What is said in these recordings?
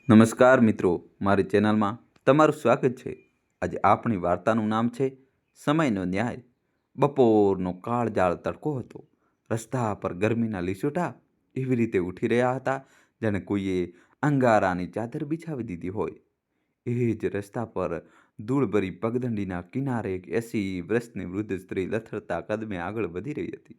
નમસ્કાર મિત્રો, મારી ચેનલમાં તમારું સ્વાગત છે. આજે આપણી વાર્તાનું નામ છે સમયનો ન્યાય. બપોરનો કાળજાળ તડકો હતો. રસ્તા પર ગરમીના લીસોટા એવી રીતે ઉઠી રહ્યા હતા જાણે કોઈએ અંગારાની ચાદર બિછાવી દીધી હોય. એ જ રસ્તા પર ધૂળભરી પગદંડીના કિનારે એક 80 વર્ષની વૃદ્ધ સ્ત્રી લથડતા કદમે આગળ વધી રહી હતી.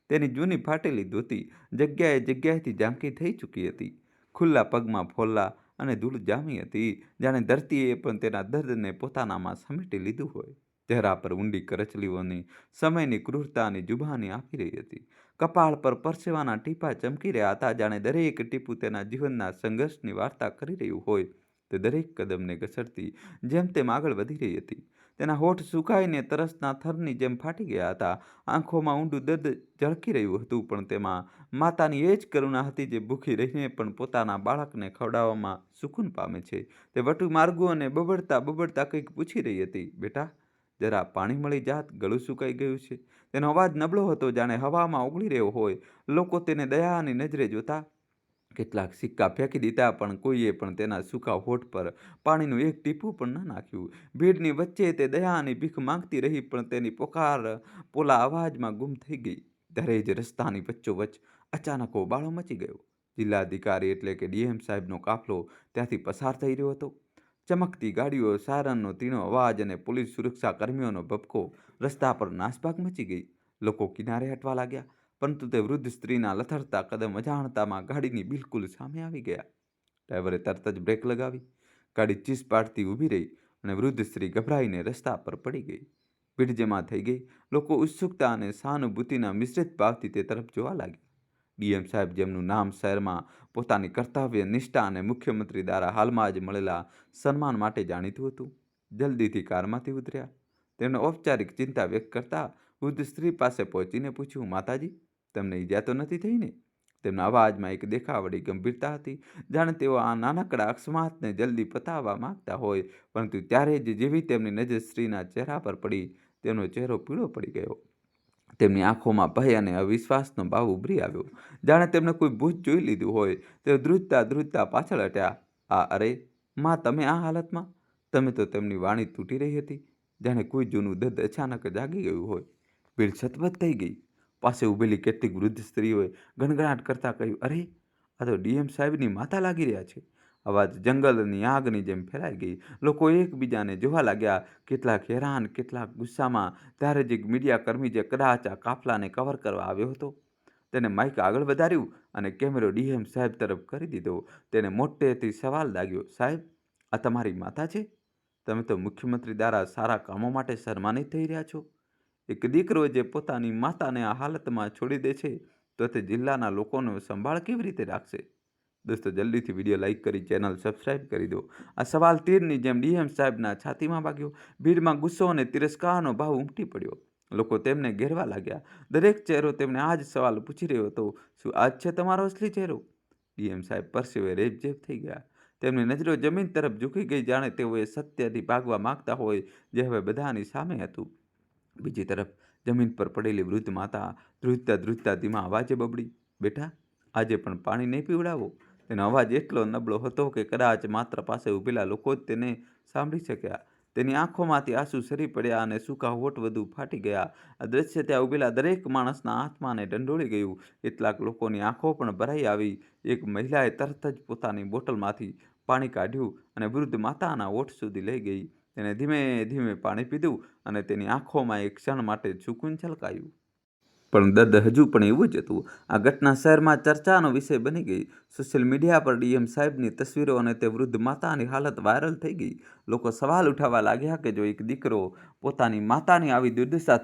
તેની જૂની ફાટેલી ધોતી જગ્યાએથી ઝાંખી થઈ ચૂકી હતી. ખુલ્લા પગમાં ફોલ્લા અને ધૂળ જામી હતી, જાણે ધરતીએ પણ તેના દર્દને પોતાનામાં સમેટી લીધું હોય. ચહેરા પર ઊંડી કરચલીઓની સમયની ક્રૂરતાની જુબાની આપી રહી હતી. કપાળ પર પરસેવાના ટીપા ચમકી રહ્યા હતા, જાણે દરેક ટીપું તેના જીવનના સંઘર્ષની વાર્તા કરી રહ્યું હોય. તે દરેક કદમને ઘસડતી જેમ તેમ આગળ વધી રહી હતી. તેના હોઠ સુકાઈને તરસના થરની જેમ ફાટી ગયા હતા. આંખોમાં ઊંડું દર્દ ઝળકી રહ્યું હતું, પણ તેમાં માતાની એ જ કરુણા હતી જે ભૂખી રહીને પણ પોતાના બાળકને ખવડાવવામાં સુકૂન પામે છે. તે વટુ માર્ગો અને બબડતા કંઈક પૂછી રહી હતી. બેટા, જરા પાણી મળી જાત, ગળું સુકાઈ ગયું છે. તેનો અવાજ નબળો હતો, જાણે હવામાં ઓગળી રહ્યો હોય. લોકો તેને દયાની નજરે જોતા. કેટલાક સિક્કા ફેંકી દીધા, પણ કોઈએ પણ તેના સૂકા હોઠ પર પાણીનું એક ટીપું પણ ન નાખ્યું. ભીડની વચ્ચે તે દયાની ભીખ માંગતી રહી, પણ તેની પોકાર પોલા અવાજમાં ગુમ થઈ ગઈ. ત્યારે જ રસ્તાની વચ્ચોવચ્ચ અચાનક હોબાળો મચી ગયો. જિલ્લાધિકારી એટલે કે ડીએમ સાહેબનો કાફલો ત્યાંથી પસાર થઈ રહ્યો હતો. ચમકતી ગાડીઓ, સાયરનનો તીણો અવાજ અને પોલીસ સુરક્ષા કર્મીઓનો ભભકો. રસ્તા પર નાસભાગ મચી ગઈ. લોકો કિનારે હટવા લાગ્યા, પરંતુ તે વૃદ્ધ સ્ત્રીના લથડતા કદમ અજાણતામાં ગાડીની બિલકુલ સામે આવી ગયા. ડ્રાઈવરે તરત જ બ્રેક લગાવી. ગાડી ચીસ પાડતી ઊભી રહી અને વૃદ્ધ સ્ત્રી ગભરાઈને રસ્તા પર પડી ગઈ. ભીડ જમા થઈ ગઈ. લોકો ઉત્સુકતા અને સહાનુભૂતિના મિશ્રિત ભાવથી તે તરફ જોવા લાગ્યા. ડીએમ સાહેબ, જેમનું નામ શહેરમાં પોતાની કર્તવ્ય નિષ્ઠા અને મુખ્યમંત્રી દ્વારા હાલમાં જ મળેલા સન્માન માટે જાણીતું હતું, જલ્દીથી કારમાંથી ઉતર્યા. તેમણે ઔપચારિક ચિંતા વ્યક્ત કરતા વૃદ્ધ સ્ત્રી પાસે પહોંચીને પૂછ્યું, માતાજી, તમને ઈજા તો નથી થઈ ને? તેમના અવાજમાં એક દેખાવડી ગંભીરતા હતી, જાણે તેઓ આ નાનકડા અકસ્માતને જલ્દી પતાવવા માંગતા હોય. પરંતુ ત્યારે જ જેવી તેમની નજર સ્ત્રીના ચહેરા પર પડી, તેમનો ચહેરો પીળો પડી ગયો. તેમની આંખોમાં ભય અને અવિશ્વાસનો ભાવ ઉભરી આવ્યો, જાણે તેમણે કોઈ ભૂત જોઈ લીધું હોય. તેઓ ધ્રુજતા પાછળ હટ્યા. અરે માં, તમે આ હાલતમાં? તમે તો તેમની વાણી તૂટી રહી હતી, જાણે કોઈ જૂનું દર્દ અચાનક જાગી ગયું હોય. ભીડ સતબત થઈ ગઈ. પાસે ઊભેલી કેટલીક વૃદ્ધ સ્ત્રીઓએ ગણગણાટ કરતા કહ્યું, અરે, આ તો ડીએમ સાહેબની માતા લાગી રહ્યા છે. અવાજ જંગલની આગની જેમ ફેલાઈ ગઈ. લોકો એકબીજાને જોવા લાગ્યા, કેટલાક હેરાન, કેટલાક ગુસ્સામાં. ત્યારે જ એક મીડિયા કર્મી, જે કદાચ આ કાફલાને કવર કરવા આવ્યો હતો, તેને માઇક આગળ વધાર્યું અને કેમેરો ડીએમ સાહેબ તરફ કરી દીધો. તેને મોટેથી સવાલ દાગ્યો, સાહેબ, આ તમારી માતા છે? તમે તો મુખ્યમંત્રી દ્વારા સારા કામો માટે સન્માનિત થઈ રહ્યા છો. એક દીકરો જે પોતાની માતાને આ હાલતમાં છોડી દે છે, તો તે જિલ્લાના લોકોનો સંભાળ કેવી રીતે રાખશે? દોસ્તો, જલ્દીથી વિડીયો લાઇક કરી ચેનલ સબસ્ક્રાઇબ કરી દો. આ સવાલ તીરની જેમ ડીએમ સાહેબના છાતીમાં વાગ્યો. ભીડમાં ગુસ્સો અને તિરસ્કારનો ભાવ ઉમટી પડ્યો. લોકો તેમને ઘેરવા લાગ્યા. દરેક ચહેરો તેમને આ જ સવાલ પૂછી રહ્યો હતો, શું આ જ છે તમારો અસલી ચહેરો? ડીએમ સાહેબ પરસેવે રેબઝેબ થઈ ગયા. તેમની નજરો જમીન તરફ ઝૂકી ગઈ, જાણે તેઓએ સત્યથી ભાગવા માંગતા હોય, જે હવે બધાની સામે હતું. બીજી તરફ જમીન પર પડેલી વૃદ્ધ માતા ધ્રુજતા ધીમા અવાજે બબડી, બેટા, આજે પણ પાણી નહીં પીવડાવો? તેનો અવાજ એટલો નબળો હતો કે કદાચ માત્ર પાસે ઊભેલા લોકો જ તેને સાંભળી શક્યા. તેની આંખોમાંથી આંસુ સરી પડ્યા અને સૂકા હોઠ વધુ ફાટી ગયા. આ દ્રશ્ય ત્યાં ઊભેલા દરેક માણસના આત્માને ઢંઢોળી ગયું. કેટલાક લોકોની આંખો પણ ભરાઈ આવી. એક મહિલાએ તરત જ પોતાની બોટલમાંથી પાણી કાઢ્યું અને વૃદ્ધ માતાના હોઠ સુધી લઈ ગઈ. તેણે ધીમે ધીમે પાણી પીધું અને તેની આંખોમાં એક ક્ષણ માટે સુકૂન છલકાયું. પણ દર્દ હજુ પણ એવું જ હતું. આ ઘટના શહેરમાં ચર્ચાનો વિષય બની ગઈ. સોશિયલ મીડિયા પર ડીએમ સાહેબની તસવીરો અને તે વૃદ્ધ માતાની હાલત વાયરલ થઈ ગઈ. લોકો સવાલ ઉઠાવવા લાગ્યા કે જો એક દીકરો પોતાની માતાની આવી દુર્દશા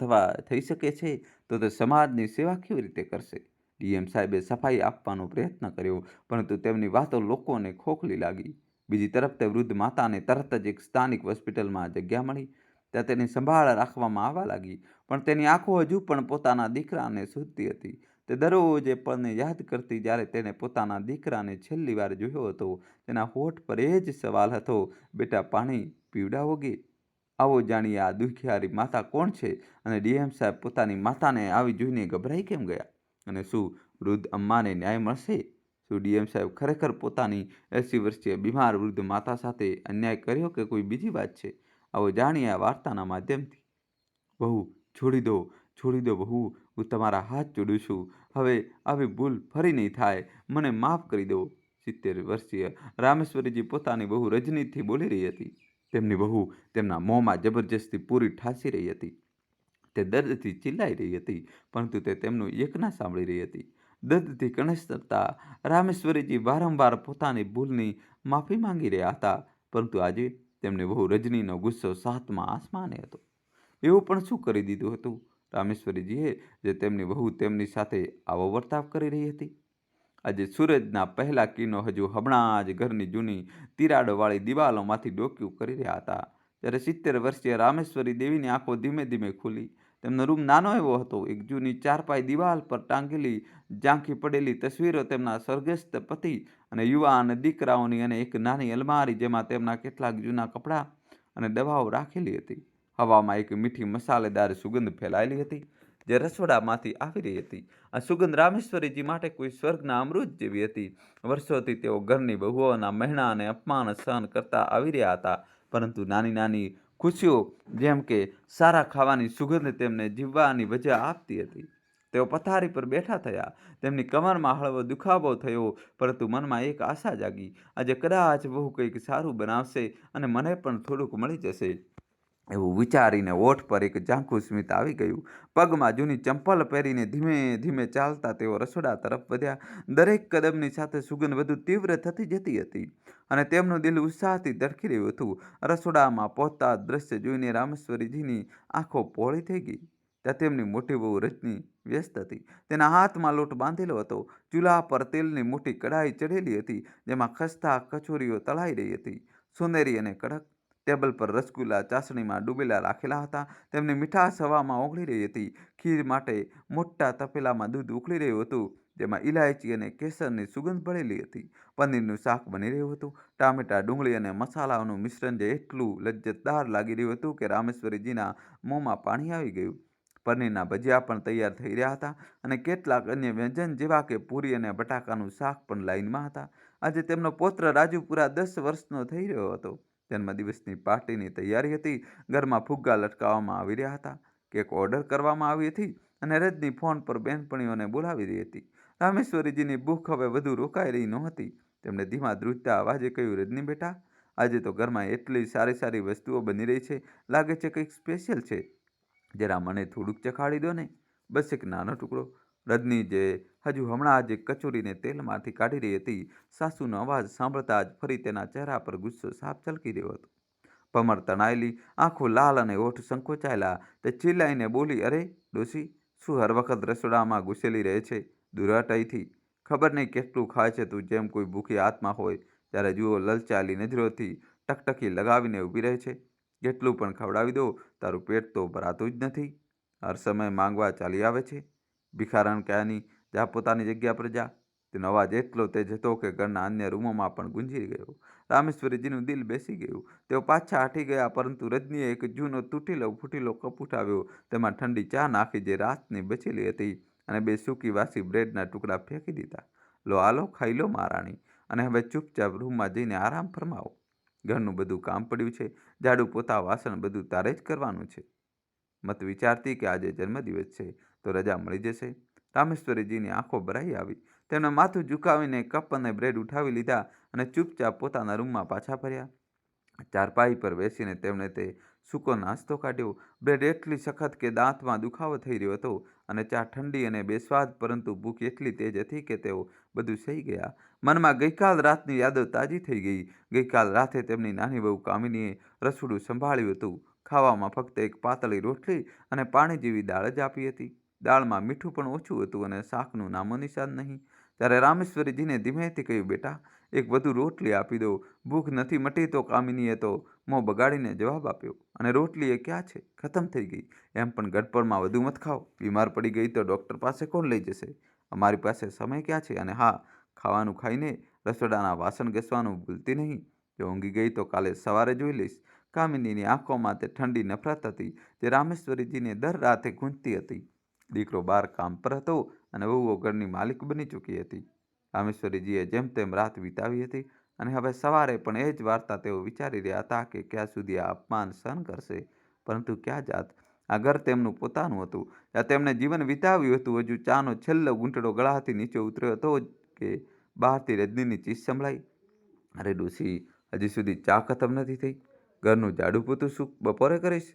થઈ શકે છે, તો તે સમાજની સેવા કેવી રીતે કરશે? ડીએમ સાહેબે સફાઈ આપવાનો પ્રયત્ન કર્યો, પરંતુ તેમની વાતો લોકોને ખોખલી લાગી. બીજી તરફ તે વૃદ્ધ માતાને તરત જ એક સ્થાનિક હોસ્પિટલમાં જગ્યા મળી. ત્યાં તેની સંભાળ રાખવામાં આવવા લાગી. પણ તેની આંખો હજુ પણ પોતાના દીકરાને શોધતી હતી. તે દરરોજ એ પળને યાદ કરતી જ્યારે તેણે પોતાના દીકરાને છેલ્લી વાર જોયો હતો. તેના હોઠ પર એ જ સવાલ હતો, બેટા, પાણી પીવડાવોગે? આવો જાણીએ આ દુખિયારી માતા કોણ છે અને ડીએમ સાહેબ પોતાની માતાને આવી જોઈને ગભરાઈ કેમ ગયા? અને શું વૃદ્ધ અમ્માને ન્યાય મળશે? શું ડીએમ સાહેબ ખરેખર પોતાની 80 વર્ષીય બીમાર વૃદ્ધ માતા સાથે અન્યાય કર્યો કે કોઈ બીજી વાત છે? આવો જાણીએ આ વાર્તાના માધ્યમથી. બહુ, છોડી દો, છોડી દો બહુ, હું તમારા હાથ જોડું છું. હવે આવી ભૂલ ફરી નહીં થાય. મને માફ કરી દો. 70 વર્ષીય રામેશ્વરીજી પોતાની બહુ રજનીથી બોલી રહી હતી. તેમની બહુ તેમના મોંમાં જબરજસ્તી પૂરી ઠાંસી રહી હતી. તે દર્દથી ચિલ્લાઈ રહી હતી, પરંતુ તે તેમનું એક ના સાંભળી રહી હતી. દર્દથી કણસતા રામેશ્વરીજી વારંવાર પોતાની ભૂલની માફી માંગી રહ્યા હતા, પરંતુ આજે તેમની બહુ રજનીનો ગુસ્સો 7મા આસમાને હતો. એવું પણ શું કરી દીધું હતું રામેશ્વરીજીએ, જે તેમની બહુ તેમની સાથે આવો વર્તાવ કરી રહી હતી? આજે સૂરજના પહેલા કિરણો હજુ હમણાં જ ઘરની જૂની તિરાડોવાળી દિવાલોમાંથી ડોક્યું કરી રહ્યા હતા, જ્યારે 70 વર્ષીય રામેશ્વરી દેવીની આંખો ધીમે ધીમે ખુલી. તેમનો રૂમ નાનો એવો હતો. એક જૂની ચારપાઈ દિવાલ પર ટાંગેલી ઝાંખી પડેલી તસવીરો તેમના સ્વર્ગસ્થ પતિ અને યુવાન દીકરાઓની, અને એક નાની અલમારી જેમાં તેમના કેટલાક જૂના કપડાં અને દવાઓ રાખેલી હતી. હવામાં એક મીઠી મસાલેદાર સુગંધ ફેલાયેલી હતી, જે રસોડામાંથી આવી રહી હતી. આ સુગંધ રામેશ્વરીજી માટે કોઈ સ્વર્ગના અમૃત જેવી હતી. વર્ષોથી તેઓ ઘરની બહુઓના મહેણા અને અપમાન સહન કરતા આવી રહ્યા હતા, પરંતુ નાની નાની ખુશીઓ જેમ કે સારા ખાવાની સુગંધ તેમને જીવવાની વજહ આપતી હતી. તેઓ પથારી પર બેઠા થયા. તેમની કમરમાં હળવો દુખાવો થયો, પરંતુ મનમાં એક આશા જાગી. આજે કદાચ બહુ કંઈક સારું બનાવશે અને મને પણ થોડુંક મળી જશે. એવું વિચારીને ઓઠ પર એક ઝાંખું સ્મિત આવી ગયું. પગમાં જૂની ચંપલ પહેરીને ધીમે ધીમે ચાલતા તેઓ રસોડા તરફ વધ્યા. દરેક કદમની સાથે સુગંધ વધુ તીવ્ર થતી જતી હતી, અને તેમનું દિલ ઉત્સાહથી ધડકી રહ્યું હતું. રસોડામાં પહોંચતા દ્રશ્ય જોઈને રામેશ્વરીજીની આંખો પહોળી થઈ ગઈ. ત્યાં તેમની મોટી બહુ રજની વ્યસ્ત હતી. તેના હાથમાં લોટ બાંધેલો હતો. ચૂલા પર તેલની મોટી કઢાઈ ચઢેલી હતી, જેમાં ખસ્તા કચોરીઓ તળાઈ રહી હતી, સોનેરી અને કડક. ટેબલ પર રસગુલ્લા ચાસણીમાં ડૂબેલા રાખેલા હતા. તેમની મીઠાશ હવામાં ઓગળી રહી હતી. ખીર માટે મોટા તપેલામાં દૂધ ઉકળી રહ્યું હતું, જેમાં ઇલાયચી અને કેસરની સુગંધ ભળેલી હતી. પનીરનું શાક બની રહ્યું હતું. ટામેટા, ડુંગળી અને મસાલાઓનું મિશ્રણ જે એટલું લજ્જતદાર લાગી રહ્યું હતું કે રામેશ્વરીજીના મોંમાં પાણી આવી ગયું. પનીરના ભજીયા પણ તૈયાર થઈ રહ્યા હતા, અને કેટલાક અન્ય વ્યંજન જેવા કે પૂરી અને બટાકાનું શાક પણ લાઈનમાં હતા. આજે તેમનો પૌત્ર રાજુ પૂરા 10 વર્ષનો થઈ રહ્યો હતો. જન્મદિવસની પાર્ટીની તૈયારી હતી. ઘરમાં ફુગ્ગા લટકાવવામાં આવી રહ્યા હતા, કેક ઓર્ડર કરવામાં આવી હતી, અને રજની ફોન પર બહેનપણીઓને બોલાવી રહી હતી. રામેશ્વરીજીની ભૂખ હવે વધુ રોકાઈ રહી નહોતી. તેમણે ધીમા ધ્રુજતા અવાજે કહ્યું, રજની બેટા, આજે તો ઘરમાં એટલી સારી સારી વસ્તુઓ બની રહી છે, લાગે છે કંઈક સ્પેશિયલ છે. જરા મને થોડુંક ચખાડી દો ને, બસ એક નાનો ટુકડો. રજની જે હજુ હમણાં જ કચોરીને તેલમાંથી કાઢી રહી હતી, સાસુનો અવાજ સાંભળતા જ ફરી તેના ચહેરા પર ગુસ્સો સાફ ઝલકી રહ્યો હતો. ભમર તણાયેલી, આંખો લાલ અને હોઠ સંકોચાયેલા, તે ચિલ્લાઈને બોલી, અરે ડોશી, શું હર વખત રસોડામાં ઘૂસેલી રહે છે? દૂર હટ અહીંથી. ખબર નહીં કેટલું ખાય છે તું, જેમ કોઈ ભૂખી આત્મા હોય. જ્યારે જુઓ લલચાયેલી નજરોથી ટકટકી લગાવીને ઊભી રહે છે. કેટલું પણ ખવડાવી દો, તારું પેટ તો ભરાતું જ નથી. હર સમય માંગવા ચાલી આવે છે. ભિખારણ ક્યાંની, જા પોતાની જગ્યા પર જા. તેનો અવાજ એટલો તેજ હતો કે ઘરના અન્ય રૂમોમાં પણ ગુંજી ગયો. રામેશ્વરીજીનું દિલ બેસી ગયું. તેઓ પાછા હટી ગયા, પરંતુ રજનીએ એક જૂનો તૂટેલો ફૂટેલો કપ ઉઠાવ્યો. તેમાં ઠંડી ચા નાખી જે રાતની બચેલી હતી, અને 2 સૂકી વાસી બ્રેડના ટુકડા ફેંકી દીધા. લો આલો, ખાઈ લો મહારાણી, અને હવે ચૂપચાપ રૂમમાં જઈને આરામ ફરમાવો. ઘરનું બધું કામ પડ્યું છે. ઝાડુ, પોતા, વાસણ બધું તારે જ કરવાનું છે. મત વિચારતી કે આજે જન્મદિવસ છે તો રજા મળી જશે. રામેશ્વરીજીની આંખો ભરાઈ આવી. તેમણે માથું ઝુકાવીને કપ અને બ્રેડ ઉઠાવી લીધા અને ચૂપચાપ પોતાના રૂમમાં પાછા ફર્યા. ચારપાઈ પર બેસીને તેમણે તે સૂકો નાસ્તો કાઢ્યો. બ્રેડ એટલી સખત કે દાંતમાં દુખાવો થઈ રહ્યો હતો, અને ચા ઠંડી અને બેસ્વાદ, પરંતુ ભૂખ એટલી તેજ હતી કે તેઓ બધું સહી ગયા. મનમાં ગઈકાલ રાતની યાદો તાજી થઈ ગઈ. ગઈકાલ રાતે તેમની નાની બહુ કામિનીએ રસોડું સંભાળ્યું હતું. ખાવામાં ફક્ત એક પાતળી રોટલી અને પાણી જેવી દાળ જ આપી હતી. દાળમાં મીઠું પણ ઓછું હતું, અને શાકનું નામો નિશાન નહીં. ત્યારે રામેશ્વરીજીને ધીમેથી કહ્યું, બેટા, એક વધુ રોટલી આપી દો. ભૂખ નથી મટી તો કામિનીએ તો મોં બગાડીને જવાબ આપ્યો. અને રોટલી એ ક્યાં છે? ખતમ થઈ ગઈ. એમ પણ ગડપણમાં વધુ મત ખાઓ. બીમાર પડી ગઈ તો ડૉક્ટર પાસે કોણ લઈ જશે? અમારી પાસે સમય ક્યાં છે? અને હા, ખાવાનું ખાઈને રસોડાના વાસણ ઘસવાનું ભૂલતી નહીં. જો ઊંઘી ગઈ તો કાલે સવારે જોઈ લઈશ. કામિનીની આંખોમાં તે ઠંડી નફરત હતી, જે રામેશ્વરીજીને દર રાતે ગૂંજતી હતી. દીકરો બહાર કામ પર હતો, અને વહુઓ ઘરની માલિક બની ચૂકી હતી. રામેશ્વરીજીએ જેમ તેમ રાત વિતાવી હતી અને હવે સવારે પણ એ જ વાર્તા તેઓ વિચારી રહ્યા હતા કે ક્યાં સુધી આ અપમાન સહન કરશે. પરંતુ ક્યાં જાત, આ ઘર તેમનું પોતાનું હતું. ત્યાં તેમણે જીવન વિતાવ્યું હતું. હજુ ચાનો છેલ્લો ઘૂંટડો ગળાથી નીચે ઉતર્યો હતો કે બહારથી રજનીની ચીસ સંભળાઈ. અરે ડોશી, હજી સુધી ચા ખતમ નથી થઈ. ઘરનું ઝાડુ પોતું શું બપોરે કરીશ?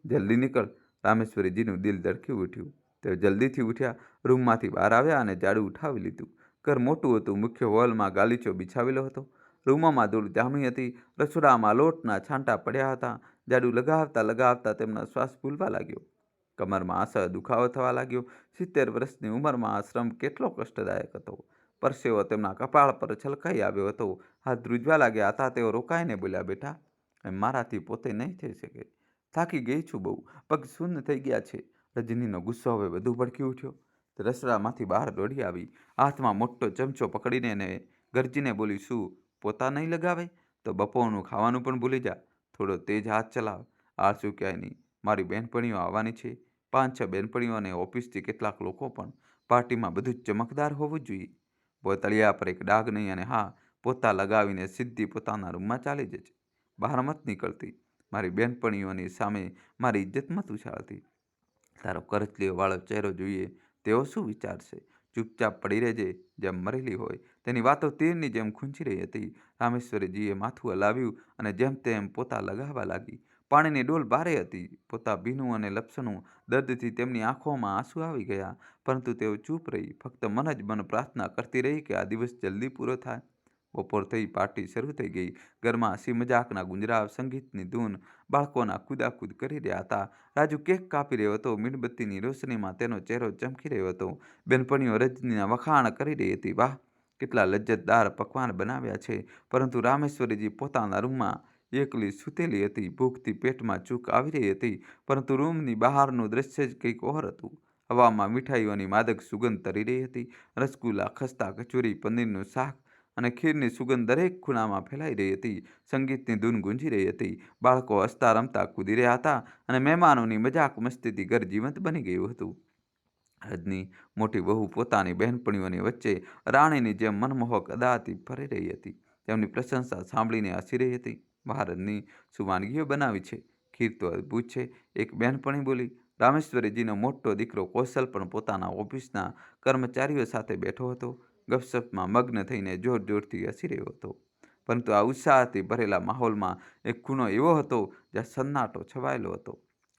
જલ્દી નીકળ. રામેશ્વરીજીનું દિલ ધડકી ઉઠ્યું. તેઓ જલ્દીથી ઉઠ્યા, રૂમમાંથી બહાર આવ્યા અને ઝાડુ ઉઠાવી લીધું. ઘર મોટું હતું. મુખ્ય હોલમાં ગાલીચો બિછાવેલો હતો. રૂમોમાં ધૂળ જામી હતી. રસોડામાં લોટના છાંટા પડ્યા હતા. ઝાડુ લગાવતા લગાવતા તેમનો શ્વાસ ફૂલવા લાગ્યો. કમરમાં અસહ્ય દુખાવો થવા લાગ્યો. 70 વર્ષની ઉંમરમાં આ શ્રમ કેટલો કષ્ટદાયક હતો. પરસેવો તેમના કપાળ પર છલકાઈ આવ્યો હતો. હાથ ધ્રુજવા લાગ્યા હતા. તેઓ રોકાઈને બોલ્યા, બેટા, મારાથી પોતે નહીં થઈ શકે. થાકી ગઈ છું બહુ. પગ શૂન્ય થઈ ગયા છે. રજનીનો ગુસ્સો હવે વધુ ભડકી ઉઠ્યો. તે રસોડામાંથી બહાર દોડી આવી. હાથમાં મોટો ચમચો પકડીને એને ગરજીને બોલી, શું પોતા નહીં લગાવે? તો બપોરનું ખાવાનું પણ ભૂલી જા. થોડો તેજ હાથ ચલાવ. આળસુ ક્યાંય નહીં. મારી બહેનપણીઓ આવવાની છે. 5-6 બહેનપણીઓ અને ઓફિસથી કેટલાક લોકો પણ. પાર્ટીમાં બધું જ ચમકદાર હોવું જોઈએ. તળિયા પર એક ડાઘ નહીં. અને હા, પોતા લગાવીને સીધી પોતાના રૂમમાં ચાલી જજે. બહાર મત નીકળતી. મારી બહેનપણીઓની સામે મારી ઇજ્જત મત ઉછાળતી. તારો કરચલીઓ વાળો ચહેરો જોઈએ તેઓ શું વિચારશે? ચૂપચાપ પડી રહેજે, જેમ મરેલી હોય. તેની વાતો તીરની જેમ ખૂંચી રહી હતી. રામેશ્વરીજીએ માથું હલાવ્યું અને જેમ તેમ પોતા લગાવવા લાગી. પાણીની ડોલ ભારે હતી. પોતા ભીનું અને લપસણું. દર્દથી તેમની આંખોમાં આંસુ આવી ગયા. પરંતુ તેઓ ચૂપ રહી. ફક્ત મન જ મન પ્રાર્થના કરતી રહી કે આ દિવસ જલ્દી પૂરો થાય. બપોર થઈ. પાર્ટી શરૂ થઈ ગઈ. ઘરમાં હસી મજાકના ગુંજરાવ, સંગીતની ધૂન. બાળકોના કૂદાકૂદ કરી રહ્યા હતા. રાજુ કેક કાપી રહ્યો હતો. મીણબત્તીની રોશનીમાં તેનો ચહેરો ચમકી રહ્યો હતો. બહેનપણીઓ રજનીના વખાણ કરી રહી હતી. વાહ, કેટલા લજ્જતદાર પકવાન બનાવ્યા છે. પરંતુ રામેશ્વરીજી પોતાના રૂમમાં એકલી સૂતેલી હતી. ભૂખથી પેટમાં ચૂક આવી રહી હતી. પરંતુ રૂમની બહારનું દ્રશ્ય જ કંઈક ઓર હતું. હવામાં મીઠાઈઓની માદક સુગંધ તરી રહી હતી. રસગુલ્લા, ખસ્તા, કચોરી, પનીરનું શાક અને ખીરની સુગંધ દરેક ખૂણામાં ફેલાઈ રહી હતી. સંગીતની ધૂન ગુંજી રહી હતી. બાળકો હસતા રમતા કૂદી રહ્યા હતા અને મહેમાનોની મજાક મસ્તીથી ઘર જીવંત બની ગયું હતું. રજની, મોટી વહુ, પોતાની બહેનપણીઓની વચ્ચે રાણીની જેમ મનમોહક અદાથી ફરી રહી હતી. તેમની પ્રશંસા સાંભળીને હસી રહી હતી. વાહ રજની, શું વાનગીઓ બનાવી છે! ખીર તો અદ્ભુત છે, એક બહેનપણી બોલી. રામેશ્વરીજીનો મોટો દીકરો કૌશલ પણ પોતાના ઓફિસના કર્મચારીઓ સાથે બેઠો હતો. ગપસપમાં મગ્ન થઈને જોર જોરથી હસી રહ્યો હતો. પરંતુ આ ઉત્સાહથી ભરેલા માહોલમાં એક ખૂણો એવો હતો જ્યાં સન્નાટો છવાયેલો હતો.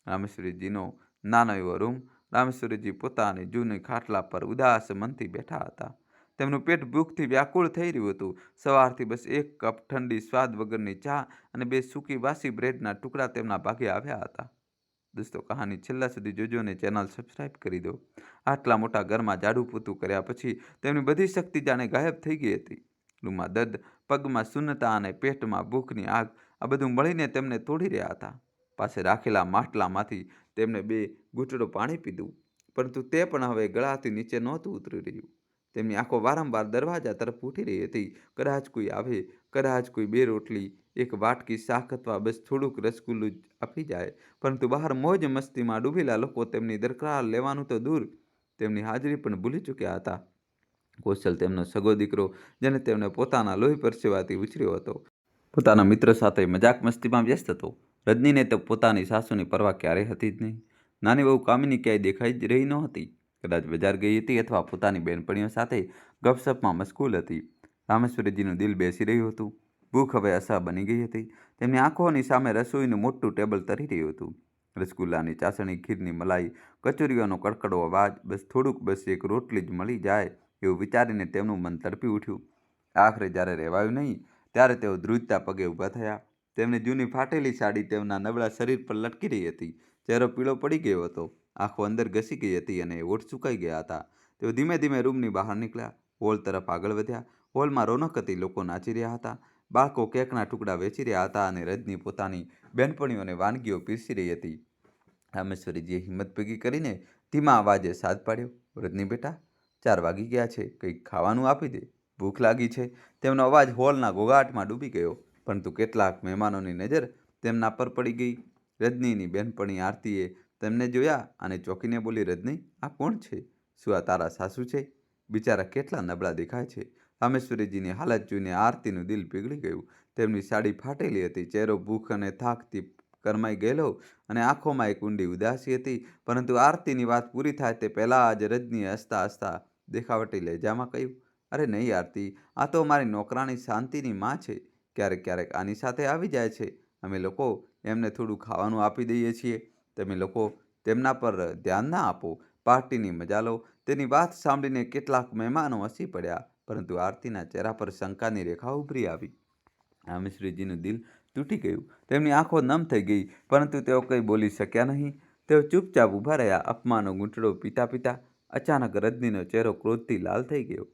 રામેશ્વરીજીનો નાનો એવો રૂમ. રામેશ્વરીજી પોતાની જૂની ખાટલા પર ઉદાસ મનથી બેઠા હતા. તેમનું પેટ ભૂખથી વ્યાકુળ થઈ રહ્યું હતું. સવારથી બસ એક કપ ઠંડી સ્વાદ વગરની ચા અને 2 સૂકી વાસી બ્રેડના ટુકડા તેમના ભાગે આવ્યા હતા. દોસ્તો, કહાની છેલ્લા સુધી જોજો અને ચેનલ સબસ્ક્રાઈબ કરી દો. આટલા મોટા ઘરમાં ઝાડુ પોતું કર્યા પછી તેમની બધી શક્તિ જાણે ગાયબ થઈ ગઈ હતી. રૂમમાં દર્દ, પગમાં શૂન્યતા અને પેટમાં ભૂખની આગ, આ બધું મળીને તેમને તોડી રહ્યા હતા. પાસે રાખેલા માટલામાંથી તેમણે 2 ઘૂંટડો પાણી પીધું. પરંતુ તે પણ હવે ગળાથી નીચે નહોતું ઉતરી રહ્યું. તેમની આંખો વારંવાર દરવાજા તરફ ઉઠી રહી હતી. કદાચ કોઈ આવે, કદાચ કોઈ 2 રોટલી, 1 વાટકી શાક અથવા બસ થોડુંક રસગુલ્લું જ આપી જાય. પરંતુ બહાર મોજ મસ્તીમાં ડૂબેલા લોકો તેમની દરકાર લેવાનું તો દૂર, તેમની હાજરી પણ ભૂલી ચૂક્યા હતા. કૌશલ, તેમનો સગો દીકરો, જેને તેમને પોતાના લોહી પરસેવાથી ઉછર્યો હતો, પોતાના મિત્રો સાથે મજાક મસ્તીમાં વ્યસ્ત હતો. રજનીને તો પોતાની સાસુની પરવા ક્યારેય હતી જ નહીં. નાની વહુ કામિની ક્યાંય દેખાઈ જ રહી નહોતી. કદાચ બજાર ગઈ હતી અથવા પોતાની બહેનપણીઓ સાથે ગપસપમાં મશગુલ હતી. રામેશ્વરીજીનું દિલ બેસી રહ્યું હતું. ભૂખ હવે અસહ્ય બની ગઈ હતી. તેમની આંખોની સામે રસોઈનું મોટું ટેબલ તરી રહ્યું હતું. રસગુલ્લાની ચાસણી, ખીરની મલાઈ, કચોરીઓનો કડકડો અવાજ, બસ થોડુંક, બસ એક રોટલી જ મળી જાય એવું વિચારીને તેમનું મન તડપી ઉઠ્યું. આખરે જ્યારે રહેવાયું નહીં ત્યારે તેઓ ધ્રુજતા પગે ઊભા થયા. તેમની જૂની ફાટેલી સાડી તેમના નબળા શરીર પર લટકી રહી હતી. ચહેરો પીળો પડી ગયો હતો. આંખો અંદર ઘસી ગઈ હતી અને હોઠ સુકાઈ ગયા હતા. તેઓ ધીમે ધીમે રૂમની બહાર નીકળ્યા. હોલ તરફ આગળ વધ્યા. હોલમાં રોનક હતી. લોકો નાચી રહ્યા હતા. બાળકો કેકના ટુકડા વેચી રહ્યા હતા અને રજની પોતાની બહેનપણીઓને વાનગીઓ પીરસી રહી હતી. રામેશ્વરીજીએ હિંમત ભેગી કરીને ધીમા અવાજે સાદ પાડ્યો, રજની બેટા, 4 વાગી ગયા છે. કંઈક ખાવાનું આપી દે. ભૂખ લાગી છે. તેમનો અવાજ હોલના ઘોંઘાટમાં ડૂબી ગયો. પરંતુ કેટલાક મહેમાનોની નજર તેમના પર પડી ગઈ. રજનીની બહેનપણી આરતીએ તેમને જોયા અને ચોંકીને બોલી, રજની, આ કોણ છે? શું આ તારા સાસુ છે? બિચારા કેટલા નબળા દેખાય છે. રામેશ્વરીજીની હાલત જોઈને આરતીનું દિલ પીગળી ગયું. તેમની સાડી ફાટેલી હતી, ચહેરો ભૂખ અને થાકથી કરમાઈ ગયેલો અને આંખોમાં એક ઊંડી ઉદાસી હતી. પરંતુ આરતીની વાત પૂરી થાય તે પહેલાં જ રજનીએ હસતા હસતા દેખાવટી લહેજામાં કહ્યું, અરે નહીં આરતી, આ તો મારી નોકરાણી શાંતિની માં છે. ક્યારેક ક્યારેક આની સાથે આવી જાય છે. અમે લોકો એમને થોડું ખાવાનું આપી દઈએ છીએ. તમે લોકો તેમના પર ધ્યાન ના આપો, પાર્ટીની મજા લો. તેની વાત સાંભળીને કેટલાક મહેમાનો હસી પડ્યા, પરંતુ આરતીના ચહેરા પર શંકાની રેખા ઉભરી આવી. રામેશ્વરીજીનું દિલ તૂટી ગયું. તેમની આંખો નમ થઈ ગઈ, પરંતુ તેઓ કંઈ બોલી શક્યા નહીં. તેઓ ચૂપચાપ ઊભા રહ્યા, અપમાનનો ઘૂંટડો પીતા પીતા. અચાનક રજનીનો ચહેરો ક્રોધથી લાલ થઈ ગયો.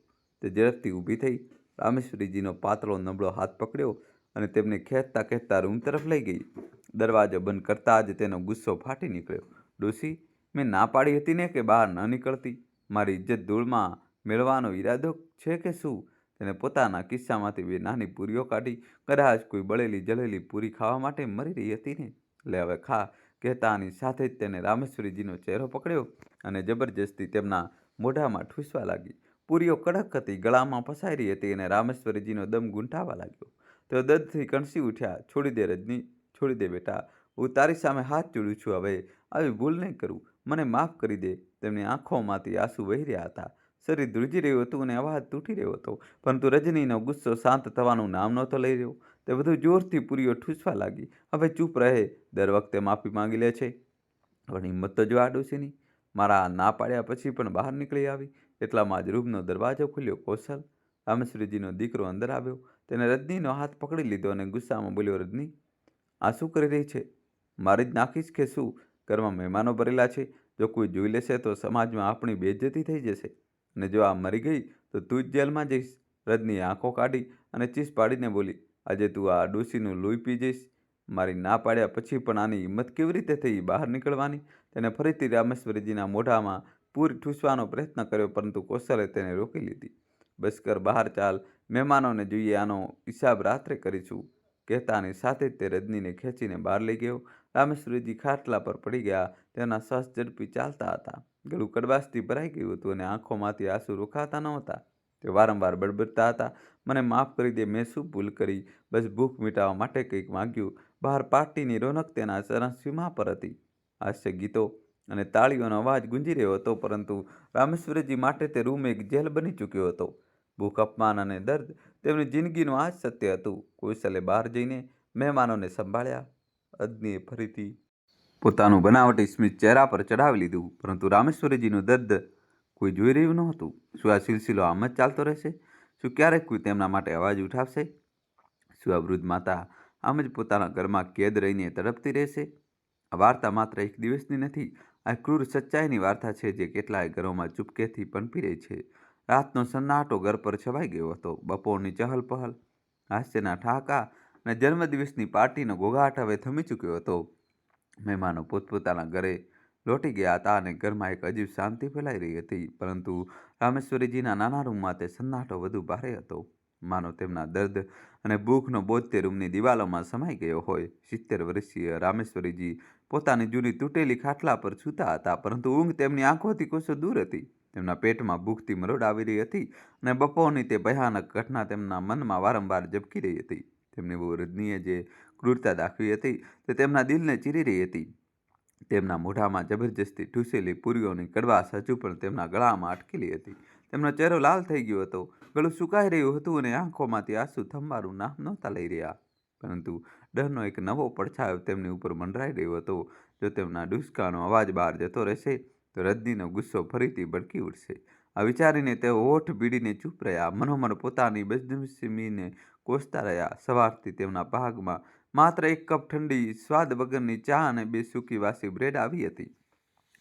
તે ઝડપથી ઊભી થઈ, રામેશ્વરીજીનો પાતળો નબળો હાથ પકડ્યો અને તેમને ખેંચતા ખેંચતા રૂમ તરફ લઈ ગઈ. દરવાજો બંધ કરતાં જ તેનો ગુસ્સો ફાટી નીકળ્યો. ડોશી, મેં ના પાડી હતી ને કે બહાર ન નીકળતી? મારી ઇજ્જત ધૂળમાં મેળવાનો ઈરાદો છે કે શું? તેને પોતાના કિસ્સામાંથી 2 નાની પૂરીઓ કાઢી. કદાચ કોઈ બળેલી જલેલી પૂરી ખાવા માટે મરી રહી હતી ને? લે હવે ખા, કહેતાની સાથે જ તેને રામેશ્વરીજીનો ચહેરો પકડ્યો અને જબરજસ્તી તેમના મોઢામાં ઠૂસવા લાગી. પૂરીઓ કડક હતી, ગળામાં ફસાઈ રહી હતી અને રામેશ્વરીજીનો દમ ગૂંઠાવા લાગ્યો. તેઓ દર્દથી કણસી ઉઠ્યા. છોડી દે રજની, છોડી દે બેટા. હું તારી સામે હાથ જોડું છું. હવે આવી ભૂલ નહીં કરું. મને માફ કરી દે. તેમની આંખોમાંથી આંસુ વહી રહ્યા હતા. શરીર ધ્રુજી રહ્યું હતું અને અવાજ તૂટી રહ્યો હતો. પરંતુ રજનીનો ગુસ્સો શાંત થવાનું નામ નહોતો લઈ રહ્યો. તે વધુ જોરથી પૂરીઓ ઠૂસવા લાગી. હવે ચૂપ રહે. દર વખતે માફી માંગી લે છે, પણ હિંમત તો જો આ ડોશીની. મારા ના પાડ્યા પછી પણ બહાર નીકળી આવી. એટલામાં જ રૂમનો દરવાજો ખુલ્યો. કૌશલ, રામેશ્વરીજીનો દીકરો અંદર આવ્યો. તેને રજનીનો હાથ પકડી લીધો અને ગુસ્સામાં બોલ્યો, રજની, આ શું કરી રહી છે? મારી જ નાખીશ કે શું? ઘરમાં મહેમાનો ભરેલા છે. જો કોઈ જોઈ લેશે તો સમાજમાં આપણી બેઇજ્જતી થઈ જશે. અને જો આ મરી ગઈ તો તું જ જેલમાં જઈશ. રજનીએ આંખો કાઢી અને ચીસ પાડીને બોલી, આજે તું આ ડોશીનું લોહી પી જઈશ. મારી ના પાડ્યા પછી પણ આની હિંમત કેવી રીતે થઈ બહાર નીકળવાની? તેને ફરીથી રામેશ્વરીજીના મોઢામાં પૂરી ઠૂસવાનો પ્રયત્ન કર્યો, પરંતુ કૌશલે તેને રોકી લીધી. બસ કર, બહાર ચાલ, મહેમાનોને જોઈએ, આનો હિસાબ રાત્રે કરીશું. કહેતાની સાથે જ તે રજનીને ખેંચીને બહાર લઈ ગયો. રામેશ્વરીજી ખાટલા પર પડી ગયા. તેના શ્વાસ ઝડપી ચાલતા હતા. ગળું કડવાશથી ભરાઈ ગયું હતું અને આંખોમાંથી આંસુ રોકાતા નહોતા. તે વારંવાર બડબડતા હતા, મને માફ કરી દે, મેં શું ભૂલ કરી? બસ ભૂખ મિટાવવા માટે કંઈક માંગ્યું. બહાર પાર્ટીની રોનક તેના સીમા પર હતી. હાસ્ય ગીતો અને તાળીઓનો અવાજ ગુંજી રહ્યો હતો, પરંતુ રામેશ્વરીજી માટે તે રૂમ એક જેલ બની ચૂક્યો હતો. ભૂખ, અપમાન અને દર્દ તેમની જિંદગીનું આ જ સત્ય હતું. કૌશલે બહાર જઈને મહેમાનોને સંભાળ્યા. રજનીએ ફરીથી પોતાનું બનાવટી સ્મિત ચહેરા પર ચડાવી લીધું, પરંતુ રામેશ્વરીજીનું દર્દ કોઈ જોઈ રહ્યું નહોતું. શું આ સિલસિલો આમ જ ચાલતો રહેશે? શું ક્યારેક કોઈ તેમના માટે અવાજ ઉઠાવશે? શું આ વૃદ્ધ માતા આમ જ પોતાના ઘરમાં કેદ રહીને તડપતી રહેશે? આ વાર્તા માત્ર એક દિવસની નથી. આ ક્રૂર સચ્ચાઈની વાર્તા છે જે કેટલાય ઘરોમાં ચૂપકેથી પનપી રહી છે. રાતનો સન્નાટો ઘર પર છવાઈ ગયો હતો. બપોરની ચહલપહલ, હાસ્યના ઠહાકા અને જન્મદિવસની પાર્ટીનો ઘોઘાટ હવે થમી ચૂક્યો હતો. મહેમાનો પોતપોતાના ઘરે લોટી ગયા હતા અને ઘરમાં એક અજીબ શાંતિ ફેલાઈ રહી હતી. પરંતુ રામેશ્વરીજીના નાના રૂમમાં તે સન્નાટો વધુ ભારે હતો. માનો તેમના દર્દ અને ભૂખનો બોજ તે રૂમની દિવાલોમાં સમાઈ ગયો હોય. 70 વર્ષીય રામેશ્વરીજી પોતાની જૂની તૂટેલી ખાટલા પર સૂતા હતા, પરંતુ ઊંઘ તેમની આંખોથી કોસો દૂર હતી. તેમના પેટમાં ભૂખથી મરોડ આવી રહી હતી અને બપોરની તે ભયાનક ઘટના તેમના મનમાં વારંવાર ઝબકી રહી હતી. તેમની વહુ રજનીએ જે ક્રૂરતા દાખવી હતી તે તેમના દિલને ચીરી રહી હતી. તેમના મોઢામાં જબરજસ્તી ઠૂસેલી પૂરીઓની કડવાશ હજુ પણ તેમના ગળામાં અટકેલી હતી. તેમનો ચહેરો લાલ થઈ ગયો હતો, ગળું સુકાઈ રહ્યું હતું અને આંખોમાંથી આંસુ થંભારું નામ નહોતા લઈ રહ્યા. પરંતુ ડરનો એક નવો પડછાયો તેમની ઉપર મંડરાઈ રહ્યો હતો. જો તેમના ડુસકાનો અવાજ બહાર જતો રહેશે તો રજનીનો ગુસ્સો ફરીથી ભડકી ઉઠશે. આ વિચારીને તેઓ હોઠ ભીડીને ચૂપ રહ્યા, મનોમન પોતાની બદનસીબીને કોસતા રહ્યા. સવારથી તેમના ભાગમાં માત્ર એક કપ ઠંડી, સ્વાદ વગરની ચા અને 2 સૂકી વાસી બ્રેડ આવી હતી.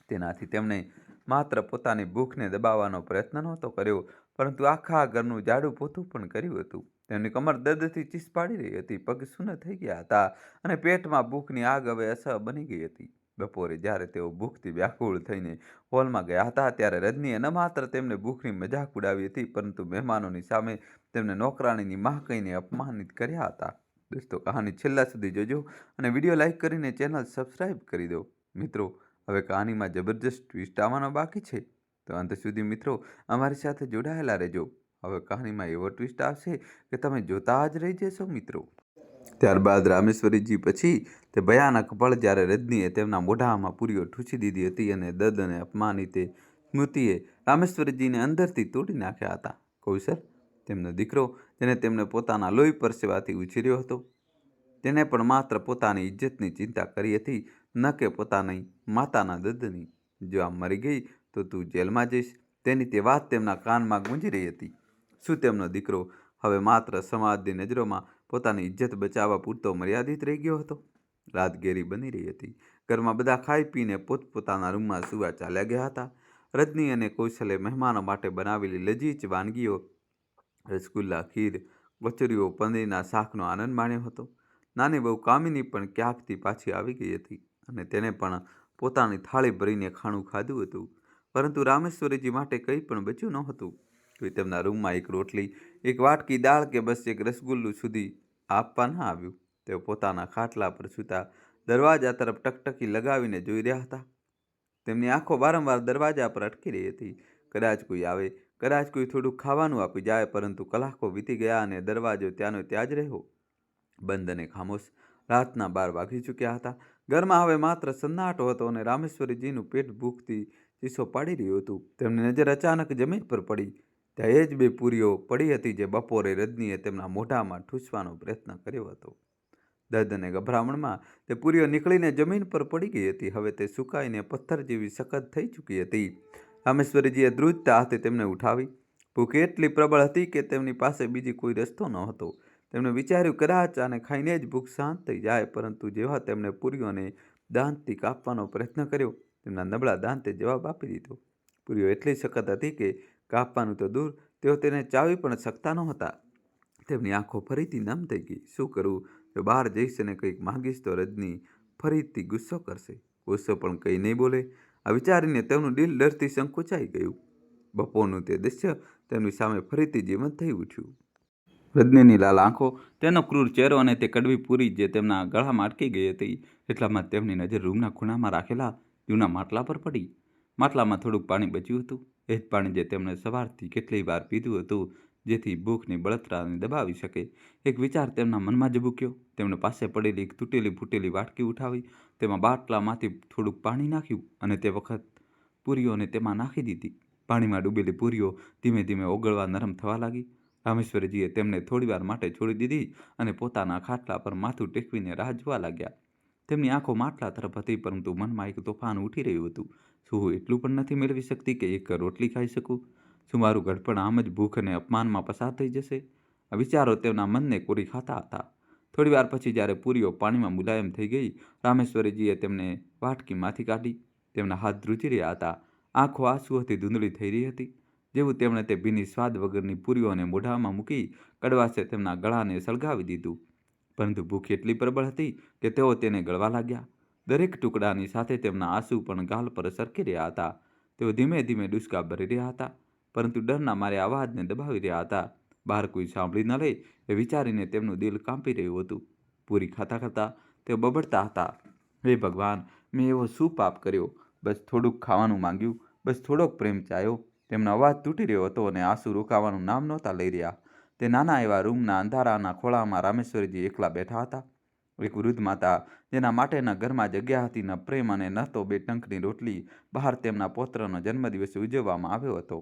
તેનાથી તેમણે માત્ર પોતાની ભૂખને દબાવવાનો પ્રયત્ન નહોતો કર્યો, પરંતુ આખા ઘરનું જાડું પોતું પણ કર્યું હતું. તેમની કમર દર્દથી ચીસ પાડી રહી હતી, પગ સૂના થઈ ગયા હતા અને પેટમાં ભૂખની આગ હવે અસહ્ય બની ગઈ હતી. બપોરે જ્યારે તેઓ ભૂખથી વ્યાકુળ થઈને હોલમાં ગયા હતા, ત્યારે રજનીએ ન માત્ર તેમને ભૂખની મજાક ઉડાવી હતી, પરંતુ મહેમાનોની સામે તેમને નોકરાણીની માં કહીને અપમાનિત કર્યા હતા. દોસ્તો, કહાની છેલ્લા સુધી જોજો અને વિડીયો લાઇક કરીને ચેનલ સબસ્ક્રાઈબ કરી દો. મિત્રો, હવે કહાનીમાં જબરજસ્ત ટ્વિસ્ટ આવવાનો બાકી છે, તો અંત સુધી મિત્રો અમારી સાથે જોડાયેલા રહેજો. હવે કહાનીમાં એવો ટ્વિસ્ટ આવશે કે તમે જોતા જ રહી જશો મિત્રો. ત્યારબાદ રામેશ્વરીજી પછી તે ભયાનક પળ જ્યારે રજનીએ તેમના મોઢામાં પૂરીઓ ઠૂંસી દીધી હતી અને દર્દ અને અપમાનિત સ્મૃતિએ રામેશ્વરીજીને અંદરથી તોડી નાખ્યા હતા. કૌશલ, તેમનો દીકરો, જેને તેમને પોતાના લોહી પરસેવાથી ઉછેર્યો હતો, તેને પણ માત્ર પોતાની ઇજ્જતની ચિંતા કરી હતી, ન કે પોતાની માતાના દર્દની. જો આ મરી ગઈ તો તું જેલમાં જઈશ, તેની તે વાત તેમના કાનમાં ગુંજી રહી હતી. શું તેમનો દીકરો હવે માત્ર સમાજની નજરોમાં પોતાની ઇજ્જત બચાવવા પૂરતો મર્યાદિત રહી ગયો હતો? રાત ઘેરી બની રહી હતી. ઘરમાં બધા ખાઈ પીને પોતપોતાના રૂમમાં સુવા ચાલ્યા ગયા હતા. રજની અને કૌશલે મહેમાનો માટે બનાવેલી લજીજ વાનગીઓ, રસગુલ્લા, ખીર, કચોરીઓ, પનીરના શાકનો આનંદ માણ્યો હતો. નાની બહુ કામિની પણ ક્યાંકથી પાછી આવી ગઈ હતી અને તેને પણ પોતાની થાળી ભરીને ખાણું ખાધું હતું. પરંતુ રામેશ્વરીજી માટે કંઈ પણ બચ્યું ન હતું. કોઈ તેમના રૂમમાં એક રોટલી, એક વાટકી દાળ કે બસ એક રસગુલ્લું સુધી આપવા ન આવ્યું. તેઓ પોતાના ખાટલા પર સૂતા દરવાજા તરફ ટકટકી લગાવીને જોઈ રહ્યા હતા. તેમની આંખો વારંવાર દરવાજા પર અટકી રહી હતી. કદાચ કોઈ આવે, કદાચ કોઈ થોડું ખાવાનું આપી જાય. પરંતુ કલાકો વીતી ગયા અને દરવાજો ત્યાંનો ત્યાં જ રહ્યો, બંધ અને ખામોશ. રાતના 12 વાગી ચૂક્યા હતા. ઘરમાં હવે માત્ર સન્નાટો હતો અને રામેશ્વરીજીનું પેટ ભૂખથી ચીસો પાડી રહ્યું હતું. તેમની નજર અચાનક જમીન પર પડી. ત્યાં એ જ 2 પૂરીઓ પડી હતી જે બપોરે રજનીએ તેમના મોઢામાં ઠૂંસવાનો પ્રયત્ન કર્યો હતો. દર્દ અને ગભરામણમાં તે પૂરીઓ નીકળીને જમીન પર પડી ગઈ હતી. હવે તે સુકાઈને પથ્થર જેવી સખત થઈ ચૂકી હતી. રામેશ્વરીજીએ ધ્રુજતા હાથે તેમને ઉઠાવી. ભૂખ એટલી પ્રબળ હતી કે તેમની પાસે બીજી કોઈ રસ્તો ન હતો. તેમણે વિચાર્યું કદાચ આને ખાઈને જ ભૂખ શાંત થઈ જાય. પરંતુ જેવા તેમણે પૂરીઓને દાંતથી કાપવાનો પ્રયત્ન કર્યો, તેમના નબળા દાંતે જવાબ આપી દીધો. પૂરીઓ એટલી સખત હતી કે કાપવાનું તો દૂર, તેઓ તેને ચાવી પણ શકતા નહોતા. તેમની આંખો ફરીથી નમ થઈ ગઈ. શું કરવું? જો બહાર જઈશ અને કંઈક માંગીશ તો રજની ફરીથી ગુસ્સો કરશે. ગુસ્સો પણ કંઈ નહીં બોલે. આ વિચારીને તેમનું દિલ ડરથી સંકોચાઈ ગયું. બપોરનું તે દૃશ્ય તેમની સામે ફરીથી જીવંત થઈ ઉઠ્યું. રજનીની લાલ આંખો, તેનો ક્રૂર ચહેરો અને તે કડવી પૂરી જે તેમના ગળામાં અટકી ગઈ હતી. એટલામાં તેમની નજર રૂમના ખૂણામાં રાખેલા જૂના માટલા પર પડી. માટલામાં થોડુંક પાણી બચ્યું હતું. એ જ પાણી જે તેમણે સવારથી કેટલી વાર પીધું હતું, જેથી ભૂખની બળતરાને દબાવી શકે. એક વિચાર તેમના મનમાં ઝબૂક્યો. તેમણે પાસે પડેલી એક તૂટેલી ફૂટેલી વાટકી ઉઠાવી, તેમાં બાટલામાંથી થોડુંક પાણી નાખ્યું અને તે વખત પૂરીઓને તેમાં નાખી દીધી. પાણીમાં ડૂબેલી પૂરીઓ ધીમે ધીમે ઓગળવા નરમ થવા લાગી. રામેશ્વરીજીએ તેમને થોડીવાર માટે છોડી દીધી અને પોતાના ખાટલા પર માથું ટેકવીને રાહ જોવા લાગ્યા. તેમની આંખો માટલા તરફ હતી, પરંતુ મનમાં એક તોફાન ઉઠી રહ્યું હતું. શું હું એટલું પણ નથી મેળવી શકતી કે એક રોટલી ખાઈ શકું? શું મારું ઘડપણ આમ જ ભૂખ અને અપમાનમાં પસાર થઈ જશે? આ વિચારો તેમના મનને કોરી ખાતા હતા. થોડીવાર પછી જ્યારે પૂરીઓ પાણીમાં મુલાયમ થઈ ગઈ, રામેશ્વરીજીએ તેમને વાટકીમાંથી કાઢી. તેમના હાથ ધ્રુજી રહ્યા હતા. આંખો આંસુઓથી ધૂંધળી થઈ રહી હતી. જેવું તેમણે તે ભીની સ્વાદ વગરની પૂરીઓને મોઢામાં મૂકી, કડવાશે તેમના ગળાને સળગાવી દીધું. પરંતુ ભૂખ એટલી પ્રબળ હતી કે તેઓ તેને ગળવા લાગ્યા. દરેક ટુકડાની સાથે તેમના આંસુ પણ ગાલ પર સરકી રહ્યા હતા. તેઓ ધીમે ધીમે ડૂસકા ભરી રહ્યા હતા, પરંતુ ડરના મારે અવાજને દબાવી રહ્યા હતા. બહાર કોઈ સાંભળી ન લે એ વિચારીને તેમનું દિલ કાંપી રહ્યું હતું. પૂરી ખાતા ખાતા તેઓ બબડતા હતા, હે ભગવાન, મેં એવો શું પાપ કર્યો? બસ થોડુંક ખાવાનું માંગ્યું, બસ થોડોક પ્રેમ ચાહ્યો. તેમનો અવાજ તૂટી રહ્યો હતો અને આંસુ રોકાવાનું નામ નહોતા લઈ રહ્યા. તે નાના એવા રૂમના અંધારાના ખોળામાં રામેશ્વરીજી એકલા બેઠા હતા. એક વૃદ્ધ માતા, જેના માટે ન ઘરમાં જગ્યા હતી, ન પ્રેમ અને ન તો 2 ટંકની રોટલી. બહાર તેમના પૌત્રનો જન્મદિવસ ઉજવવામાં આવ્યો હતો.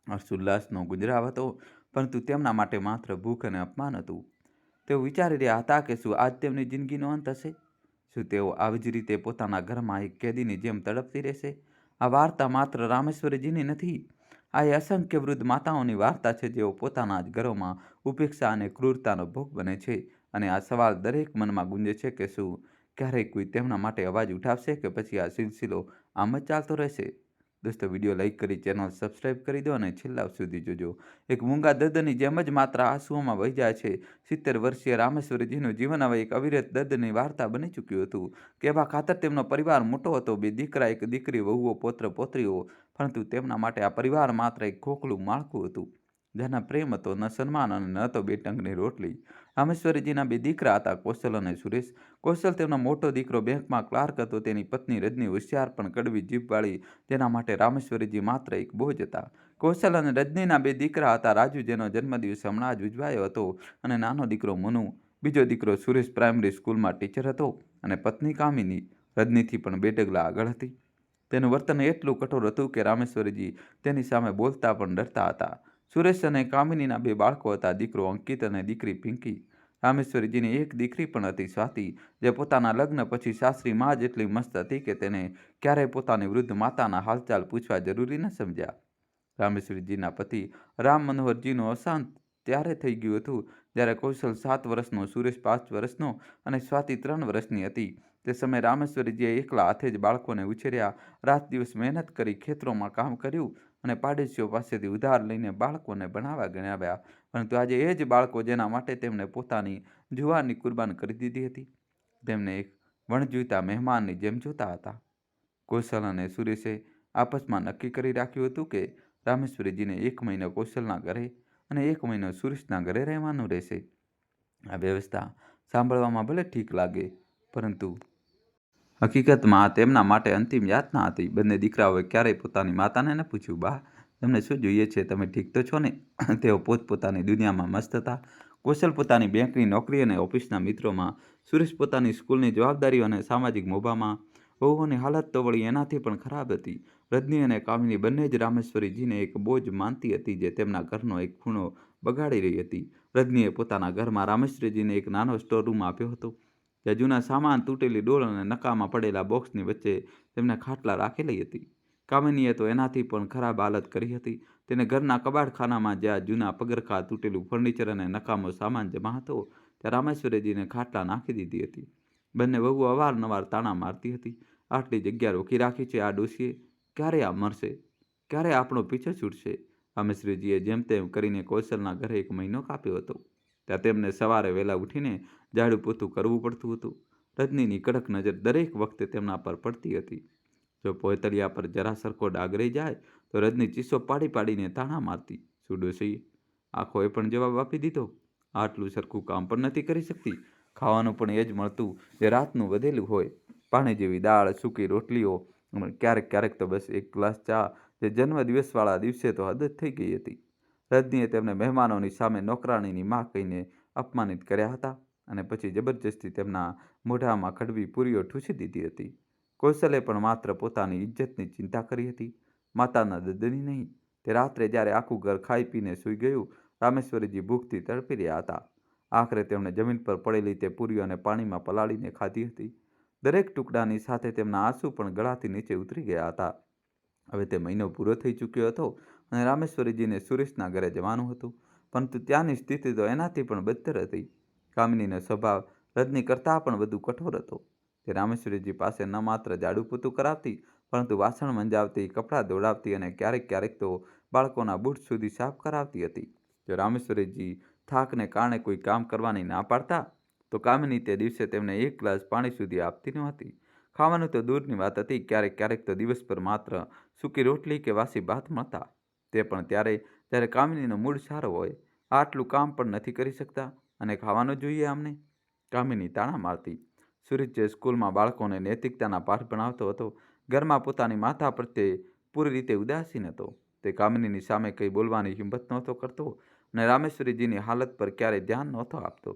હર્ષોલ્લાસનો ગુંજરાવ હતો, પરંતુ તેમના માટે માત્ર ભૂખ અને અપમાન હતું. તેઓ વિચારી રહ્યા હતા કે શું આજ તેમની જિંદગીનો અંત હશે? શું તેઓ આવી જ રીતે પોતાના ઘરમાં એક કેદીની જેમ તડપતી રહેશે? આ વાર્તા માત્ર રામેશ્વરીજીની નથી. આ એ અસંખ્ય વૃદ્ધ માતાઓની વાર્તા છે, જેઓ પોતાના જ ઘરોમાં ઉપેક્ષા અને ક્રૂરતાનો ભોગ બને છે. અને આ સવાલ દરેક મનમાં ગુંજે છે કે શું ક્યારેય કોઈ તેમના માટે અવાજ ઉઠાવશે કે પછી આ સિલસિલો આમ જ ચાલતો રહેશે? દોસ્તો, વિડીયો લાઇક કરી ચેનલ સબસ્ક્રાઈબ કરી દો અને છેલ્લા સુધી જોજો. એક મૂંગા દર્દની જેમ જ માત્ર આંસુઓમાં વહી જાય છે. 70 વર્ષીય રામેશ્વરીજીનું જીવન હવે એક અવિરત દર્દની વાર્તા બની ચૂક્યું હતું. કહેવા ખાતર તેમનો પરિવાર મોટો હતો, 2 દીકરા, 1 દીકરી, વહુઓ, પૌત્ર, પૌત્રીઓ. પરંતુ તેમના માટે આ પરિવાર માત્ર એક ખોખલું માળખું હતું. જેના પ્રેમ હતો ન સન્માન અને ન તો 2 ટંકની રોટલી. રામેશ્વરીજીના બે દીકરા હતા, કૌશલ અને સુરેશ. કૌશલ તેમનો મોટો દીકરો બેંકમાં ક્લાર્ક હતો. તેની પત્ની રજની હોશિયાર પણ કડવી જીભવાળી, જેના માટે રામેશ્વરીજી માત્ર એક બોજ હતા. કૌશલ અને રજનીના બે દીકરા હતા, રાજુ જેનો જન્મદિવસ હમણાં જ ઉજવાયો હતો અને નાનો દીકરો મનુ. બીજો દીકરો સુરેશ પ્રાઇમરી સ્કૂલમાં ટીચર હતો અને પત્ની કામિની રજનીથી પણ બે ડગલા આગળ હતી. તેનું વર્તન એટલું કઠોર હતું કે રામેશ્વરીજી તેની સામે બોલતા પણ ડરતા હતા. સુરેશ અને કામિનીના બે બાળકો હતા, દીકરો અંકિત અને દીકરી પિંકી. રામેશ્વરીજીની એક દીકરી પણ હતી, સ્વાતિ, જે પોતાના લગ્ન પછી સાસરી માં જ એટલી મસ્ત હતી કે તેને ક્યારેય પોતાની વૃદ્ધ માતાના હાલચાલ પૂછવા જરૂરી ન સમજ્યા. રામેશ્વરીજીના પતિ રામ મનોહરજીનું અવસાન ત્યારે થઈ ગયું હતું જ્યારે કૌશલ 7 વર્ષનો, સુરેશ 5 વર્ષનો અને સ્વાતિ 3 વર્ષની હતી. તે સમયે રામેશ્વરીજીએ એકલા હાથે જ બાળકોને ઉછેર્યા, રાત દિવસ મહેનત કરી, ખેતરોમાં કામ કર્યું અને પાડોશીઓ પાસેથી ઉધાર લઈને બાળકોને ભણાવવા ગણાવ્યા. પરંતુ આજે એ જ બાળકો જેના માટે તેમણે પોતાની જુવારની કુરબાન કરી દીધી હતી, તેમને એક વણજોઈતા મહેમાનની જેમ જોતા હતા. કૌશલ અને સુરેશે આપસમાં નક્કી કરી રાખ્યું હતું કે રામેશ્વરીજીને 1 મહિનો કૌશલના ઘરે અને 1 મહિનો સુરેશના ઘરે રહેવાનું રહેશે. આ વ્યવસ્થા સાંભળવામાં ભલે ઠીક લાગે, પરંતુ હકીકતમાં તેમના માટે અંતિમ યાતના હતી. બંને દીકરાઓએ ક્યારેય પોતાની માતાને ન પૂછ્યું, બા, તમને શું જોઈએ છે? તમે ઠીક તો છો ને? તેઓ પોતપોતાની દુનિયામાં મસ્ત હતા. કૌશલ પોતાની બેંકની નોકરી અને ઓફિસના મિત્રોમાં, સુરેશ પોતાની સ્કૂલની જવાબદારીઓ અને સામાજિક મોભામાં. વહુઓની હાલત તો વળી એનાથી પણ ખરાબ હતી. રજની અને કામિની બંને જ રામેશ્વરીજીને એક બોજ માનતી હતી, જે તેમના ઘરનો એક ખૂણો બગાડી રહી હતી. રજનીએ પોતાના ઘરમાં રામેશ્વરીજીને એક નાનો સ્ટોર રૂમ આપ્યો હતો, જ્યાં જૂના સામાન, તૂટેલી ડોલ અને નકામા પડેલા બોક્સની વચ્ચે તેમને ખાટલા રાખેલી હતી. કામિનીએ તો એનાથી પણ ખરાબ હાલત કરી હતી. તેને ઘરના કબાટખાનામાં, જ્યાં જૂના પગરખાં, તૂટેલું ફર્નિચર અને નકામો સામાન જમા હતો, ત્યાં રામેશ્વરીજીને ખાટલા નાખી દીધી હતી. બંને વહુઓ અવારનવાર તાણા મારતી હતી, આટલી જગ્યા રોકી રાખી છે આ ડોશીએ, ક્યારે આ મરશે? ક્યારે આપણો પીછો છૂટશે? રામેશ્વરીજીએ જેમ તેમ કરીને કૌશલના ઘરે 1 મહિનો કાપ્યો હતો. ત્યાં તેમને સવારે વહેલા ઉઠીને ઝાડુ પોતું કરવું પડતું હતું. રજનીની કડક નજર દરેક વખતે તેમના પર પડતી હતી. જો પોતળિયા પર જરા સરખો ડાઘ રહી જાય તો રજની ચીસો પાડી પાડીને તાણા મારતી. શું ડોશી, આખોએ પણ જવાબ આપી દીધો? આટલું સરખું કામ પણ નથી કરી શકતી? ખાવાનું પણ એ જ મળતું જે રાતનું વધેલું હોય, પાણી જેવી દાળ, સૂકી રોટલીઓ, ક્યારેક ક્યારેક તો બસ 1 ગ્લાસ ચા, જે જન્મદિવસવાળા દિવસે તો હદ જ થઈ ગઈ હતી. રજનીએ તેમને મહેમાનોની સામે નોકરાણીની માં કહીને અપમાનિત કર્યા હતા અને પછી જબરજસ્તી તેમના મોઢામાં કડવી પૂરીઓ ઠૂંસી દીધી હતી. કૌશલે પણ માત્ર પોતાની ઇજ્જતની ચિંતા કરી હતી, માતાના દર્દની નહીં. તે રાત્રે જ્યારે આખું ઘર ખાઈ પીને સૂઈ ગયું, રામેશ્વરીજી ભૂખથી તડપી રહ્યા હતા. આખરે તેમણે જમીન પર પડેલી તે પૂરીઓને પાણીમાં પલાળીને ખાધી હતી. દરેક ટુકડાની સાથે તેમના આંસુ પણ ગળાથી નીચે ઉતરી ગયા હતા. હવે તે મહિનો પૂરો થઈ ચૂક્યો હતો અને રામેશ્વરીજીને સુરેશના ઘરે જવાનું હતું, પરંતુ ત્યાંની સ્થિતિ તો એનાથી પણ બદતર હતી. કામિનીનો સ્વભાવ રજની કરતાં પણ વધુ કઠોર હતો. તે રામેશ્વરીજી પાસે ન માત્ર ઝાડુ પોતું કરાવતી, પરંતુ વાસણ મંજાવતી, કપડાં ધોવડાવતી અને ક્યારેક ક્યારેક તો બાળકોના બૂટ સુધી સાફ કરાવતી હતી. જો રામેશ્વરીજી થાકને કારણે કોઈ કામ કરવાની ના પાડતા, તો કામિની તે દિવસે તેમને 1 ગ્લાસ પાણી સુધી આપતી નહોતી. ખાવાનું તો દૂરની વાત હતી, ક્યારેક ક્યારેક તો દિવસભર માત્ર સૂકી રોટલી કે વાસી ભાત મળતા, તે પણ ત્યારે જ્યારે કામિનીનો મૂડ સારો હોય. આટલું કામ પણ નથી કરી શકતા અને ખાવાનું જોઈએ અમને? કામિની તાણા મારતી. સુરેશ જે સ્કૂલમાં બાળકોને નૈતિકતાના પાઠ ભણાવતો હતો, ઘરમાં પોતાની માતા પ્રત્યે પૂરી રીતે ઉદાસીન હતો. તે કામિનીની સામે કંઈ બોલવાની હિંમત નહોતો કરતો અને રામેશ્વરીજીની હાલત પર ક્યારેય ધ્યાન નહોતો આપતો.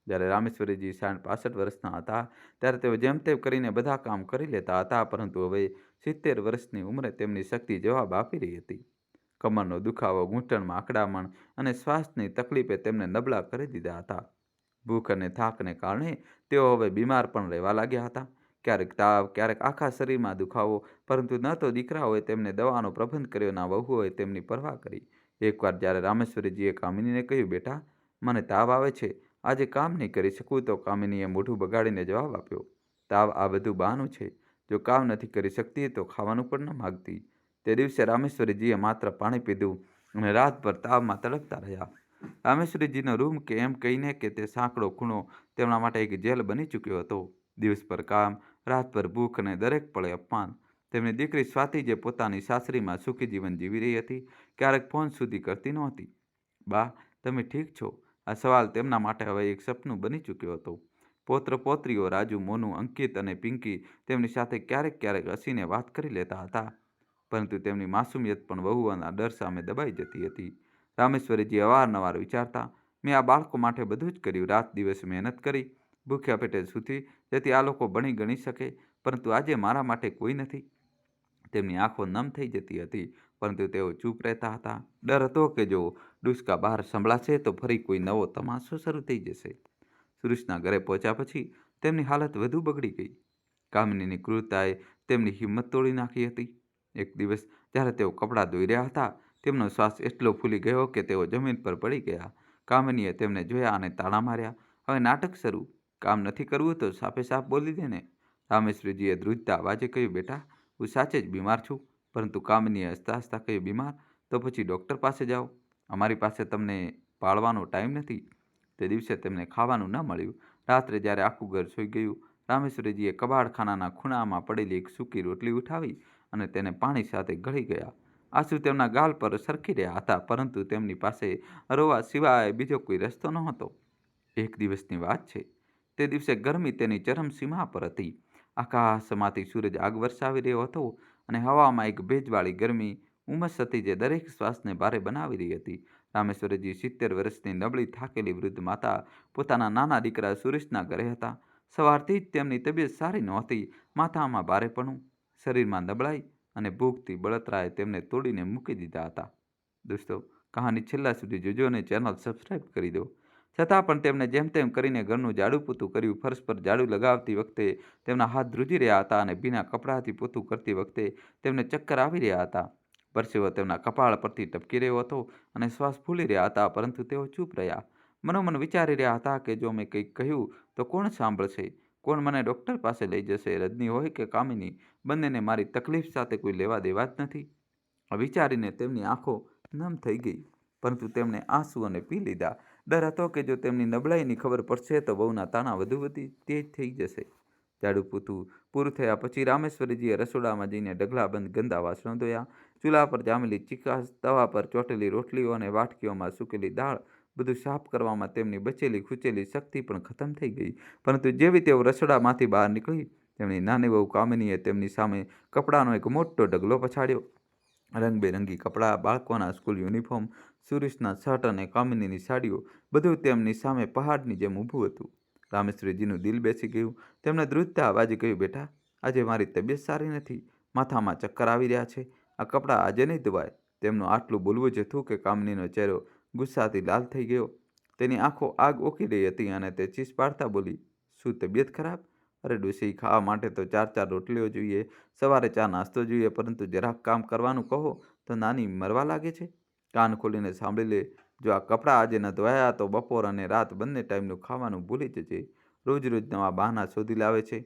જ્યારે રામેશ્વરીજી 65 વર્ષના હતા, ત્યારે તેઓ જેમ તેમ કરીને બધા કામ કરી લેતા હતા, પરંતુ હવે 70 વર્ષની ઉંમરે તેમની શક્તિ જવાબ આપી રહી હતી. કમરનો દુખાવો, ઘૂંટણમાં અકડામણ અને શ્વાસની તકલીફે તેમને નબળા કરી દીધા હતા. ભૂખ અને થાકને કારણે તેઓ હવે બીમાર પણ રહેવા લાગ્યા હતા. ક્યારેક તાવ, ક્યારેક આખા શરીરમાં દુખાવો, પરંતુ ન તો દીકરાઓએ તેમને દવાનો પ્રબંધ કર્યો, ના વહુઓએ તેમની પરવા કરી. એકવાર જ્યારે રામેશ્વરીજીએ કામિનીને કહ્યું, બેટા, મને તાવ આવે છે, આજે કામ નહીં કરી શકું, તો કામિનીએ મોઢું બગાડીને જવાબ આપ્યો, તાવ આ બધું બહાનું છે. જો કામ નથી કરી શકતી તો ખાવાનું પણ ન માગતી. તે દિવસે રામેશ્વરીજીએ માત્ર પાણી પીધું અને રાતભર તાવમાં તડપતા રહ્યા. રામેશ્વરીજીનો રૂમ કે એમ કહીને કે તે સાંકડો ખૂણો તેમના માટે એક જેલ બની ચૂક્યો હતો. દિવસભર કામ, રાતભર ભૂખ અને દરેક પળે અપમાન. તેમની દીકરી સ્વાતિ, જે પોતાની સાસરીમાં સુખી જીવન જીવી રહી હતી, ક્યારેક ફોન સુધી કરતી નહોતી. બા, તમે ઠીક છો? આ સવાલ તેમના માટે હવે એક સપનું બની ચૂક્યો હતો. પૌત્ર પૌત્રીઓ રાજુ, મોનુ, અંકિત અને પિંકી તેમની સાથે ક્યારેક ક્યારેક હસીને વાત કરી લેતા હતા, પરંતુ તેમની માસુમિયત પણ વહુઓના ડર સામે દબાઈ જતી હતી. રામેશ્વરીજી અવારનવાર વિચારતા, મેં આ બાળકો માટે બધું જ કર્યું, રાત દિવસ મહેનત કરી, ભૂખ્યા પેટે સૂતી, જેથી આ લોકો ભણી ગણી શકે, પરંતુ આજે મારા માટે કોઈ નથી. તેમની આંખો નમ થઈ જતી હતી, પરંતુ તેઓ ચૂપ રહેતા હતા. ડર હતો કે જો ડુસકા બહાર સંભળાશે તો ફરી કોઈ નવો તમાશો શરૂ થઈ જશે. સુરેશના ઘરે પહોંચ્યા પછી તેમની હાલત વધુ બગડી ગઈ. કામિનીની ક્રૂરતાએ તેમની હિંમત તોડી નાખી હતી. એક દિવસ જ્યારે તેઓ કપડાં ધોઈ રહ્યા હતા, તેમનો શ્વાસ એટલો ફૂલી ગયો કે તેઓ જમીન પર પડી ગયા. કામિનીએ તેમને જોયા અને તાળા માર્યા. હવે નાટક શરૂ. કામ નથી કરવું તો સાફે સાફ બોલી દે ને. રામેશ્વરીજીએ ધ્રુજતા અવાજે કહ્યું, બેટા, હું સાચે જ બીમાર છું. પરંતુ કામિનીએ હસતા હસતા કહ્યું, બીમાર? તો પછી ડૉક્ટર પાસે જાઓ. અમારી પાસે તમને પાળવાનો ટાઈમ નથી. તે દિવસે તેમને ખાવાનું ન મળ્યું. રાત્રે જ્યારે આખું ઘર સૂઈ ગયું, રામેશ્વરીજીએ કબાડખાનાના ખૂણામાં પડેલી એક સૂકી રોટલી ઉઠાવી અને તેને પાણી સાથે ગળી ગયા. આંસુ તેમના ગાલ પર સરકી રહ્યા હતા, પરંતુ તેમની પાસે રોવા સિવાય બીજો કોઈ રસ્તો નહોતો. એક દિવસની વાત છે. તે દિવસે ગરમી તેની ચરમસીમા પર હતી. આકાશમાંથી સૂરજ આગ વરસાવી રહ્યો હતો અને હવામાં એક ભેજવાળી ગરમી ઉમસ હતી જે દરેક શ્વાસને ભારે બનાવી રહી હતી. રામેશ્વરીજી 70 વર્ષની નબળી થાકેલી વૃદ્ધ માતા પોતાના નાના દીકરા સુરેશના ઘરે હતા. સવારથી જ તેમની તબિયત સારી નહોતી. માથામાં ભારેપણું, શરીરમાં નબળાઈ અને ભૂખથી બળતરાએ તેમને તોડીને મૂકી દીધા હતા. દોસ્તો, કહાની છેલ્લા સુધી જોજો અને ચેનલ સબસ્ક્રાઈબ કરી દો. છતાં પણ તેમણે જેમ તેમ કરીને ઘરનું ઝાડુ પોતું કર્યું. ફર્શ પર ઝાડુ લગાવતી વખતે તેમના હાથ ધ્રુજી રહ્યા હતા અને ભીના કપડાથી પોતું કરતી વખતે તેમને ચક્કર આવી રહ્યા હતા. પરસેવો તેમના કપાળ પરથી ટપકી રહ્યો હતો અને શ્વાસ ફૂલી રહ્યા હતા, પરંતુ તેઓ ચૂપ રહ્યા. મનોમન વિચારી રહ્યા હતા કે જો મેં કંઈક કહ્યું તો કોણ સાંભળશે? કોણ મને ડૉક્ટર પાસે લઈ જશે? રજની હોય કે કામિની, બંનેને મારી તકલીફ સાથે કોઈ લેવા દેવા જ નથી. આ વિચારીને તેમની આંખો નમ થઈ ગઈ, પરંતુ તેમણે આંસુઓને પી લીધા. ડર હતો કે જો તેમની નબળાઈની ખબર પડશે તો બહુના તાણા વધુ તેજ થઈ જશે. ઝાડુ પોતું પૂરું થયા પછી રામેશ્વરીજીએ રસોડામાં જઈને ઢગલાબંધ ગંદા વાસણો ધોયા. ચૂલા પર જામેલી ચિકાસ, તવા પર ચોટેલી રોટલીઓ અને વાટકીઓમાં સૂકેલી દાળ, બધું સાફ કરવામાં તેમની બચેલી ખૂચેલી શક્તિ પણ ખતમ થઈ ગઈ. પરંતુ જેવી તેઓ રસોડામાંથી બહાર નીકળી, તેમની નાની વહુ કામિનીએ તેમની સામે કપડાનો એક મોટો ઢગલો પછાડ્યો. રંગબેરંગી કપડાં, બાળકોના સ્કૂલ યુનિફોર્મ, સુરેશના શર્ટ અને કામિનીની સાડીઓ, બધું તેમની સામે પહાડની જેમ ઊભું હતું. રામેશ્વરીજીનું દિલ બેસી ગયું. તેમણે ધ્રુજતા અવાજે કહ્યું, બેટા, આજે મારી તબિયત સારી નથી. માથામાં ચક્કર આવી રહ્યા છે. આ કપડાં આજે નહીં ધોવાય. તેમનું આટલું બોલવું જ હતું કે કામિનીનો ચહેરો ગુસ્સાથી લાલ થઈ ગયો. તેની આંખો આગ ઓકી રહી હતી અને તે ચીસ પાડતા બોલી, શું તબિયત ખરાબ? અરે ડોશી, ખાવા માટે તો 4 રોટલીઓ જોઈએ, સવારે ચા નાસ્તો જોઈએ, પરંતુ જરાક કામ કરવાનું કહો તો નાની મરવા લાગે છે. કાન ખોલીને સાંભળી લે. જો આ કપડાં આજે ન ધોયા તો બપોર અને રાત બંને ટાઈમનું ખાવાનું ભૂલી જજે. રોજ રોજ નવા બહાના શોધી લાવે છે.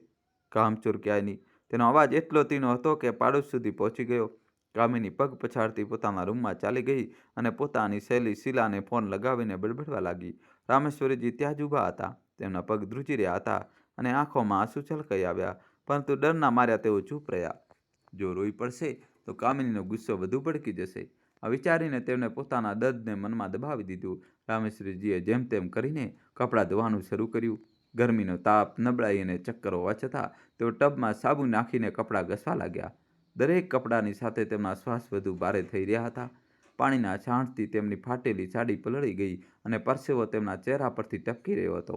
કામચોર ક્યાંય નહીં. તેનો અવાજ એટલો તીણો હતો કે પાડોશ સુધી પહોંચી ગયો. કામિની પગ પછાડતી પોતાના રૂમમાં ચાલી ગઈ અને પોતાની સહેલી શીલાને ફોન લગાવીને બડબડવા લાગી. રામેશ્વરીજી ત્યાં જ ઊભા હતા. તેમના પગ ધ્રુજી રહ્યા હતા અને આંખોમાં આંસુ છલકાઈ આવ્યા, પરંતુ ડરના માર્યા તેઓ ચૂપ રહ્યા. જો રોઈ પડશે તો કામિનીનો ગુસ્સો વધુ ભડકી જશે. આ વિચારીને તેમણે પોતાના દર્દને મનમાં દબાવી દીધું. રામેશ્વરીજીએ જેમ તેમ કરીને કપડાં ધોવાનું શરૂ કર્યું. ગરમીનો તાપ, નબળાઈ અને ચક્કર હોવા છતાં તેઓ ટબમાં સાબુ નાખીને કપડાં ઘસવા લાગ્યા. દરેક કપડાની સાથે તેમના શ્વાસ વધુ ભારે થઈ રહ્યા હતા. પાણીના છાંટથી તેમની ફાટેલી સાડી પલળી ગઈ અને પરસેવો તેમના ચહેરા પરથી ટપકી રહ્યો હતો.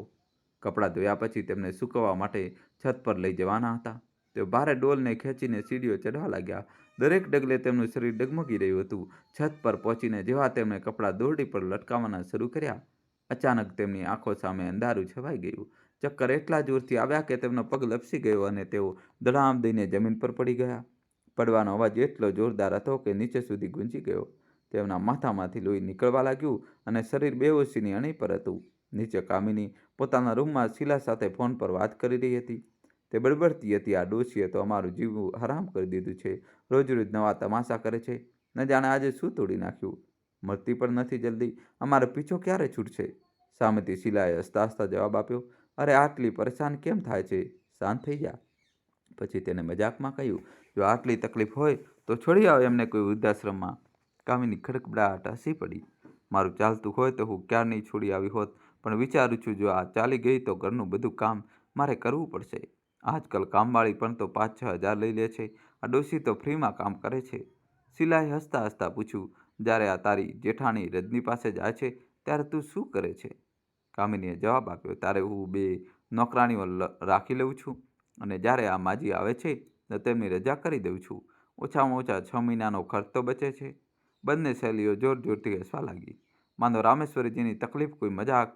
કપડાં ધોયા પછી તેમને સૂકવવા માટે છત પર લઈ જવાના હતા. તેઓ ભારે ડોલને ખેંચીને સીડીઓ ચઢવા લાગ્યા. દરેક ડગલે તેમનું શરીર ડગમગી રહ્યું હતું. છત પર પહોંચીને જેવા તેમણે કપડાં દોરડી પર લટકાવવાના શરૂ કર્યા, અચાનક તેમની આંખો સામે અંધારું છવાઈ ગયું. ચક્કર એટલા જોરથી આવ્યા કે તેમનો પગ લપસી ગયો અને તેઓ ધડામ દઈને જમીન પર પડી ગયા. પડવાનો અવાજ એટલો જોરદાર હતો કે નીચે સુધી ગુંજી ગયો. તેમના માથામાંથી લોહી નીકળવા લાગ્યું અને શરીર બેહોશીની અણી પર હતું. નીચે કામિની પોતાના રૂમમાં શીલા સાથે ફોન પર વાત કરી રહી હતી. તે બડબડતી હતી, આ ડોશીએ તો અમારું જીવવું હરામ કરી દીધું છે. રોજ રોજ નવા તમાશા કરે છે. ન જાણે આજે શું તોડી નાખ્યું. મળતી પણ નથી જલ્દી. અમારો પીછો ક્યારે છૂટશે? સામેથી શીલાએ હસતા હસતા જવાબ આપ્યો, અરે આટલી પરેશાન કેમ થાય છે? શાંત થઈ જા. પછી તેને મજાકમાં કહ્યું, જો આટલી તકલીફ હોય તો છોડી આવ એમને કોઈ વૃદ્ધાશ્રમમાં. કામિની ખડખડાટ હસી પડી. મારું ચાલતું હોય તો હું ક્યારની છોડી આવી હોત, પણ વિચારું છું જો આ ચાલી ગઈ તો ઘરનું બધું કામ મારે કરવું પડશે. આજકાલ કામવાળી પણ તો 5-6 હજાર લઈ લે છે. આ ડોશી તો ફ્રીમાં કામ કરે છે. શીલાએ હસતા હસતા પૂછ્યું, જ્યારે આ તારી જેઠાણી રજની પાસે જાય છે ત્યારે તું શું કરે છે? કામિનીએ જવાબ આપ્યો, ત્યારે હું 2 નોકરાણીઓ રાખી લઉં છું અને જ્યારે આ માજી આવે છે તો તેમની રજા કરી દઉં છું. ઓછામાં ઓછા 6 મહિનાનો ખર્ચ તો બચે છે. બંને સહેલીઓ જોર જોરથી હસવા લાગી. માનો રામેશ્વરીજીની તકલીફ કોઈ મજાક.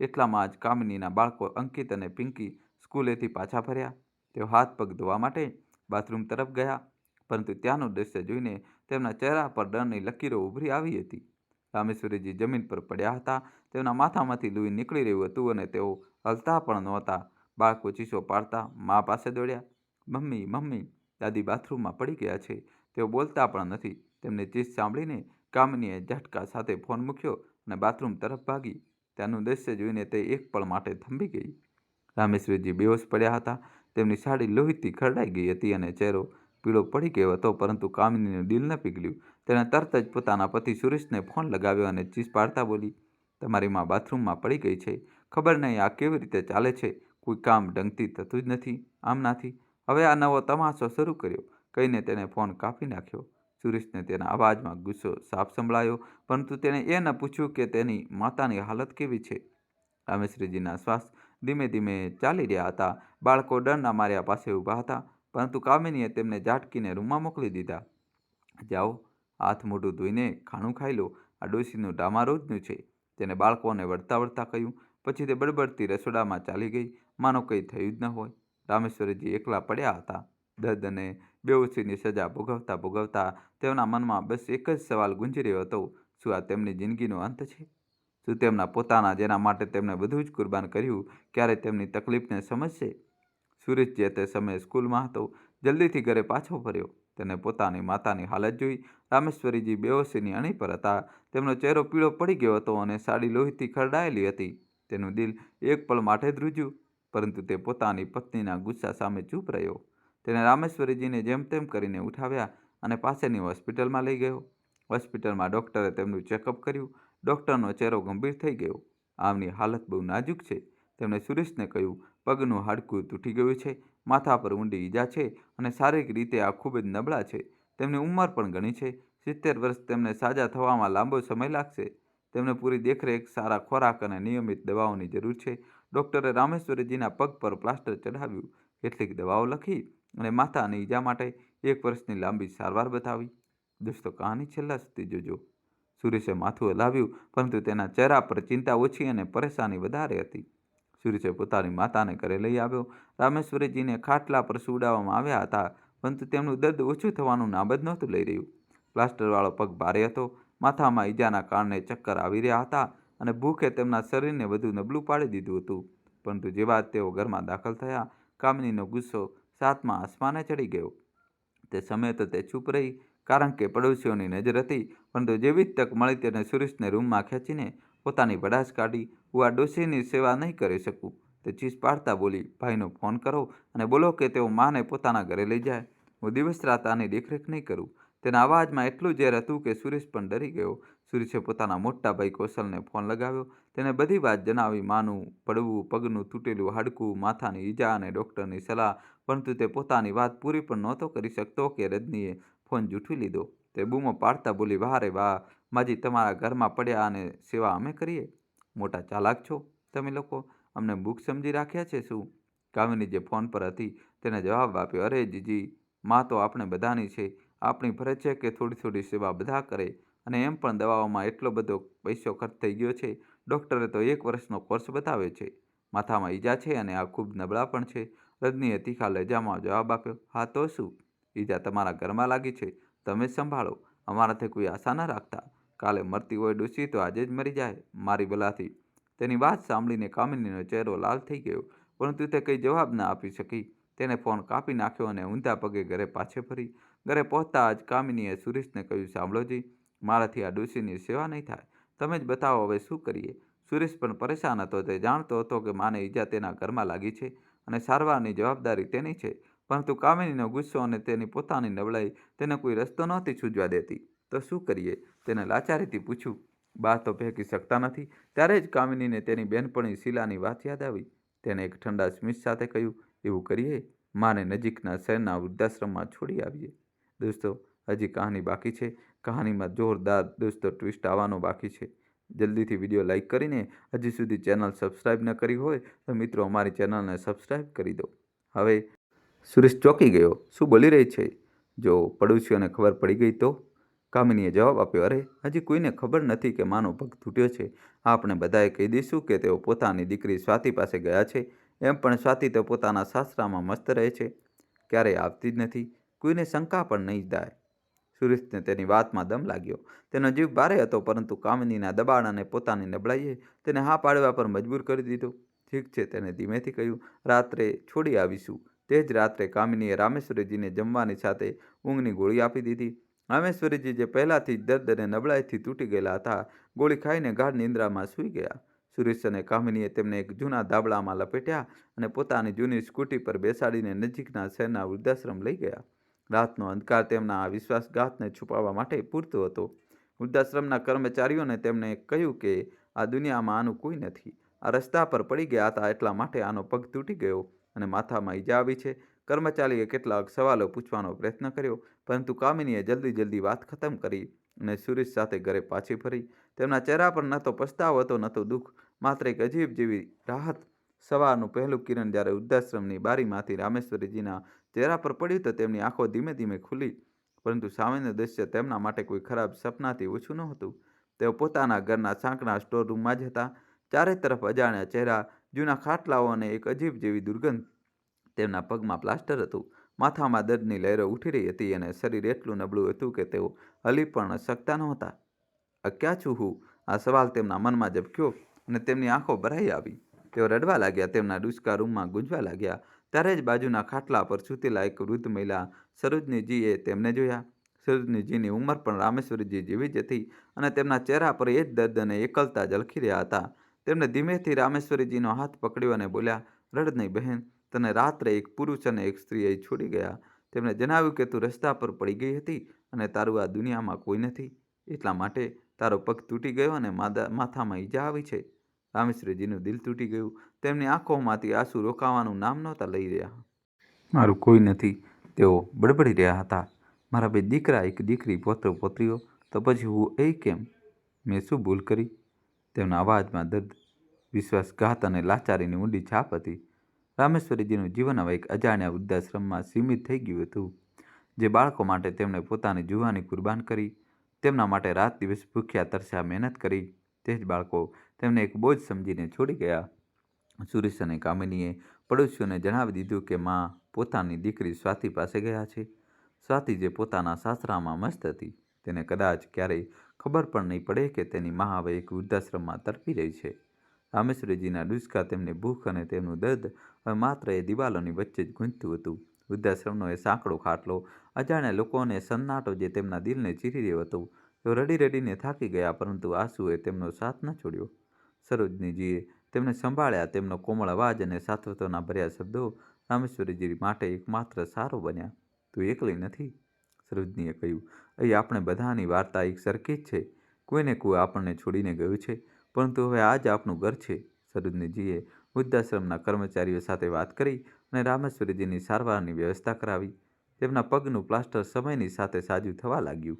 એટલામાં જ કામિનીના બાળકો અંકિત અને પિંકી સ્કૂલેથી પાછા ફર્યા. તેઓ હાથ પગ ધોવા માટે બાથરૂમ તરફ ગયા, પરંતુ ત્યાંનું દ્રશ્ય જોઈને તેમના ચહેરા પર ડરની લકીરો ઉભરી આવી હતી. રામેશ્વરીજી જમીન પર પડ્યા હતા. તેમના માથામાંથી લોહી નીકળી રહ્યું હતું અને તેઓ હલતા પણ નહોતા. બાળકો ચીસો પાડતા મા પાસે દોડ્યા. મમ્મી, મમ્મી, દાદી બાથરૂમમાં પડી ગયા છે. તેઓ બોલતા પણ નથી. તેમની ચીસ સાંભળીને કામિનીએ ઝટકા સાથે ફોન મૂક્યો અને બાથરૂમ તરફ ભાગી. ત્યાંનું દ્રશ્ય જોઈને તે એક પળ માટે થંભી ગઈ. રામેશ્વરીજી બેહોશ પડ્યા હતા. તેમની સાડી લોહીથી ખરડાઈ ગઈ હતી અને ચહેરો પીળો પડી ગયો હતો, પરંતુ કામિનીનું દિલ ન પીગળ્યું. તેણે તરત જ પોતાના પતિ સુરેશને ફોન લગાવ્યો અને ચીસ પાડતા બોલી, તમારી માં બાથરૂમમાં પડી ગઈ છે. ખબર નહીં આ કેવી રીતે ચાલે છે. કોઈ કામ ઢંગથી થતું જ નથી. આમનાથી હવે આ નવો તમાશો શરૂ કર્યો કહીને તેણે ફોન કાપી નાખ્યો. સુરેશને તેના અવાજમાં ગુસ્સો સાફ સંભળાયો, પરંતુ તેણે એ ન પૂછ્યું કે તેની માતાની હાલત કેવી છે. રામેશ્વરીજીના શ્વાસ ધીમે ધીમે ચાલી રહ્યા હતા. બાળકો ડરના માર્યા પાસે ઊભા હતા, પરંતુ કામિનીએ તેમને ઝાટકીને રૂમમાં મોકલી દીધા. જાઓ, હાથ મોઢું ધોઈને ખાણું ખાઈ લો. આ ડોશીનું ડ્રામા રોજનું છે, તેને બાળકોને વળતા વળતા કહ્યું. પછી તે બડબડતી રસોડામાં ચાલી ગઈ, માનો કંઈ થયું જ ન હોય. રામેશ્વરીજી એકલા પડ્યા હતા. દર્દ અને બેહોશીની સજા ભોગવતા ભોગવતા તેમના મનમાં બસ એક જ સવાલ ગુંજી રહ્યો હતો, શું આ તેમની જિંદગીનો અંત છે? શું તેમના પોતાના, જેના માટે તેમણે બધું જ કુરબાન કર્યું, ક્યારે તેમની તકલીફને સમજશે? સુરેશ જે તે સમયે સ્કૂલમાં હતો, જલ્દીથી ઘરે પાછો ફર્યો. તેને પોતાની માતાની હાલત જોઈ. રામેશ્વરીજી બેહોશીની અણી પર હતા. તેમનો ચહેરો પીળો પડી ગયો હતો અને સાડી લોહીથી ખરડાયેલી હતી. તેનું દિલ એક પળ માટે ધ્રુજ્યું, પરંતુ તે પોતાની પત્નીના ગુસ્સા સામે ચૂપ રહ્યો. તેણે રામેશ્વરીજીને જેમ તેમ કરીને ઉઠાવ્યા અને પાસેની હોસ્પિટલમાં લઈ ગયો. હોસ્પિટલમાં ડૉક્ટરે તેમનું ચેકઅપ કર્યું. ડૉક્ટરનો ચહેરો ગંભીર થઈ ગયો. આમની હાલત બહુ નાજુક છે. તેમણે સુરેશને કહ્યું, પગનું હાડકું તૂટી ગયું છે, માથા પર ઊંડી ઈજા છે અને શારીરિક રીતે આ ખૂબ જ નબળા છે. તેમની ઉંમર પણ ઘણી છે, 70 વર્ષ. તેમને સાજા થવામાં લાંબો સમય લાગશે. તેમને પૂરી દેખરેખ, સારા ખોરાક અને નિયમિત દવાઓની જરૂર છે. ડૉક્ટરે રામેશ્વરીજીના પગ પર પ્લાસ્ટર ચઢાવ્યું, કેટલીક દવાઓ લખી અને માથાની ઈજા માટે 1 વર્ષની લાંબી સારવાર બતાવી. દોસ્તો, કહાની છેલ્લા સુધી જોજો. સુરેશે માથું હલાવ્યું, પરંતુ તેના ચહેરા પર ચિંતા ઓછી અને પરેશાની વધારે હતી. સુરેશે પોતાની માતાને ઘરે લઈ આવ્યો. રામેશ્વરીજીને ખાટલા પર સુવડાવવામાં આવ્યા હતા, પરંતુ તેમનું દર્દ ઓછું થવાનું નામ જ નહોતું લઈ રહ્યું. પ્લાસ્ટરવાળો પગ ભારે હતો. માથામાં ઈજાના કારણે ચક્કર આવી રહ્યા હતા અને ભૂખે તેમના શરીરને વધુ નબળું પાડી દીધું હતું. પરંતુ જેવા જ તેઓ ઘરમાં દાખલ થયા, કામિનીનો ગુસ્સો 7મા આસમાને ચડી ગયો. તે સમયે તો તે ચૂપ રહી, કારણ કે પડોશીઓની નજર હતી, પરંતુ જેવી જ તક મળી તેને સુરેશને રૂમમાં ખેંચીને પોતાની ભડાશ કાઢી. હું આ ડોશીની સેવા નહીં કરી શકું, તે ચીસ પાડતા બોલી. ભાઈનો ફોન કરો અને બોલો કે તેઓ માને પોતાના ઘરે લઈ જાય. હું દિવસ રાત આની દેખરેખ નહીં કરું. તેના અવાજમાં એટલું ઝેર હતું કે સુરેશ પણ ડરી ગયો. સુરેશે પોતાના મોટા ભાઈ કૌશલને ફોન લગાવ્યો. તેને બધી વાત જણાવી, માનું પડવું, પગનું તૂટેલું હાડકું, માથાની ઈજા અને ડૉક્ટરની સલાહ. પરંતુ તે પોતાની વાત પૂરી પણ નહોતો કરી શકતો કે રજનીએ ફોન જૂઠવી લીધો. તે બૂમો પાડતા બોલી, વાહ રે વાહ, માજી તમારા ઘરમાં પડ્યા અને સેવા અમે કરીએ? મોટા ચાલાક છો તમે લોકો, અમને મૂક સમજી રાખ્યા છે શું? કામિની જે ફોન પર હતી તેને જવાબ આપ્યો, અરે જીજી, માં તો આપણે બધાની છે. આપણી ફરજ છે કે થોડી થોડી સેવા બધા કરે. અને એમ પણ દવાઓમાં એટલો બધો પૈસો ખર્ચ થઈ ગયો છે. ડૉક્ટરે તો 1 વર્ષનો કોર્સ બતાવ્યો છે. માથામાં ઈજા છે અને આ ખૂબ નબળા પણ છે. રજનીએ તીખા લહેજામાં જવાબ આપ્યો, હા તો શું? ઈજા તમારા ઘરમાં લાગી છે, તમે જ સંભાળો. અમારાથી કોઈ આશા ન રાખતા. કાલે મરતી હોય ડોશી તો આજે જ મરી જાય, મારી બલાથી. તેની વાત સાંભળીને કામિનીનો ચહેરો લાલ થઈ ગયો, પરંતુ તે કંઈ જવાબ ન આપી શકી. તેણે ફોન કાપી નાખ્યો અને ઊંધા પગે ઘરે પાછે ફરી. ઘરે પહોંચતા જ કામિનીએ સુરેશને કહ્યું, સાંભળોજી, મારાથી આ ડોશીની સેવા નહીં થાય. તમે જ બતાવો હવે શું કરીએ? સુરેશ પણ પરેશાન હતો. તે જાણતો હતો કે માને ઈજા તેના ઘરમાં લાગી છે અને સારવારની જવાબદારી તેની છે, પરંતુ કામિનીનો ગુસ્સો અને તેની પોતાની નબળાઈ તેને કોઈ રસ્તો નહોતી સૂઝવા દેતી. તો શું કરીએ? તેને લાચારીથી પૂછ્યું. બા તો ફેંકી શકતા નથી. ત્યારે જ કામિનીને તેની બહેનપણી શીલાની વાત યાદ આવી. તેને એક ઠંડા સ્મિત સાથે કહ્યું, એવું કરીએ, માને નજીકના શહેરના વૃદ્ધાશ્રમમાં છોડી આવીએ. દોસ્તો, હજી કહાની બાકી છે. કહાનીમાં જોરદાર દોસ્તો ટ્વિસ્ટ આવવાનો બાકી છે. જલ્દીથી વિડીયો લાઇક કરીને હજી સુધી ચેનલ સબસ્ક્રાઈબ ન કરી હોય તો મિત્રો અમારી ચેનલને સબસ્ક્રાઈબ કરી દો. હવે સુરેશ ચોંકી ગયો. શું બોલી રહી છે? જો પડોશીઓને ખબર પડી ગઈ તો? કામિનીએ જવાબ આપ્યો, અરે, હજી કોઈને ખબર નથી કે માનો પગ તૂટ્યો છે. આપણે બધાએ કહી દઈશું કે તેઓ પોતાની દીકરી સ્વાતિ પાસે ગયા છે. એમ પણ સ્વાતિ તો પોતાના સાસરામાં મસ્ત રહે છે, ક્યારેય આવતી જ નથી. કોઈને શંકા પણ નહીં જાય. સુરેશને તેની વાતમાં દમ લાગ્યો. તેનો જીવ ભારે હતો, પરંતુ કામિનીના દબાણ અને પોતાની નબળાઈએ તેને હા પાડવા પર મજબૂર કરી દીધો. ઠીક છે, તેને ધીમેથી કહ્યું, રાત્રે છોડી આવીશું. તે જ રાત્રે કામિનીએ રામેશ્વરીજીને જમવાની સાથે ઊંઘની ગોળી આપી દીધી. રામેશ્વરીજી, જે પહેલાંથી જ દર્દ અને નબળાઈથી તૂટી ગયેલા હતા, ગોળી ખાઈને ગાઢ નિંદ્રામાં સૂઈ ગયા. સુરેશ અને કામિનીએ તેમને એક જૂના ધાબળામાં લપેટ્યા અને પોતાની જૂની સ્કૂટી પર બેસાડીને નજીકના શહેરના વૃદ્ધાશ્રમ લઈ ગયા. રાતનો અંધકાર તેમના આ વિશ્વાસઘાતને છુપાવવા માટે પૂરતો હતો. વૃદ્ધાશ્રમના કર્મચારીઓને તેમણે કહ્યું કે આ દુનિયામાં આનું કોઈ નથી. આ રસ્તા પર પડી ગયા હતા એટલા માટે આનો પગ તૂટી ગયો અને માથામાં ઈજા આવી છે. કર્મચારીએ કેટલાક સવાલો પૂછવાનો પ્રયત્ન કર્યો, પરંતુ કામિનીએ જલ્દી વાત ખતમ કરી અને સુરેશ સાથે ઘરે પાછી ફરી. તેમના ચહેરા પર ન તો પસ્તાવો હતો, ન તો દુઃખ, માત્ર એક અજીબ જેવી રાહત. સવારનું પહેલું કિરણ જ્યારે વૃદ્ધાશ્રમની બારીમાંથી રામેશ્વરીજીના ચહેરા પર પડ્યું તો તેમની આંખો ધીમે ધીમે ખુલી. પરંતુ સામાન્ય દૃશ્ય તેમના માટે કોઈ ખરાબ સપનાથી ઓછું નહોતું. તેઓ પોતાના ઘરના સાંકડા સ્ટોર રૂમમાં જ હતા. ચારે તરફ અજાણ્યા ચહેરા, જૂના ખાટલાઓ અને એક અજીબ જેવી દુર્ગંધ. તેમના પગમાં પ્લાસ્ટર હતું. માથામાં દર્દની લહેરો ઉઠી રહી હતી અને શરીર એટલું નબળું હતું કે તેઓ હલી પણ શકતા નહોતા. આ ક્યાં છું હું? આ સવાલ તેમના મનમાં ઝબક્યો અને તેમની આંખો ભરાઈ આવી. તેઓ રડવા લાગ્યા. તેમના ડૂસકા રૂમમાં ગુંજવા લાગ્યા. ત્યારે જ બાજુના ખાટલા પર સૂતેલા એક વૃદ્ધ મહિલા સરોજનીજીએ તેમને જોયા. સરોજનીજીની ઉંમર પણ રામેશ્વરીજી જેવી જ હતી અને તેમના ચહેરા પર એ જ દર્દ અને એકલતા ઝળકી રહ્યા હતા. તેમણે ધીમેથી રામેશ્વરીજીનો હાથ પકડ્યો અને બોલ્યા, રડ નહીં બહેન, તને રાત્રે એક પુરુષ અને એક સ્ત્રી અહીં છોડી ગયા. તેમણે જણાવ્યું કે તું રસ્તા પર પડી ગઈ હતી અને તારું આ દુનિયામાં કોઈ નથી. એટલા માટે તારો પગ તૂટી ગયો અને માથામાં ઈજા આવી છે. રામેશ્વરીજીનું દિલ તૂટી ગયું. તેમની આંખોમાંથી આંસુ રોકાવાનું નામ નહોતા લઈ રહ્યા. મારું કોઈ નથી, તેઓ બડબડી રહ્યા હતા. મારા બે દીકરા, એક દીકરી, પોત્રો પોત્રીઓ, તો પછી હું એ કેમ? મેં શું ભૂલ કરી? તેમના અવાજમાં દર્દ, વિશ્વાસઘાત અને લાચારીની ઊંડી છાપ હતી. રામેશ્વરીજીનું જીવન હવે એક અજાણ્યા વૃદ્ધાશ્રમમાં સીમિત થઈ ગયું હતું. જે બાળકો માટે તેમણે પોતાની જુવાની કુરબાન કરી, તેમના માટે રાત દિવસ ભૂખ્યા તરસ્યા મહેનત કરી, તે જ બાળકો તેમને એક બોજ સમજીને છોડી ગયા. સુરેશ અને કામિનીએ પડોશીઓને જણાવી દીધું કે મા પોતાની દીકરી સ્વાતિ પાસે ગયા છે. સ્વાતિ, જે પોતાના સાસરામાં મસ્ત હતી, તેને કદાચ ક્યારેય ખબર પણ નહીં પડે કે તેની મા હવે એક વૃદ્ધાશ્રમમાં તડપી રહી છે. રામેશ્વરીજીના ડૂસકા, તેમની ભૂખ અને તેમનું દર્દ હવે માત્ર એ દિવાલોની વચ્ચે જ ગૂંજતું હતું. વૃદ્ધાશ્રમનો એ સાંકડો ખાટલો, અજાણ્યા લોકો અને સન્નાટો જે તેમના દિલને ચીરી રહ્યો હતો. તેઓ રડી રડીને થાકી ગયા, પરંતુ આંસુએ તેમનો સાથ ન છોડ્યો. સરોજનીજીએ તેમને સંભાળ્યા. તેમનો કોમળ અવાજ અને સાંત્વના ભર્યા શબ્દો રામેશ્વરીજી માટે એકમાત્ર સહારો બન્યા. તું એકલી નથી, સરોજનીએ કહ્યું. અહીં આપણે બધાની વાર્તા એક સરખી જ છે. કોઈને કોઈ આપણને છોડીને ગયું છે, પરંતુ હવે આ જ આપણું ઘર છે. સરોજનીજીએ વૃદ્ધાશ્રમના કર્મચારીઓ સાથે વાત કરી અને રામેશ્વરીજીની સારવારની વ્યવસ્થા કરાવી. તેમના પગનું પ્લાસ્ટર સમયની સાથે સાજું થવા લાગ્યું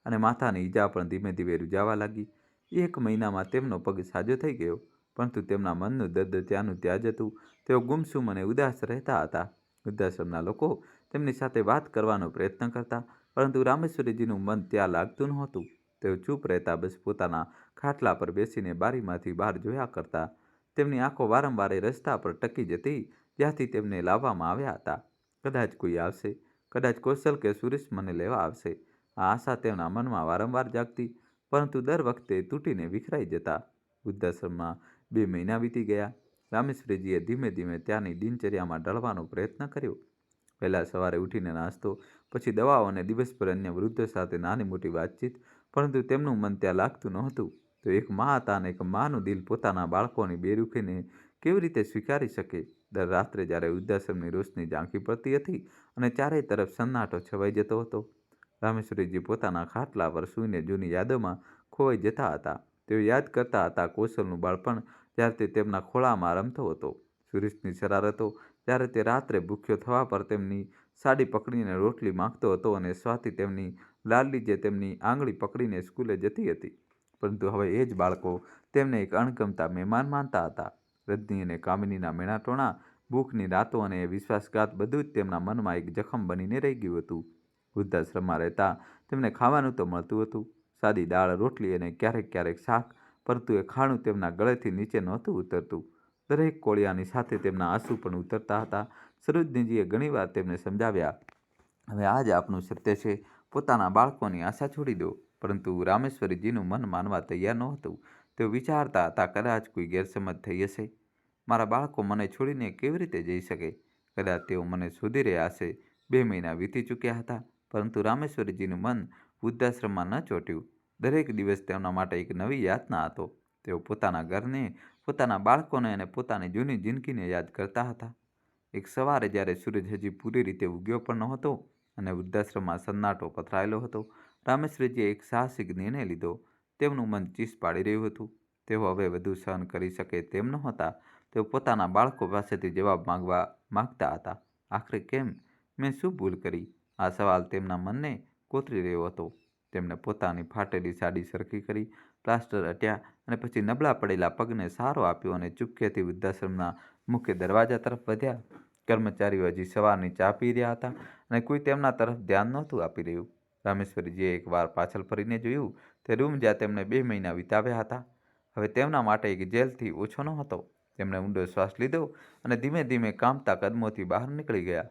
અને માથાની ઈજા પણ ધીમે ધીમે રૂઝાવા લાગી. 1 મહિનામાં તેમનો પગ સાજો થઈ ગયો, પરંતુ તેમના મનનું દર્દ ત્યાંનું ત્યાં જ હતું. તેઓ ગુમસુમ અને ઉદાસ રહેતા હતા. વૃદ્ધાશ્રમના લોકો તેમની સાથે વાત કરવાનો પ્રયત્ન કરતા, પરંતુ રામેશ્વરીજીનું મન ત્યાં લાગતું નહોતું. તેઓ ચૂપ રહેતા, બસ પોતાના ખાટલા પર બેસીને બારીમાંથી બહાર જોયા કરતા. તેમની આંખો વારંવાર એ રસ્તા પર ટકી જતી જ્યાંથી તેમને લાવવામાં આવ્યા હતા. કદાચ કોઈ આવશે, કદાચ કૌશલ કે સુરેશ મને લેવા આવશે. આ આશા તેમના મનમાં વારંવાર જાગતી, પરંતુ દર વખતે તૂટીને વિખરાઈ જતા. વૃદ્ધાશ્રમમાં 2 મહિના વીતી ગયા. રામેશ્વરીજીએ ધીમે ધીમે ત્યાંની દિનચર્યામાં ઢળવાનો પ્રયત્ન કર્યો. પહેલાં સવારે ઉઠીને નાસ્તો, પછી દવાઓ અને દિવસભર અન્ય વૃદ્ધો સાથે નાની મોટી વાતચીત, પરંતુ તેમનું મન ત્યાં લાગતું નહોતું. તો એક મા હતા અને એક માનું દિલ પોતાના બાળકોની બેરુખીને કેવી રીતે સ્વીકારી શકે? દર રાત્રે જ્યારે વૃદ્ધાશ્રમની રોશની ઝાંખી પડતી હતી અને ચારે તરફ સન્નાટો છવાઈ જતો હતો, રામેશ્વરીજી પોતાના ખાટલા પર સૂઈને જૂની યાદોમાં ખોવાઈ જતા હતા. તેઓ યાદ કરતા હતા કૌશલનું બાળપણ, જ્યારે તે તેમના ખોળામાં રમતો હતો, સુરેશની શરારતો, જ્યારે તે રાત્રે ભૂખ્યો થવા પર તેમની સાડી પકડીને રોટલી માંગતો હતો, અને સ્વાતિ તેમની લાડલી જે તેમની આંગળી પકડીને સ્કૂલે જતી હતી. પરંતુ હવે એ જ બાળકો તેમને એક અણગમતા મહેમાન માનતા હતા. રજની અને કામિનીના મેણાટોણા, ભૂખની રાતો અને વિશ્વાસઘાત બધું જ તેમના મનમાં એક જખમ બનીને રહી ગયું હતું. વૃદ્ધાશ્રમમાં રહેતા તેમને ખાવાનું તો મળતું હતું, સાદી દાળ રોટલી અને ક્યારેક ક્યારેક શાક, પરંતુ એ ખાણું તેમના ગળેથી નીચે નહોતું ઉતરતું. દરેક કોળિયાની સાથે તેમના આંસુ પણ ઉતરતા હતા. સરોજનીજીએ ઘણીવાર તેમને સમજાવ્યા, હવે આ જ આપનું સત્ય છે, પોતાના બાળકોની આશા છોડી દો. પરંતુ રામેશ્વરીજીનું મન માનવા તૈયાર નહોતું. તેઓ વિચારતા હતા, કદાચ કોઈ ગેરસમજ થઈ હશે. મારા બાળકો મને છોડીને કેવી રીતે જઈ શકે? કદાચ તેઓ મને શોધી રહ્યા હશે. 2 મહિના વીતી ચૂક્યા હતા, પરંતુ રામેશ્વરીજીનું મન વૃદ્ધાશ્રમમાં ન ચોંટ્યું. દરેક દિવસ તેમના માટે એક નવી યાતના હતો. તેઓ પોતાના ઘરને, પોતાના બાળકોને અને પોતાની જૂની જિંદગીને યાદ કરતા હતા. એક સવારે જ્યારે સૂરજ હજી પૂરી રીતે ઉગ્યો પણ નહોતો અને વૃદ્ધાશ્રમમાં સન્નાટો પથરાયેલો હતો, રામેશ્વરીજીએ એક સાહસિક નિર્ણય લીધો. તેમનું મન ચીસ પાડી રહ્યું હતું. તેઓ હવે વધુ સહન કરી શકે તેમ નહોતા. તેઓ પોતાના બાળકો પાસેથી જવાબ માંગતા હતા. આખરે કેમ? મેં શું ભૂલ કરી? આ સવાલ તેમના મનને કોતરી રહ્યો હતો. તેમણે પોતાની ફાટેલી સાડી સરખી કરી, પ્લાસ્ટર હટ્યા અને પછી નબળા પડેલા પગને સહારો આપ્યો અને ચૂપકેથી વૃદ્ધાશ્રમના મુખ્ય દરવાજા તરફ વધ્યા. કર્મચારીઓ હજી સવારની ચા પી રહ્યા હતા અને કોઈ તેમના તરફ ધ્યાન નહોતું આપી રહ્યું. રામેશ્વરીજીએ એકવાર પાછળ ફરીને જોયું. તે રૂમ જ્યાં તેમણે 2 મહિના વિતાવ્યા હતા હવે તેમના માટે એક જેલથી ઓછો નહોતો. તેમણે ઊંડો શ્વાસ લીધો અને ધીમે ધીમે કામતા કદમોથી બહાર નીકળી ગયા.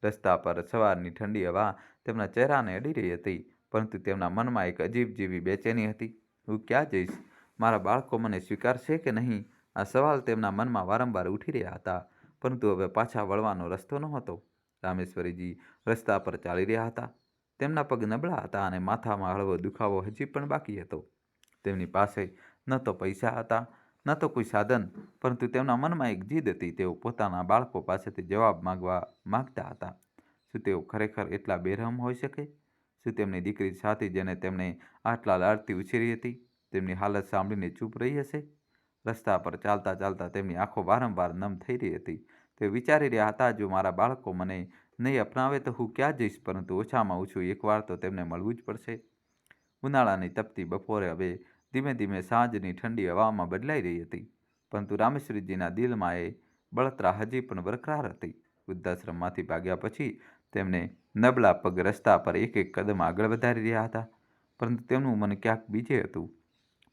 રસ્તા પર સવારની ઠંડી હવા તેમના ચહેરાને અડી રહી હતી, પરંતુ તેમના મનમાં એક અજીબ જેવી બેચેની હતી. હું ક્યાં જઈશ? મારા બાળકો મને સ્વીકારશે કે નહીં? આ સવાલ તેમના મનમાં વારંવાર ઉઠી રહ્યા હતા, પરંતુ હવે પાછા વળવાનો રસ્તો નહોતો. રામેશ્વરીજી રસ્તા પર ચાલી રહ્યા હતા. તેમના પગ નબળા હતા અને માથામાં હળવો દુખાવો હજી પણ બાકી હતો. તેમની પાસે ન તો પૈસા હતા, ન તો કોઈ સાધન, પરંતુ તેમના મનમાં એક જીદ હતી. તેઓ પોતાના બાળકો પાસેથી જવાબ માંગતા હતા. શું તેઓ ખરેખર એટલા બેરહમ હોઈ શકે? શું તેમની દીકરી સ્વાતિ, જેને તેમણે આટલા લાડથી ઉછેરી હતી, તેમની હાલત સાંભળીને ચૂપ રહી હશે? રસ્તા પર ચાલતા ચાલતા તેમની આંખો વારંવાર નમ થઈ રહી હતી. તેઓ વિચારી રહ્યા હતા, જો મારા બાળકો મને નહીં અપનાવે તો હું ક્યાં જઈશ? પરંતુ ઓછામાં ઓછું એકવાર તો તેમને મળવું જ પડશે. ઉનાળાની તપતી બપોરે હવે ધીમે ધીમે સાંજની ઠંડી હવામાં બદલાઈ રહી હતી, પરંતુ રામેશ્વરીજીના દિલમાં એ બળતરા હજી પણ બરકરાર હતી. વૃદ્ધાશ્રમમાંથી ભાગ્યા પછી તેમને નબળા પગ રસ્તા પર એક એક કદમ આગળ વધારી રહ્યા હતા, પરંતુ તેમનું મન ક્યાંક બીજે હતું.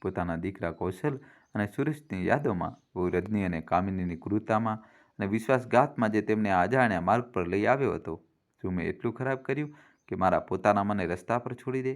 પોતાના દીકરા કૌશલ અને સુરેશની યાદોમાં, વહુ રજની અને કામિનીની ક્રૂરતામાં અને વિશ્વાસઘાતમાં જે તેમને આ અજાણ્યા માર્ગ પર લઈ આવ્યો હતો. શું મેં એટલું ખરાબ કર્યું કે મારા પોતાના મને રસ્તા પર છોડી દે?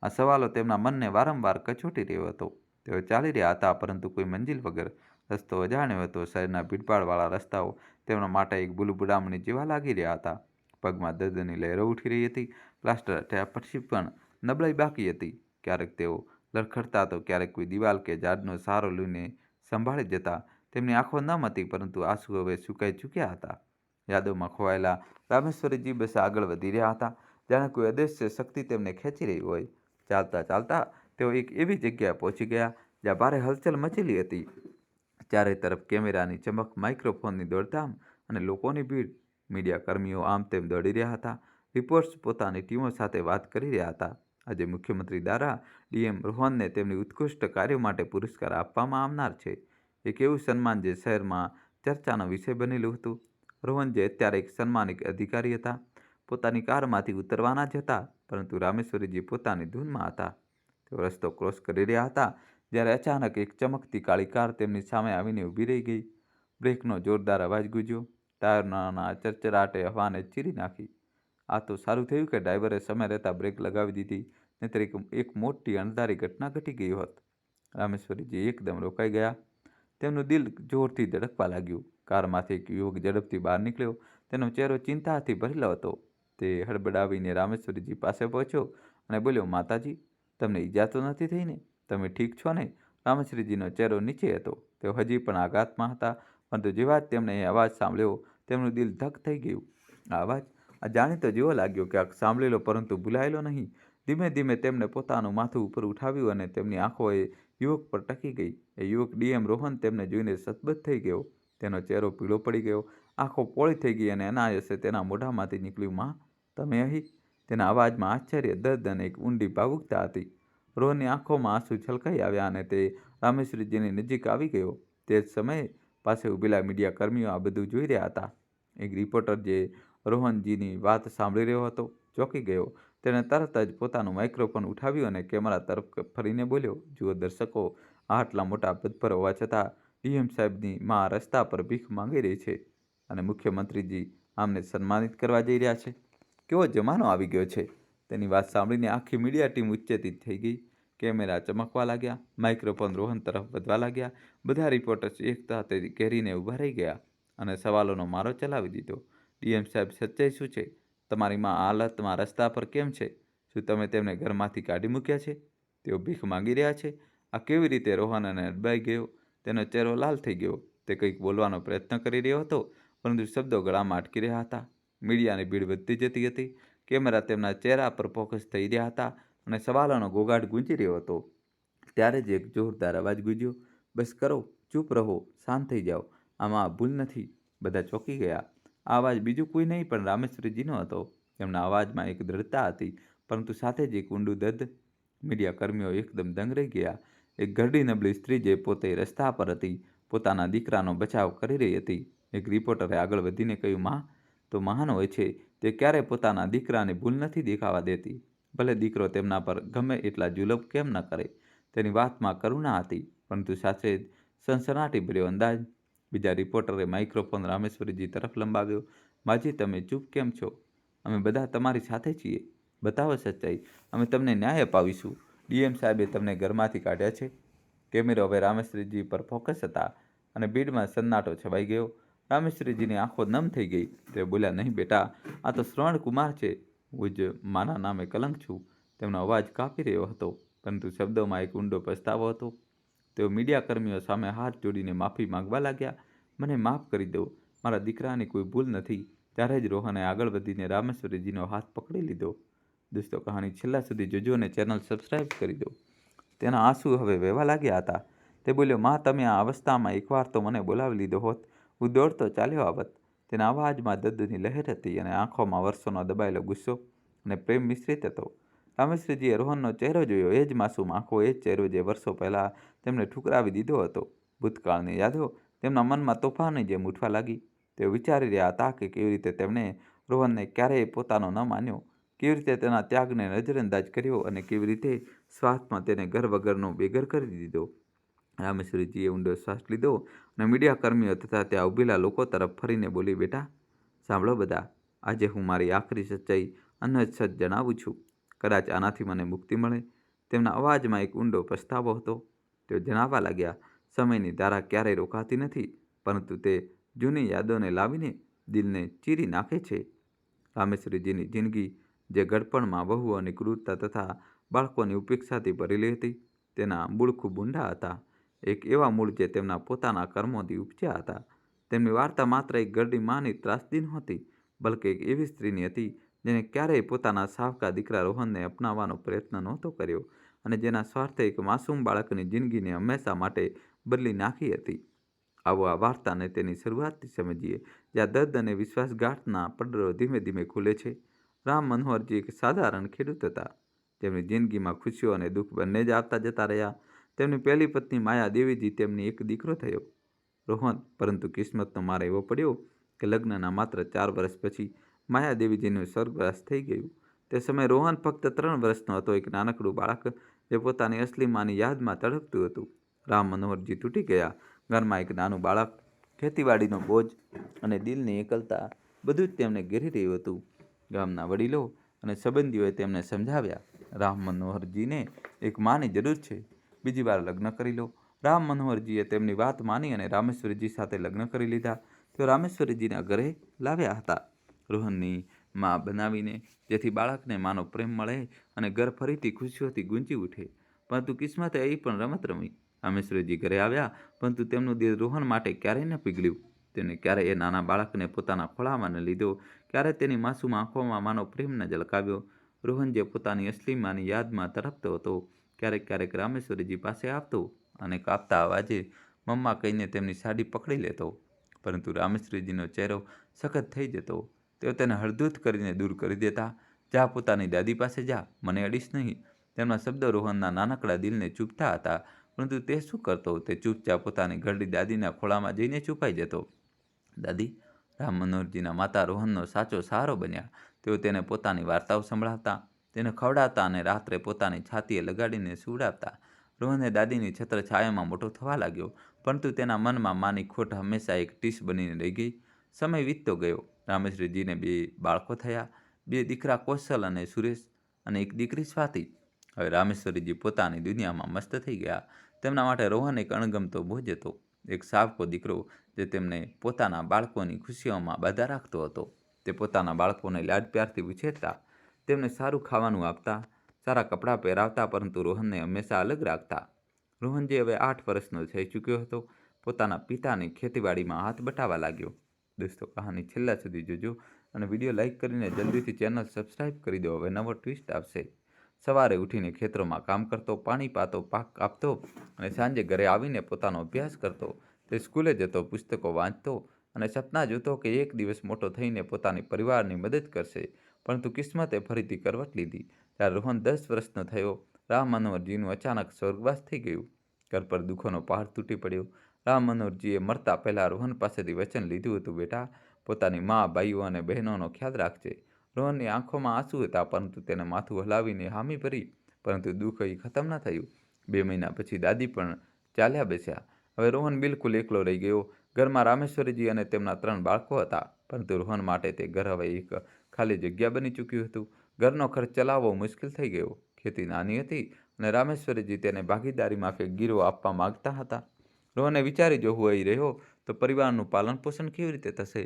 આ સવાલો તેમના મનને વારંવાર કચોટી રહ્યો હતો. તેઓ ચાલી રહ્યા હતા, પરંતુ કોઈ મંજિલ વગર. રસ્તો અજાણ્યો હતો. શહેરના ભીડભાડવાળા રસ્તાઓ તેમના માટે એક ભૂલભુલામણી જેવા લાગી રહ્યા હતા. પગમાં દર્દની લહેરો ઉઠી રહી હતી. પ્લાસ્ટર હટ્યા પછી પણ નબળાઈ બાકી હતી. ક્યારેક તેઓ લડખડતા તો ક્યારેક કોઈ દિવાલ કે ઝાડનો સહારો લઈને સંભાળી જતા. તેમની આંખો નમ હતી, પરંતુ આંસુ હવે સુકાઈ ચૂક્યા હતા. યાદોમાં ખોવાયેલા રામેશ્વરીજી બસ આગળ વધી રહ્યા હતા, જાણે કોઈ અદૃશ્ય શક્તિ તેમને ખેંચી રહી હોય. ચાલતા ચાલતા તેઓ એક એવી જગ્યાએ પહોંચી ગયા જ્યાં ભારે હલચલ મચેલી હતી. ચારે તરફ કેમેરાની ચમક, માઇક્રોફોનની દોડધામ અને લોકોની ભીડ. મીડિયા કર્મીઓ આમ તેમ દોડી રહ્યા હતા. રિપોર્ટર્સ પોતાની ટીમો સાથે વાત કરી રહ્યા હતા. આજે મુખ્યમંત્રી દ્વારા ડીએમ રોહનને તેમની ઉત્કૃષ્ટ કાર્યો માટે પુરસ્કાર આપવામાં આવનાર છે. એક એવું સન્માન જે શહેરમાં ચર્ચાનો વિષય બનેલું હતું. રોહન, જે અત્યારે એક સન્માનિત અધિકારી હતા, પોતાની કારમાંથી ઉતરવાના જ હતા, પરંતુ રામેશ્વરીજી પોતાની ધૂનમાં હતા. તેઓ રસ્તો ક્રોસ કરી રહ્યા હતા જ્યારે અચાનક એક ચમકતી કાળી કાર તેમની સામે આવીને ઊભી રહી ગઈ. બ્રેકનો જોરદાર અવાજ ગૂંજ્યો. ટાયરોના ચરચરાટે હવાને ચીરી નાખી. આ તો સારું થયું કે ડ્રાઈવરે સમય રહેતા બ્રેક લગાવી દીધી, નહીંતર એક મોટી અણધારી ઘટના ઘટી ગઈ હોત. રામેશ્વરીજી એકદમ રોકાઈ ગયા. તેમનું દિલ જોરથી ધડકવા લાગ્યું. કારમાંથી એક યુવક ઝડપથી બહાર નીકળ્યો. તેનો ચહેરો ચિંતાથી ભરેલો હતો. તે હડબડાવીને રામેશ્વરીજી પાસે પહોંચ્યો અને બોલ્યો, માતાજી, તમને ઈજા તો નથી થઈ ને? તમે ઠીક છો ને? રામેશ્વરીજીનો ચહેરો નીચે હતો. તેઓ હજી પણ આઘાતમાં હતા, પરંતુ જેવા જ તેમણે એ અવાજ સાંભળ્યો, તેમનું દિલ ધક થઈ ગયું. આ અવાજ જાણીતો જેવો લાગ્યો, ક્યાંક સાંભળેલો પરંતુ ભૂલાયેલો નહીં. ધીમે ધીમે તેમણે પોતાનું માથું ઉપર ઉઠાવ્યું અને તેમની આંખોએ યુવક પર ટકી ગઈ. એ યુવક ડીએમ રોહન તેમને જોઈને સતબત થઈ ગયો. તેનો ચહેરો પીળો પડી ગયો, આંખો પોળી થઈ ગઈ અને અનાયાસે તેના મોઢામાંથી નીકળ્યું, "માં, તમે અહીં?" તેના અવાજમાં આશ્ચર્ય, દર્દ અને એક ઊંડી ભાવુકતા હતી. રોહનની આંખોમાં આંસુ છલકાઈ આવ્યા અને તે રામેશ્વરીજીની નજીક આવી ગયો. તે જ સમયે પાસે ઊભેલા મીડિયા કર્મીઓ આ બધું જોઈ રહ્યા હતા. એક રિપોર્ટર જે રોહનજીની વાત સાંભળી રહ્યો હતો, ચોંકી ગયો. તેણે તરત જ પોતાનું માઇક્રોફોન ઉઠાવ્યું અને કેમેરા તરફ ફરીને બોલ્યો, "જુઓ દર્શકો, આટલા મોટા પદ પર હોવા છતાં ડીએમ સાહેબની માં રસ્તા પર ભીખ માંગી રહી છે અને મુખ્યમંત્રીજી આમને સન્માનિત કરવા જઈ રહ્યા છે. કેવો જમાનો આવી ગયો છે!" તેની વાત સાંભળીને આખી મીડિયા ટીમ ઉત્તેજિત થઈ ગઈ. કેમેરા ચમકવા લાગ્યા, માઇક્રોફોન રોહન તરફ વધવા લાગ્યા. બધા રિપોર્ટર્સ એક સાથે ઘેરીને ઊભા રહી ગયા અને સવાલોનો મારો ચલાવી દીધો. "ડીએમ સાહેબ, સચ્ચાઈ શું છે? તમારી માં આ હાલતમાં રસ્તા પર કેમ છે? શું તમે તેમને ઘરમાંથી કાઢી મૂક્યા છે? તેઓ ભીખ માંગી રહ્યા છે?" આ કેવી રીતે? રોહન અડબાઈ ગયો. તેનો ચહેરો લાલ થઈ ગયો. તે કંઈક બોલવાનો પ્રયત્ન કરી રહ્યો હતો, પરંતુ શબ્દો ગળામાં અટકી રહ્યા હતા. મીડિયાની ભીડ વધતી જતી હતી. કેમેરા તેમના ચહેરા પર ફોકસ થઈ રહ્યા હતા અને સવાલોનો ઘોંઘાટ ગૂંજી રહ્યો હતો. ત્યારે જ એક જોરદાર અવાજ ગૂંજ્યો, "બસ કરો, ચૂપ રહો, શાંત થઈ જાઓ. આમાં ભૂલ નથી." બધા ચોંકી ગયા. આ અવાજ બીજું કોઈ નહીં પણ રામેશ્વરીજીનો હતો. તેમના અવાજમાં એક દ્રઢતા હતી, પરંતુ સાથે જ એક ઊંડું દર્દ. મીડિયા કર્મીઓ એકદમ દંગ રહી ગયા. એક ઘરડી નબળી સ્ત્રી જે પોતે રસ્તા પર હતી, પોતાના દીકરાનો બચાવ કરી રહી હતી. એક રિપોર્ટરે આગળ વધીને કહ્યું, "માં તો મહાન હોય છે. તે ક્યારેય પોતાના દીકરાની ભૂલ નથી દેખાવા દેતી, ભલે દીકરો તેમના પર ગમે એટલા જુલમ કેમ ન કરે." તેની વાતમાં કરુણા હતી, પરંતુ સાથે જ સનસનાટીભર્યો અંદાજ. બીજા રિપોર્ટરે માઇક્રોફોન રામેશ્વરીજી તરફ લંબાવ્યો, "માજી, તમે ચૂપ કેમ છો? અમે બધા તમારી સાથે છીએ. બતાવો સચ્ચાઈ. અમે તમને ન્યાય અપાવીશું. ડીએમ સાહેબે તમને ઘરમાંથી કાઢ્યા છે." કેમેરો હવે રામેશ્વરીજી પર ફોકસ હતા અને ભીડમાં સન્નાટો છવાઈ ગયો. રામેશ્વરીજીની આંખો નમ થઈ ગઈ. તેઓ બોલ્યા, "નહીં બેટા, આ તો શ્રવણ કુમાર છે. હું જ માના નામે કલંક છું." તેમનો અવાજ કાપી રહ્યો હતો, પરંતુ શબ્દોમાં એક ઊંડો પસ્તાવો હતો. તેઓ મીડિયા કર્મીઓ સામે હાથ જોડીને માફી માંગવા લાગ્યા, "મને માફ કરી દો, મારા દીકરાની કોઈ ભૂલ નથી." ત્યારે જ રોહને આગળ વધીને રામેશ્વરીજીનો હાથ પકડી લીધો. દોસ્તો, કહાની છેલ્લા સુધી જોજો અને ચેનલ સબસ્ક્રાઈબ કરી દો. તેના આંસુ હવે વહેવા લાગ્યા હતા. તે બોલ્યો, "માં, તમે આ અવસ્થામાં એકવાર તો મને બોલાવી લીધો હોત, હું દોડતો ચાલ્યો આવત." તેના અવાજમાં દર્દની લહેર હતી અને આંખોમાં વર્ષોનો દબાયેલો ગુસ્સો અને પ્રેમ મિશ્રિત હતો. રામેશ્વરીજીએ રોહનનો ચહેરો જોયો, એ જ માસૂમ આંખો, એ જ ચહેરો જે વર્ષો પહેલાં તેમને ઠુકરાવી દીધો હતો. ભૂતકાળની યાદો તેમના મનમાં તોફાનની જેમ ઉઠવા લાગી. તેઓ વિચારી રહ્યા હતા કે કેવી રીતે તેમણે રોહનને ક્યારેય પોતાનો ન માન્યો, કેવી રીતે તેના ત્યાગને નજરઅંદાજ કર્યો અને કેવી રીતે સ્વાર્થમાં તેને ઘર વગરનો બેઘર કરી દીધો. રામેશ્વરીજીએ ઊંડો શ્વાસ લીધો અને મીડિયા કર્મીઓ તથા ત્યાં ઊભેલા લોકો તરફ ફરીને બોલી, "બેટા, સાંભળો બધા. આજે હું મારી આખરી સચ્ચાઈ અનહદ જણાવું છું. કદાચ આનાથી મને મુક્તિ મળે." તેમના અવાજમાં એક ઊંડો પસ્તાવો હતો. તેઓ જણાવવા લાગ્યા, "સમયની ધારા ક્યારેય રોકાતી નથી, પરંતુ તે જૂની યાદોને લાવીને દિલને ચીરી નાખે છે." રામેશ્વરીજીની જિંદગી, જે ગડપણમાં વહુઓની ક્રૂરતા તથા બાળકોની ઉપેક્ષાથી ભરેલી હતી, તેના મૂળ ખૂબ ઊંડા હતા. એક એવા મૂળ જે તેમના પોતાના કર્મોથી ઉપજ્યા હતા. તેમની વાર્તા માત્ર એક ઘરડી માની ત્રાસદી નહોતી, બલ્કે એક એવી સ્ત્રીની હતી જેને ક્યારેય પોતાના સાવકા દીકરા રોહનને અપનાવવાનો પ્રયત્ન નહોતો કર્યો અને જેના સ્વાર્થે એક માસૂમ બાળકની જિંદગીને હંમેશા માટે બદલી નાખી હતી. આવો આ વાર્તાને તેની શરૂઆતથી સમજીએ, જ્યાં દર્દ અને વિશ્વાસઘાતના પડદો ધીમે ધીમે ખુલે છે. રામ મનોહરજી એક સાધારણ ખેડૂત હતા, જેમની જિંદગીમાં ખુશીઓ અને દુઃખ બંને જ આવતા જતા રહ્યા. તેમની પહેલી પત્ની માયા દેવીજી, તેમની એક દીકરો થયો, રોહન, પરંતુ કિસ્મતનો માર એવો પડ્યો કે લગ્નના માત્ર 4 વર્ષ પછી માયા દેવીજીનું સ્વર્ગવાસ થઈ ગયું. તે સમયે રોહન ફક્ત 3 વર્ષનો હતો, એક નાનકડું બાળક જે પોતાની અસલી માની યાદમાં તડપતું હતું. રામ મનોહરજી તૂટી ગયા. ઘરમાં એક નાનું બાળક, ખેતીવાડીનો બોજ અને દિલની એકલતા, બધું જ તેમને ઘેરી રહ્યું હતું. ગામના વડીલો અને સંબંધીઓએ તેમને સમજાવ્યા, "રામ મનોહરજીને એક માની જરૂર છે, બીજી વાર લગ્ન કરી લો." રામ મનોહરજીએ તેમની વાત માની અને રામેશ્વરીજી સાથે લગ્ન કરી લીધા. તેઓ રામેશ્વરીજીના ઘરે લાવ્યા હતા, રોહનની માં બનાવીને, જેથી બાળકને માનો પ્રેમ મળે અને ઘર ફરીથી ખુશીઓથી ગુંજી ઉઠે. પરંતુ કિસ્મતે અહીં પણ રમત રમી. રામેશ્વરીજી ઘરે આવ્યા, પરંતુ તેમનું દિલ રોહન માટે ક્યારેય ન પીગળ્યું. તેમણે ક્યારેય એ નાના બાળકને પોતાના ખોળામાં ન લીધો, ક્યારેય તેની માસૂમ આંખોમાં માનો પ્રેમ ન ઝલકાવ્યો. રોહન જે પોતાની અસલી માની યાદમાં તડપતો હતો, ક્યારેક ક્યારેક રામેશ્વરીજી પાસે આવતો અને કાપતા અવાજે મમ્મા કહીને તેમની સાડી પકડી લેતો, પરંતુ રામેશ્વરીજીનો ચહેરો સખત થઈ જતો. તેઓ તેને હળધૂત કરીને દૂર કરી દેતા. જા, પોતાની દાદી પાસે જા, મને અડીશ નહીં. તેમના શબ્દો રોહનના નાનકડા દિલને ચૂપતા હતા, પરંતુ તે શું કરતો? તે ચૂપચાપ પોતાની ઘરડી દાદીના ખોળામાં જઈને છુપાઈ જતો. દાદી રામ મનોહરજીના માતા રોહનનો સાચો સહારો બન્યા. તેઓ તેને પોતાની વાર્તાઓ સંભળાવતા, તેને ખવડાવતા અને રાત્રે પોતાની છાતીએ લગાડીને સુવડાવતા. રોહને દાદીની છત્રછાયામાં મોટો થવા લાગ્યો, પરંતુ તેના મનમાં માની ખોટ હંમેશા એક ટીસ બનીને રહી ગઈ. સમય વીતતો ગયો. રામેશ્વરીજીને 2 બાળકો થયા, 2 દીકરા કૌશલ અને સુરેશ અને એક દીકરી સ્વાતિ. હવે રામેશ્વરીજી પોતાની દુનિયામાં મસ્ત થઈ ગયા. તેમના માટે રોહન એક અણગમતો બોજ હતો, એક સાવકો દીકરો જે તેમને પોતાના બાળકોની ખુશીઓમાં બાધા રાખતો હતો. તે પોતાના બાળકોને લાડ પ્યારથી ઉછેરતા, તેમને સારું ખાવાનું આપતા, સારા કપડાં પહેરાવતા, પરંતુ રોહનને હંમેશા અલગ રાખતા. રોહન જે હવે 8 વર્ષનો થઈ ચૂક્યો હતો, પોતાના પિતાની ખેતીવાડીમાં હાથ બટાવવા લાગ્યો. દોસ્તો, કહાની છેલ્લા સુધી જોજો અને વિડીયો લાઇક કરીને જલ્દીથી ચેનલ સબસ્ક્રાઈબ કરી દો. હવે નવો ટ્વિસ્ટ આવશે. સવારે ઉઠીને ખેતરોમાં કામ કરતો, પાણી પાતો, પાક કાપતો અને સાંજે ઘરે આવીને પોતાનો અભ્યાસ કરતો. તે સ્કૂલે જતો, પુસ્તકો વાંચતો અને સપના જોતો કે એક દિવસ મોટો થઈને પોતાની પરિવારની મદદ કરશે. પરંતુ કિસ્મતે ફરીથી કરવટ લીધી. જ્યારે રોહન 10 વર્ષનો થયો, રામ મનોહરજીનું અચાનક સ્વર્ગવાસ થઈ ગયું. ઘર પર દુઃખોનો પહાડ તૂટી પડ્યો. રામ મનોહરજીએ મરતા પહેલાં રોહન પાસેથી વચન લીધું હતું, બેટા, પોતાની મા, ભાઈઓ અને બહેનોનો ખ્યાલ રાખજે. રોહનની આંખોમાં આંસુ હતા, પરંતુ તેને માથું હલાવીને હામી ભરી. પરંતુ દુઃખ અહીં ખતમ ન થયું. 2 મહિના પછી દાદી પણ ચાલ્યા બેસ્યા. હવે રોહન બિલકુલ એકલો રહી ગયો. ઘરમાં રામેશ્વરીજી અને તેમના 3 બાળકો હતા, પરંતુ રોહન માટે તે ઘર હવે એક ખાલી જગ્યા બની ચૂક્યું હતું. ઘરનો ખર્ચ ચલાવવો મુશ્કેલ થઈ ગયો. ખેતી નાની હતી અને રામેશ્વરીજી તેને ભાગીદારીમાં કે ગીરો આપવા માગતા હતા. રોહને વિચારી, જો હું અહીં રહ્યો તો પરિવારનું પાલન પોષણ કેવી રીતે થશે?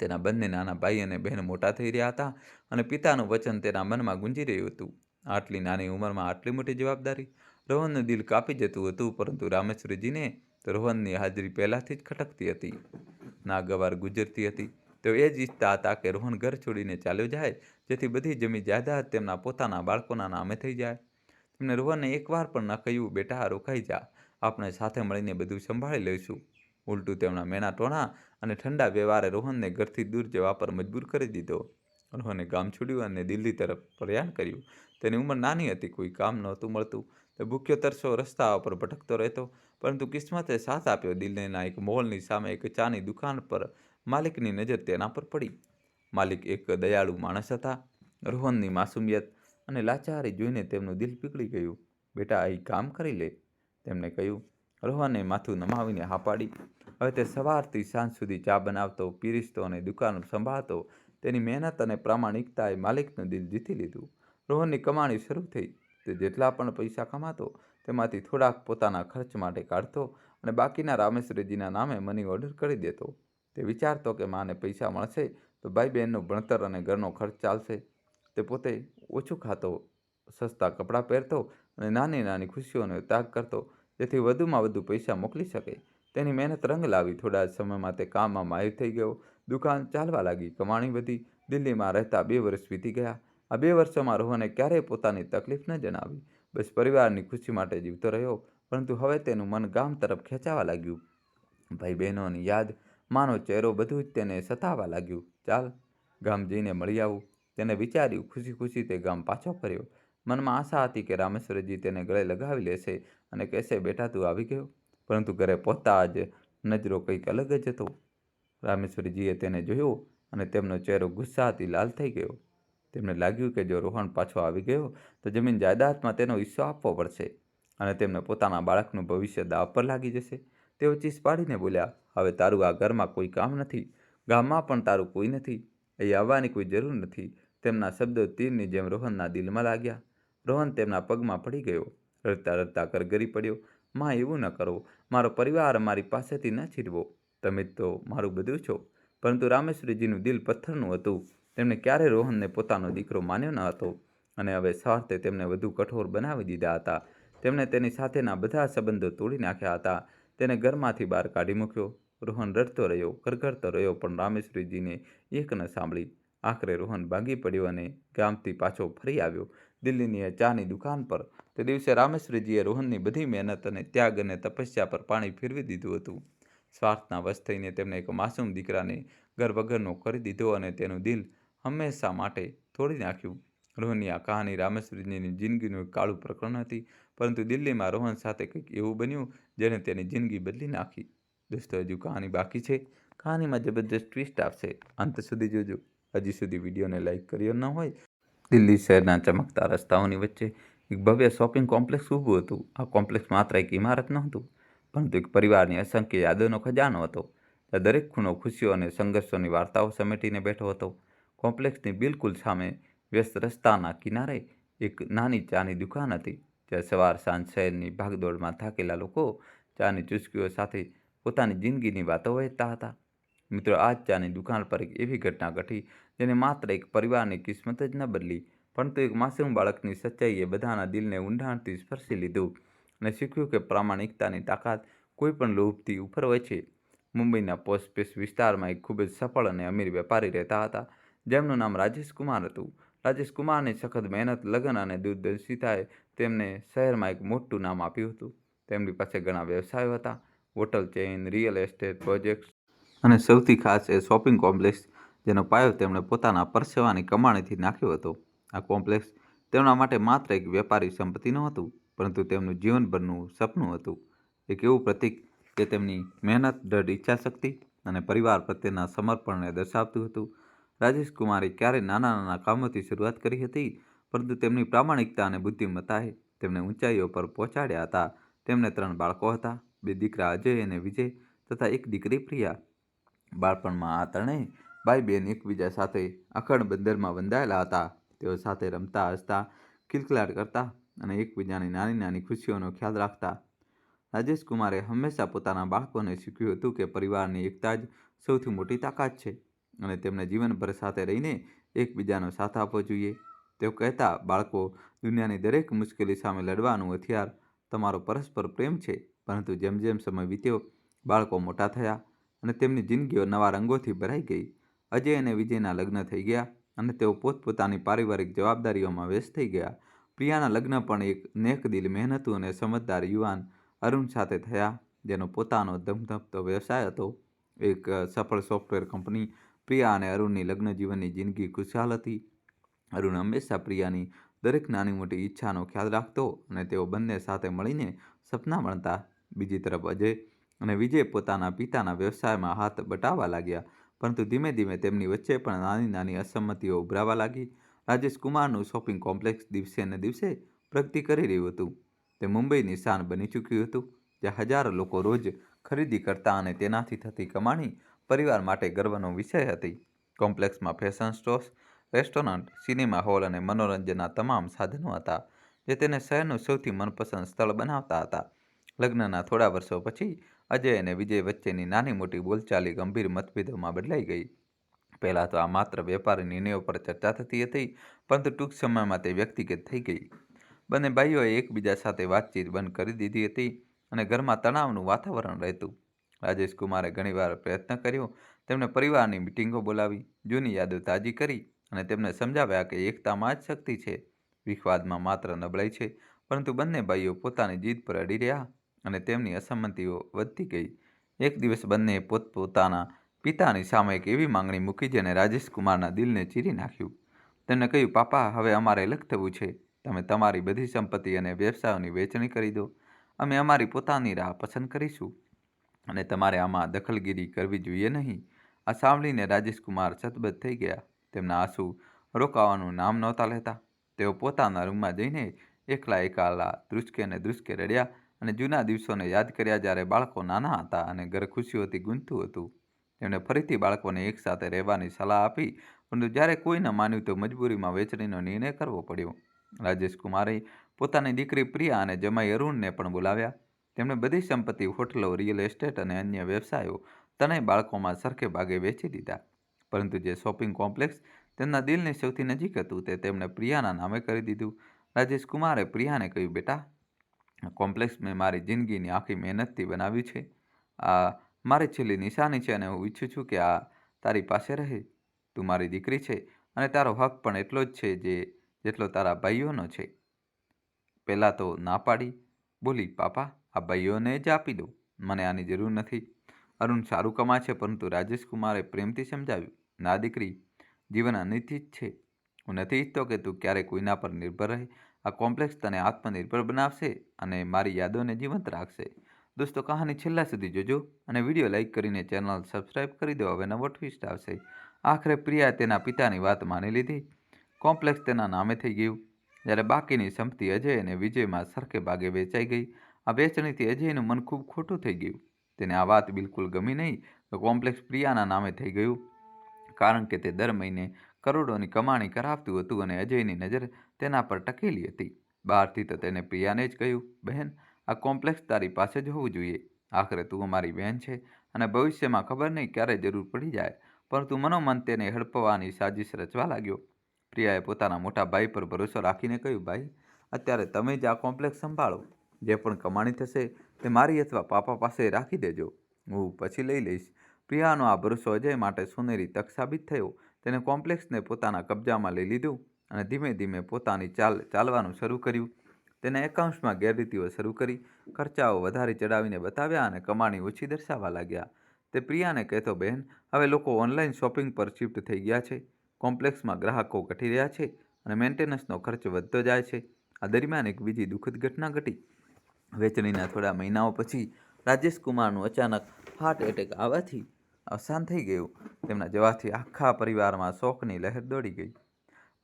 તેના બંને નાના ભાઈ અને બહેન મોટા થઈ રહ્યા હતા અને પિતાનું વચન તેના મનમાં ગુંજી રહ્યું હતું. આટલી નાની ઉંમરમાં આટલી મોટી જવાબદારી! રોહનનું દિલ કાપી જતું હતું, પરંતુ રામેશ્વરીજીને તો રોહનની હાજરી પહેલાંથી જ ખટકતી હતી, નાગવાર ગુજરતી હતી. તેઓ એ જ ઈચ્છતા હતા કે રોહન ઘર છોડીને ચાલ્યો જાય, જેથી બધી જમીન જાયદાદ તેમના પોતાના બાળકોના નામે થઈ જાય. તેમણે રોહનને એકવાર પણ ન કહ્યું, બેટા, રોકાઈ જા, આપણે સાથે મળીને બધું સંભાળી લઈશું. ઉલટું તેમના મેણા ટોણા અને ઠંડા વ્યવહારે રોહનને ઘરથી દૂર જવા પર મજબૂર કરી દીધો. રોહને ગામ છોડ્યું અને દિલ્હી તરફ પ્રયાણ કર્યું. તેની ઉંમર નાની હતી, કોઈ કામ નહોતું મળતું. તે ભૂખ્યો તરસો રસ્તાઓ પર ભટકતો રહેતો, પરંતુ કિસ્મતે સાથ આપ્યો. દિલ્હીના એક મોલની સામે એક ચાની દુકાન પર માલિકની નજર તેના પર પડી. માલિક એક દયાળુ માણસ હતા. રોહનની માસુમિયત અને લાચારી જોઈને તેમનું દિલ પીગળી ગયું. બેટા, અહીં કામ કરી લે, તેમણે કહ્યું. રોહને માથું નમાવીને હા પાડી. હવે તે સવારથી સાંજ સુધી ચા બનાવતો, પીરસતો અને દુકાન સંભાળતો. તેની મહેનત અને પ્રામાણિકતાએ માલિકનું દિલ જીતી લીધું. રોહનની કમાણી શરૂ થઈ. તે જેટલા પણ પૈસા કમાતો, તેમાંથી થોડાક પોતાના ખર્ચ માટે કાઢતો અને બાકીના રામેશ્વરીજીના નામે મની ઓર્ડર કરી દેતો. તે વિચારતો કે માને પૈસા મળશે તો ભાઈ બહેનનું ભણતર અને ઘરનો ખર્ચ ચાલશે. તે પોતે ઓછું ખાતો, સસ્તા કપડાં પહેરતો અને નાની નાની ખુશીઓનો ત્યાગ કરતો, જેથી વધુમાં વધુ પૈસા મોકલી શકે. તેની મહેનત રંગ લાવી. થોડા જ સમયમાં તે કામમાં માહિર થઈ ગયો. દુકાન ચાલવા લાગી, કમાણી વધી. દિલ્હીમાં રહેતા 2 વર્ષ વીતી ગયા. આ 2 વર્ષોમાં રોહને ક્યારેય પોતાની તકલીફ ન જણાવી. બસ પરિવારની ખુશી માટે જીવતો રહ્યો. પરંતુ હવે તેનું મન ગામ તરફ ખેંચાવા લાગ્યું. ભાઈ બહેનોની યાદ, માનો ચહેરો, બધું જ તેને સતાવવા લાગ્યું. ચાલ, ગામ જઈને મળી આવું, તેને વિચાર્યું. ખુશી ખુશી તે ગામ પાછો ફર્યો. મનમાં આશા હતી કે રામેશ્વરીજી તેને ગળે લગાવી લેશે અને કહેશે, બેટા, તું આવી ગયો. પરંતુ ઘરે પહોંચતા જ નજરો કંઈક અલગ જ હતો. રામેશ્વરીજીએ તેને જોયો અને તેમનો ચહેરો ગુસ્સાથી લાલ થઈ ગયો. તેમને લાગ્યું કે જો રોહન પાછો આવી ગયો તો જમીન જાયદાદમાં તેનો હિસ્સો આપવો પડશે અને તેમને પોતાના બાળકનું ભવિષ્ય દાવ પર લાગી જશે. તેઓ ચીસ પાડીને બોલ્યા, હવે તારું આ ઘરમાં કોઈ કામ નથી, ગામમાં પણ તારું કોઈ નથી, અહીં આવવાની કોઈ જરૂર નથી. તેમના શબ્દો તીરની જેમ રોહનના દિલમાં લાગ્યા. રોહન તેમના પગમાં પડી ગયો. રડતા રડતા કરગરી પડ્યો, માં, એવું ન કરો, મારો પરિવાર મારી પાસેથી ન છીનવો, તમે તો મારું બધું છો. પરંતુ રામેશ્વરીજીનું દિલ પથ્થરનું હતું. તેમણે ક્યારેય રોહનને પોતાનો દીકરો માન્યો ન હતો અને હવે સ્વાર્થે તેમને વધુ કઠોર બનાવી દીધા હતા. તેમણે તેની સાથેના બધા સંબંધો તોડી નાખ્યા હતા. તેને ઘરમાંથી બહાર કાઢી મૂક્યો. રોહન રડતો રહ્યો, કરગરતો રહ્યો, પણ રામેશ્વરીજીને એક ન સાંભળી. આખરે રોહન ભાંગી પડ્યો અને ગામથી પાછો ફરી આવ્યો. દિલ્હીની ચાની દુકાન પર તે દિવસે રામેશ્વરીજીએ રોહનની બધી મહેનત અને ત્યાગ અને તપસ્યા પર પાણી ફેરવી દીધું હતું. સ્વાર્થના વશ થઈને તેમણે એક માસૂમ દીકરાને ઘર વગરનો કરી દીધો અને તેનું દિલ હંમેશા માટે તોડી નાખ્યું. રોહનની આ કહાની રામેશ્વરીજીની જિંદગીનું એક કાળું પ્રકરણ હતી, પરંતુ દિલ્હીમાં રોહન સાથે કંઈક એવું બન્યું જેણે તેની જિંદગી બદલી નાખી. દોસ્તો, હજુ કહાની બાકી છે. કહાનીમાં જબરદસ્ત ટ્વિસ્ટ આવશે, અંત સુધી જોજો. હજી સુધી વિડીયોને લાઇક કર્યો ન હોય. દિલ્હી શહેરના ચમકતા રસ્તાઓની વચ્ચે એક ભવ્ય શોપિંગ કોમ્પ્લેક્સ ઊભું હતું. આ કોમ્પ્લેક્સ માત્ર એક ઇમારત નહોતું, પરંતુ એક પરિવારની અસંખ્ય યાદોનો ખજાનો હતો. ત્યાં દરેક ખૂણો ખુશીઓ અને સંઘર્ષોની વાર્તાઓ સમેટીને બેઠો હતો. કોમ્પ્લેક્સની બિલકુલ સામે વ્યસ્ત રસ્તાના કિનારે એક નાની ચાની દુકાન હતી, જ્યાં સવાર સાંજ શહેરની ભાગદોડમાં થાકેલા લોકો ચાની ચુસ્કીઓ સાથે પોતાની જિંદગીની વાતો વહેંચતા હતા. મિત્રો, આ જ ચાની દુકાન પર એક એવી ઘટના ઘટી જેને માત્ર એક પરિવારની કિસ્મત જ ન બદલી, પરંતુ એક માસૂમ બાળકની સચ્ચાઈએ બધાના દિલને ઊંડાણથી સ્પર્શી લીધું અને શીખ્યું કે પ્રામાણિકતાની તાકાત કોઈ પણ લોભથી ઉપર હોય છે. મુંબઈના પોસ્ટ વિસ્તારમાં એક ખૂબ જ સફળ અને અમીર વેપારી રહેતા હતા, જેમનું નામ રાજેશ કુમાર હતું. રાજેશ કુમારની સખત મહેનત, લગન અને દૂરદર્શિતાએ તેમને શહેરમાં એક મોટું નામ આપ્યું હતું. તેમની પાસે ઘણા વ્યવસાયો હતા: hotel chain, real estate projects અને સૌથી ખાસ એ શોપિંગ કોમ્પ્લેક્સ, જેનો પાયો તેમણે પોતાના પરસેવાની કમાણીથી નાખ્યો હતો. આ કોમ્પ્લેક્સ તેમના માટે માત્ર એક વેપારી સંપત્તિ નહોતું, પરંતુ તેમનું જીવનભરનું સપનું હતું. એક એવું પ્રતીક જે તેમની મહેનત, દૃઢ ઈચ્છાશક્તિ અને પરિવાર પ્રત્યેના સમર્પણને દર્શાવતું હતું. રાજેશ કુમારે ક્યારેય નાના નાના કામોથી શરૂઆત કરી હતી, પરંતુ તેમની પ્રામાણિકતા અને બુદ્ધિમત્તાએ તેમને ઊંચાઈઓ પર પહોંચાડ્યા હતા. તેમને 3 બાળકો હતા: 2 દીકરા અજય અને વિજય તથા 1 દીકરી પ્રિયા. બાળપણમાં આ ત્રણેય ભાઈ બહેન એકબીજા સાથે અખંડ બંધનમાં બંધાયેલા હતા. તેઓ સાથે રમતા, હસતા, ખિલખિલાટ કરતા અને એકબીજાની નાની નાની ખુશીઓનો ખ્યાલ રાખતા. રાજેશ કુમારે હંમેશા પોતાના બાળકોને શીખ્યું હતું કે પરિવારની એકતા જ સૌથી મોટી તાકાત છે અને તેમને જીવનભર સાથે રહીને એકબીજાનો સાથ આપવો જોઈએ. તેઓ કહેતા, બાળકો, દુનિયાની દરેક મુશ્કેલી સામે લડવાનું હથિયાર તમારો પરસ્પર પ્રેમ છે. પરંતુ જેમ જેમ સમય વીત્યો, બાળકો મોટા થયા અને તેમની જિંદગીઓ નવા રંગોથી ભરાઈ ગઈ. અજય અને વિજયના લગ્ન થઈ ગયા અને તેઓ પોતપોતાની પારિવારિક જવાબદારીઓમાં વ્યસ્ત થઈ ગયા. પ્રિયાના લગ્ન પણ એક નેકદિલ, મહેનતુ અને સમજદાર યુવાન અરુણ સાથે થયા, જેનો પોતાનો ધમધમતો વ્યવસાય હતો, એક સફળ સોફ્ટવેર કંપની. પ્રિયા અને અરુણની લગ્ન જીવનની જિંદગી ખુશહાલ હતી. અરુણ હંમેશા પ્રિયાની દરેક નાની મોટી ઈચ્છાનો ખ્યાલ રાખતો અને તેઓ બંને સાથે મળીને સપના બનતા. બીજી તરફ અજય અને વિજય પોતાના પિતાના વ્યવસાયમાં હાથ બટાવવા લાગ્યા, પરંતુ ધીમે ધીમે તેમની વચ્ચે પણ નાની નાની અસંમતિઓ ઉભરાવા લાગી. રાજેશ કુમારનું શોપિંગ કોમ્પ્લેક્સ દિવસે ને દિવસે પ્રગતિ કરી રહ્યું હતું. તે મુંબઈની શાન બની ચૂક્યું હતું, જ્યાં હજારો લોકો રોજ ખરીદી કરતા અને તેનાથી થતી કમાણી પરિવાર માટે ગર્વનો વિષય હતી. કોમ્પ્લેક્સમાં fashion stores, restaurant, cinema hall અને મનોરંજનના તમામ સાધનો હતા, જે તેને શહેરનું સૌથી મનપસંદ સ્થળ બનાવતા હતા. લગ્નના થોડા વર્ષો પછી અજય અને વિજય વચ્ચેની નાની મોટી બોલચાલી ગંભીર મતભેદોમાં બદલાઈ ગઈ. પહેલાં તો આ માત્ર વેપારી નિર્ણયો પર ચર્ચા થતી હતી, પરંતુ ટૂંક સમયમાં તે વ્યક્તિગત થઈ ગઈ. બંને ભાઈઓએ એકબીજા સાથે વાતચીત બંધ કરી દીધી હતી અને ઘરમાં તણાવનું વાતાવરણ રહેતું. રાજેશ કુમારે ઘણીવાર પ્રયત્ન કર્યો. તેમણે પરિવારની મિટિંગો બોલાવી, જૂની યાદો તાજી કરી અને તેમને સમજાવ્યા કે એકતામાં જ શક્તિ છે, વિખવાદમાં માત્ર નબળાઈ છે. પરંતુ બંને ભાઈઓ પોતાની જીદ પર અડી રહ્યા અને તેમની અસંમતિઓ વધતી ગઈ. એક દિવસ બંનેએ પોતપોતાના પિતાની સામે એક એવી માંગણી મૂકી જેને રાજેશ કુમારના દિલને ચીરી નાખ્યું. તેમણે કહ્યું, "પાપા, હવે અમારે અલગ થવું છે. તમે તમારી બધી સંપત્તિ અને વ્યવસાયોની વહેંચણી કરી દો. અમે અમારી પોતાની રાહ પસંદ કરીશું અને તમારે આમાં દખલગીરી કરવી જોઈએ નહીં." આ સાંભળીને રાજેશ કુમાર સતબદ્ધ થઈ ગયા. તેમના આંસુ રોકાવાનું નામ નહોતા લેતા. તેઓ પોતાના રૂમમાં જઈને એકલા ધ્રુસકે ને ધ્રુસકે રડ્યા અને જૂના દિવસોને યાદ કર્યા, જ્યારે બાળકો નાના હતા અને ઘર ખુશીઓથી ગૂંજતું હતું. તેમણે ફરીથી બાળકોને એકસાથે રહેવાની સલાહ આપી, પરંતુ જ્યારે કોઈ ન માન્યું તો મજબૂરીમાં વહેંચણીનો નિર્ણય કરવો પડ્યો. રાજેશ કુમારે પોતાની દીકરી પ્રિયા અને જમાઈ અરુણને પણ બોલાવ્યા. તેમણે બધી સંપત્તિ, હોટલો, રિયલ એસ્ટેટ અને અન્ય વ્યવસાયો ત્રણેય બાળકોમાં સરખે ભાગે વેચી દીધા. પરંતુ જે શોપિંગ કોમ્પ્લેક્સ તેમના દિલની સૌથી નજીક હતું, તે તેમણે પ્રિયાના નામે કરી દીધું. રાજેશ કુમારે પ્રિયાને કહ્યું, "બેટા, આ કોમ્પ્લેક્સ મેં મારી જિંદગીની આખી મહેનતથી બનાવ્યું છે. આ મારી છેલ્લી નિશાની છે અને હું ઈચ્છું છું કે આ તારી પાસે રહે. તું મારી દીકરી છે અને તારો હક પણ એટલો જ છે જેટલો તારા ભાઈઓનો છે." પહેલાં તો ના પાડી. બોલી, પાપા આ ભાઈઓને જ આપી દો, મને આની જરૂર નથી. અરુણ સારું કમાય છે, પરંતુ રાજેશ કુમારે પ્રેમથી સમજાવ્યું, ના દીકરી, જીવન અનિશ્ચિત છે. હું નથી ઈચ્છતો કે તું ક્યારેય કોઈના પર નિર્ભર રહે. આ કોમ્પ્લેક્સ તને આત્મનિર્ભર બનાવશે અને મારી યાદોને જીવંત રાખશે. દોસ્તો, કહાની છેલ્લા સુધી જોજો અને વિડીયો લાઇક કરીને ચેનલ સબસ્ક્રાઈબ કરી દો. હવે નવો ટ્વિસ્ટ આવશે. આખરે પ્રિયાએ તેના પિતાની વાત માની લીધી. કોમ્પ્લેક્સ તેના નામે થઈ ગયું. જ્યારે બાકીની સંપત્તિ અજય અને વિજયમાં સરખે ભાગે વેચાઈ ગઈ. આ વેચણીથી અજયનું મન ખૂબ ખોટું થઈ ગયું. તેને આ વાત બિલકુલ ગમી નહીં કે કોમ્પ્લેક્સ પ્રિયાના નામે થઈ ગયું, કારણ કે તે દર મહિને કરોડોની કમાણી કરાવતું હતું અને અજયની નજર તેના પર ટકેલી હતી. બહારથી તો તેને પ્રિયાને જ કહ્યું, બહેન, આ કોમ્પ્લેક્સ તારી પાસે જ હોવું જોઈએ. આખરે તું અમારી બહેન છે અને ભવિષ્યમાં ખબર નહીં ક્યારે જરૂર પડી જાય. પરંતુ મનોમન તેને હડપવાની સાજિશ રચવા લાગ્યો. પ્રિયાએ પોતાના મોટા ભાઈ પર ભરોસો રાખીને કહ્યું, ભાઈ, અત્યારે તમે જ આ કોમ્પ્લેક્સ સંભાળો. જે પણ કમાણી થશે તે મારી અથવા પાપા પાસે રાખી દેજો, હું પછી લઈ લઈશ. પ્રિયાનો આ ભરોસો અજય માટે સોનેરી તક સાબિત થયો. તેને કોમ્પ્લેક્સને પોતાના કબજામાં લઈ લીધું અને ધીમે ધીમે પોતાની ચાલવાનું શરૂ કર્યું. તેને એકાઉન્ટ્સમાં ગેરરીતિઓ શરૂ કરી, ખર્ચાઓ વધારી ચડાવીને બતાવ્યા અને કમાણી ઓછી દર્શાવવા લાગ્યા. તે પ્રિયાને કહેતો, બહેન, હવે લોકો ઓનલાઈન શોપિંગ પર શિફ્ટ થઈ ગયા છે, કોમ્પ્લેક્સમાં ગ્રાહકો ઘટી રહ્યા છે અને મેન્ટેનન્સનો ખર્ચ વધતો જાય છે. આ દરમિયાન એક બીજી દુઃખદ ઘટના ઘટી. વેચણીના થોડા મહિનાઓ પછી રાજેશ કુમારનું અચાનક હાર્ટ એટેક આવવાથી અવસાન થઈ ગયું. તેમના જવાથી આખા પરિવારમાં શોકની લહેર દોડી ગઈ.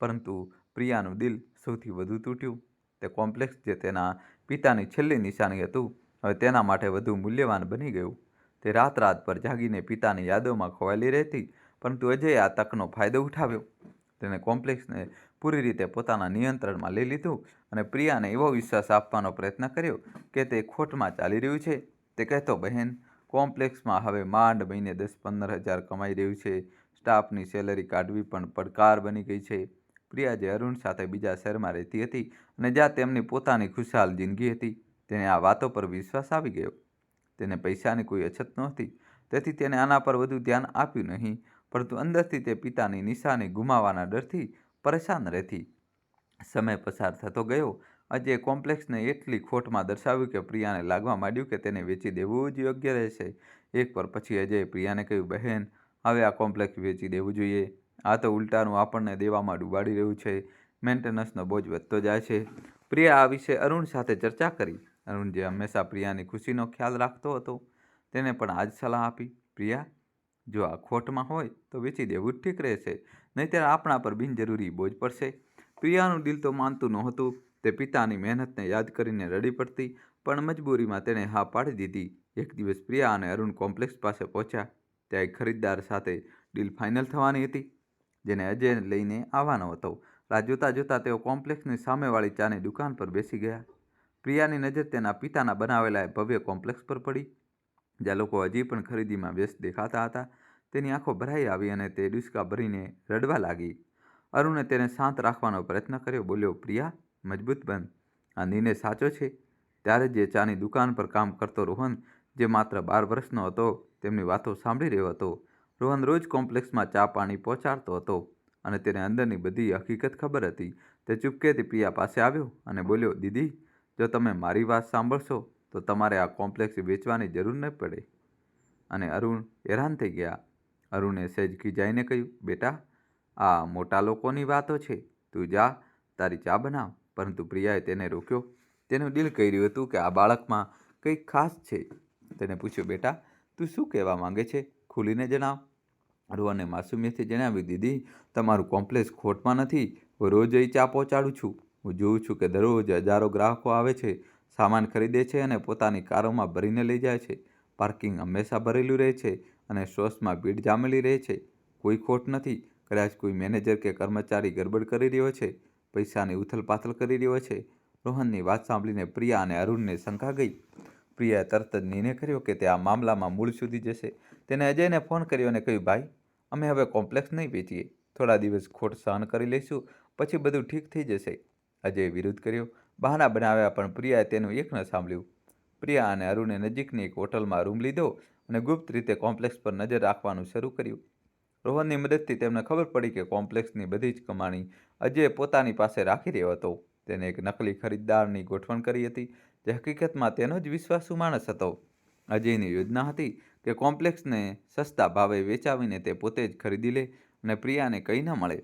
પરંતુ પ્રિયાનું દિલ સૌથી વધુ તૂટ્યું. તે કોમ્પ્લેક્સ જે તેના પિતાની છેલ્લી નિશાની હતું, હવે તેના માટે વધુ મૂલ્યવાન બની ગયું. તે રાત પર જાગીને પિતાની યાદોમાં ખોવાયેલી રહેતી, પરંતુ અજયે આ તકનો ફાયદો ઉઠાવ્યો. તેને કોમ્પ્લેક્સને પૂરી રીતે પોતાના નિયંત્રણમાં લઈ લીધું અને પ્રિયાને એવો વિશ્વાસ આપવાનો પ્રયત્ન કર્યો કે તે ખોટમાં ચાલી રહ્યું છે. તે કહેતો, બહેન, કોમ્પ્લેક્સમાં હવે માંડ મહિને 10-15 હજાર કમાઈ રહ્યું છે. સ્ટાફની સેલરી કાઢવી પણ પડકાર બની ગઈ છે. પ્રિયા જે અરુણ સાથે બીજા શહેરમાં રહેતી હતી અને જ્યાં તેમની પોતાની ખુશહાલ જિંદગી હતી, તેને આ વાતો પર વિશ્વાસ આવી ગયો. તેને પૈસાની કોઈ અછત નહોતી, તેથી તેને આના પર વધુ ધ્યાન આપ્યું નહીં, પરંતુ અંદરથી તે પિતાની નિશાની ગુમાવવાના ડરથી પરેશાન રહેતી. સમય પસાર થતો ગયો. અજયે કોમ્પ્લેક્સને એટલી ખોટમાં દર્શાવ્યું કે પ્રિયાને લાગવા માંડ્યું કે તેને વેચી દેવું જ યોગ્ય રહેશે. એક પર પછી અજયે પ્રિયાને કહ્યું, બહેન, હવે આ કોમ્પ્લેક્સ વેચી દેવું જોઈએ. આ તો ઉલટાનું આપણને દેવામાં ડૂબાડી રહ્યું છે. મેન્ટેનન્સનો બોજ વધતો જાય છે. પ્રિયા આ વિશે અરુણ સાથે ચર્ચા કરી. અરુણ, જે હંમેશા પ્રિયાની ખુશીનો ખ્યાલ રાખતો હતો, તેને પણ આ જ સલાહ આપી. પ્રિયા, જો આ ખોટમાં હોય તો વેચી દેવું જ ઠીક રહેશે, નહીંતર આપણા પર બિનજરૂરી બોજ પડશે. પ્રિયાનું દિલ તો માનતું નહોતું. તે પિતાની મહેનતને યાદ કરીને રડી પડતી, પણ મજબૂરીમાં તેણે હા પાડી દીધી. એક દિવસ પ્રિયા અને અરુણ કોમ્પ્લેક્સ પાસે પહોંચ્યા. ત્યાં એક ખરીદદાર સાથે ડીલ ફાઇનલ થવાની હતી, જેને અજય લઈને આવવાનો હતો. રાહ જોતાં જોતાં તેઓ કોમ્પ્લેક્સની સામેવાળી ચાની દુકાન પર બેસી ગયા. પ્રિયાની નજર તેના પિતાના બનાવેલા ભવ્ય કોમ્પ્લેક્સ પર પડી, જ્યાં લોકો હજી પણ ખરીદીમાં વ્યસ્ત દેખાતા હતા. તેની આંખો ભરાઈ આવી અને તે ડુસકા ભરીને રડવા લાગી. અરુણે તેને શાંત રાખવાનો પ્રયત્ન કર્યો. બોલ્યો, પ્રિયા, મજબૂત બન, આ નિર્ણય સાચો છે. ત્યારે જે ચાની દુકાન પર કામ કરતો રોહન, જે માત્ર 12 વર્ષનો હતો, તેમની વાતો સાંભળી રહ્યો હતો. રોહન રોજ કોમ્પ્લેક્સમાં ચા પાણી પહોંચાડતો હતો અને તેને અંદરની બધી હકીકત ખબર હતી. તે ચૂપકેથી પ્રિયા પાસે આવ્યો અને બોલ્યો, દીદી, જો તમે મારી વાત સાંભળશો તો તમારે આ કોમ્પ્લેક્સ વેચવાની જરૂર ન પડે. અને અરુણ હેરાન થઈ ગયા. અરુણે સહેજ ખીજાઈને કહ્યું, બેટા, આ મોટા લોકોની વાતો છે, તું જા, તારી ચા બનાવ. પરંતુ પ્રિયાએ તેને રોક્યો. તેનું દિલ કહી રહ્યું હતું કે આ બાળકમાં કંઈક ખાસ છે. તેને પૂછ્યું, બેટા, તું શું કહેવા માંગે છે? ખુલીને જણાવ. રોહને માસૂમિયતથી જણાવ્યું, દીદી, તમારું કોમ્પ્લેક્સ ખોટમાં નથી. હું રોજ અહીં ચા પહોંચાડું છું. હું જોઉં છું કે દરરોજ હજારો ગ્રાહકો આવે છે, સામાન ખરીદે છે અને પોતાની કારોમાં ભરીને લઈ જાય છે. પાર્કિંગ હંમેશા ભરેલું રહે છે અને સ્ટોર્સમાં ભીડ જામેલી રહે છે. કોઈ ખોટ નથી. કદાચ કોઈ મેનેજર કે કર્મચારી ગડબડ કરી રહ્યો છે, પૈસાની ઉથલપાથલ કરી રહ્યો છે. રોહનની વાત સાંભળીને પ્રિયા અને અરુણને શંકા ગઈ. પ્રિયાએ તરત જ નિર્ણય કર્યો કે તે આ મામલામાં મૂળ સુધી જશે. તેને અજયને ફોન કર્યો અને કહ્યું, ભાઈ, અમે હવે કોમ્પ્લેક્સ નહીં વેચીએ. થોડા દિવસ ખોટ સહન કરી લઈશું, પછી બધું ઠીક થઈ જશે. અજયે વિરોધ કર્યો, બહાના બનાવ્યા, પણ પ્રિયાએ તેનું એક ન સાંભળ્યું. પ્રિયા અને અરુણે નજીકની એક હોટલમાં રૂમ લીધો અને ગુપ્ત રીતે કોમ્પ્લેક્સ પર નજર રાખવાનું શરૂ કર્યું. રોહનની મદદથી તેમને ખબર પડી કે કોમ્પ્લેક્સની બધી જ કમાણી અજય પોતાની પાસે રાખી રહ્યો હતો. તેને એક નકલી ખરીદદારની ગોઠવણ કરી હતી, જે હકીકતમાં તેનો જ વિશ્વાસુ માણસ હતો. અજયની યોજના હતી કે કોમ્પ્લેક્સને સસ્તા ભાવે વેચાવીને તે પોતે જ ખરીદી લે અને પ્રિયાને કંઈ ન મળે.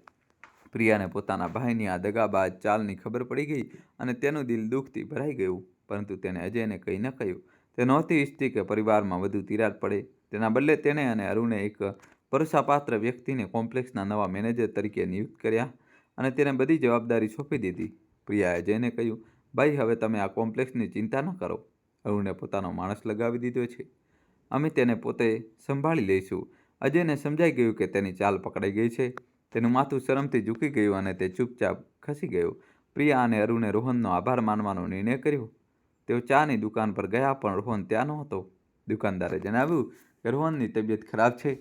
પ્રિયાને પોતાના ભાઈની આ દગાબાજ ચાલની ખબર પડી ગઈ અને તેનું દિલ દુઃખથી ભરાઈ ગયું, પરંતુ તેને અજયને કંઈ ન કહ્યું. તે નહોતી ઈચ્છતી કે પરિવારમાં વધુ તિરાડ પડે. તેના બદલે તેણે અને અરુણે એક ભરોસાપાત્ર વ્યક્તિને કોમ્પ્લેક્સના નવા મેનેજર તરીકે નિયુક્ત કર્યા અને તેને બધી જવાબદારી સોંપી દીધી. પ્રિયાએ અજયને કહ્યું, ભાઈ, હવે તમે આ કોમ્પ્લેક્સની ચિંતા ન કરો. અરુણે પોતાનો માણસ લગાવી દીધો છે. અમે તેને પોતે સંભાળી લઈશું. અજયને સમજાઈ ગયું કે તેની ચાલ પકડાઈ ગઈ છે. તેનું માથું શરમથી ઝૂકી ગયું અને તે ચૂપચાપ ખસી ગયો. પ્રિયા અને અરુણે રોહનનો આભાર માનવાનો નિર્ણય કર્યો. તેઓ ચાની દુકાન પર ગયા, પણ રોહન ત્યાં નહોતો. દુકાનદારે જણાવ્યું કે રોહનની તબિયત ખરાબ છે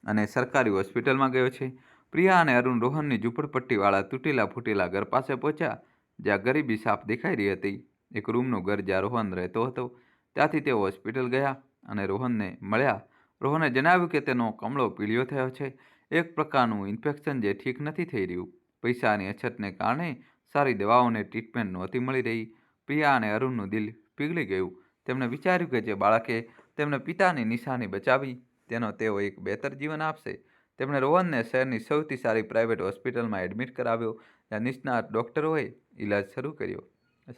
અને સરકારી હોસ્પિટલમાં ગયો છે. પ્રિયા અને અરુણ રોહનની ઝૂંપડપટ્ટીવાળા તૂટેલા ફૂટેલા ઘર પાસે પહોંચ્યા, જ્યાં ગરીબી સાફ દેખાઈ રહી હતી. એક રૂમનું ઘર જ્યાં રોહન રહેતો હતો. ત્યાંથી તેઓ હોસ્પિટલ ગયા અને રોહનને મળ્યા. રોહને જણાવ્યું કે તેનો કમળો પીળિયો થયો છે, એક પ્રકારનું ઇન્ફેક્શન જે ઠીક નથી થઈ રહ્યું. પૈસાની અછતને કારણે સારી દવાઓને ટ્રીટમેન્ટ નહોતી મળી રહી. પ્રિયા અને અરુણનું દિલ પીગળી ગયું. તેમણે વિચાર્યું કે જે બાળકે તેમના પિતાની નિશાની બચાવી, તેનો તેઓ એક બહેતર જીવન આપશે. તેમણે રોહનને શહેરની સૌથી સારી પ્રાઇવેટ હોસ્પિટલમાં એડમિટ કરાવ્યો, જ્યાં નિષ્ણાત ડૉક્ટરોએ ઇલાજ શરૂ કર્યો.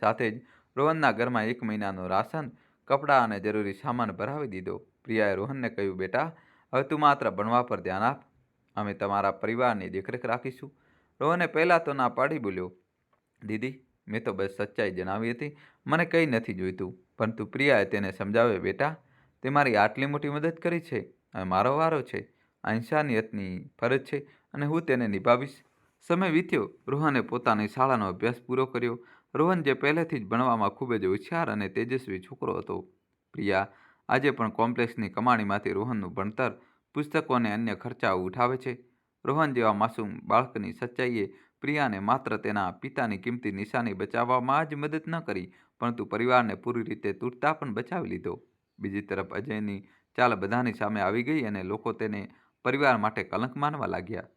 સાથે જ રોહનના ઘરમાં 1 મહિનાનું રાશન, કપડાં અને જરૂરી સામાન ભરાવી દીધો. પ્રિયાએ રોહનને કહ્યું, બેટા, હવે તું માત્ર ભણવા પર ધ્યાન આપ. અમે તમારા પરિવારની દેખરેખ રાખીશું. રોહને પહેલાં તો ના પાડી બોલ્યો, દીદી, મેં તો બસ સચ્ચાઈ જણાવી હતી. મને કંઈ નથી જોઈતું. પરંતુ પ્રિયાએ તેને સમજાવ્યો, બેટા, તે મારી આટલી મોટી મદદ કરી છે. હવે મારો વારો છે. આ ઇન્સાનિયતની ફરજ છે અને હું તેને નિભાવીશ. સમય વીત્યો. રોહને પોતાની શાળાનો અભ્યાસ પૂરો કર્યો. રોહન જે પહેલેથી જ ભણવામાં ખૂબ જ હોશિયાર અને તેજસ્વી છોકરો હતો. પ્રિયા આજે પણ કોમ્પ્લેક્સની કમાણીમાંથી રોહનનું ભણતર, પુસ્તકો અને અન્ય ખર્ચાઓ ઉઠાવે છે. રોહન જેવા માસૂમ બાળકની સચ્ચાઈએ પ્રિયાને માત્ર તેના પિતાની કિંમતી નિશાની બચાવવામાં જ મદદ ન કરી, પરંતુ પરિવારને પૂરી રીતે તૂટતા પણ બચાવી લીધો. બીજી તરફ અજયની ચાલ બધાની સામે આવી ગઈ અને લોકો તેને પરિવાર માટે કલંક માનવા લાગ્યા.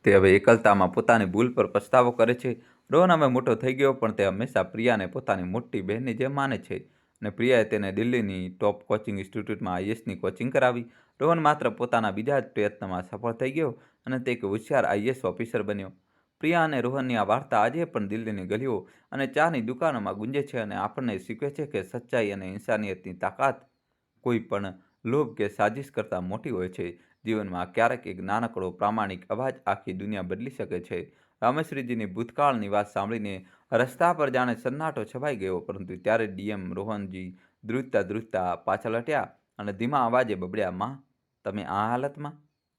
તે હવે એકલતામાં પોતાની ભૂલ પર પસ્તાવો કરે છે. રોહન હવે મોટો થઈ ગયો, પણ તે હંમેશા પ્રિયાને પોતાની મોટી બહેનની જેમ માને છે અને પ્રિયાએ તેને દિલ્હીની ટોપ કોચિંગ ઇન્સ્ટિટ્યૂટમાં આઈએએસની કોચિંગ કરાવી. રોહન માત્ર પોતાના બીજા જ પ્રયત્નમાં સફળ થઈ ગયો અને તે એક હોશિયાર આઈએએસ ઓફિસર બન્યો. પ્રિયા અને રોહનની આ વાર્તા આજે પણ દિલ્હીની ગલીઓ અને ચાની દુકાનોમાં ગુંજે છે અને આપણને શીખવે છે કે સચ્ચાઈ અને ઇન્સાનિયતની તાકાત કોઈ પણ લોભ કે સાજિશ કરતાં મોટી હોય છે. જીવનમાં ક્યારેક એક નાનકડો પ્રામાણિક અવાજ આખી દુનિયા બદલી શકે છે. રામેશ્વરીજીની ભૂતકાળની વાત સાંભળીને રસ્તા પર જાણે સન્નાટો છવાઈ ગયો, પરંતુ ત્યારે ડીએમ રોહનજી ધ્રુજતા ધ્રુજતા પાછળ હટ્યા અને ધીમા અવાજે બબડ્યા, માં, તમે આ હાલતમાં?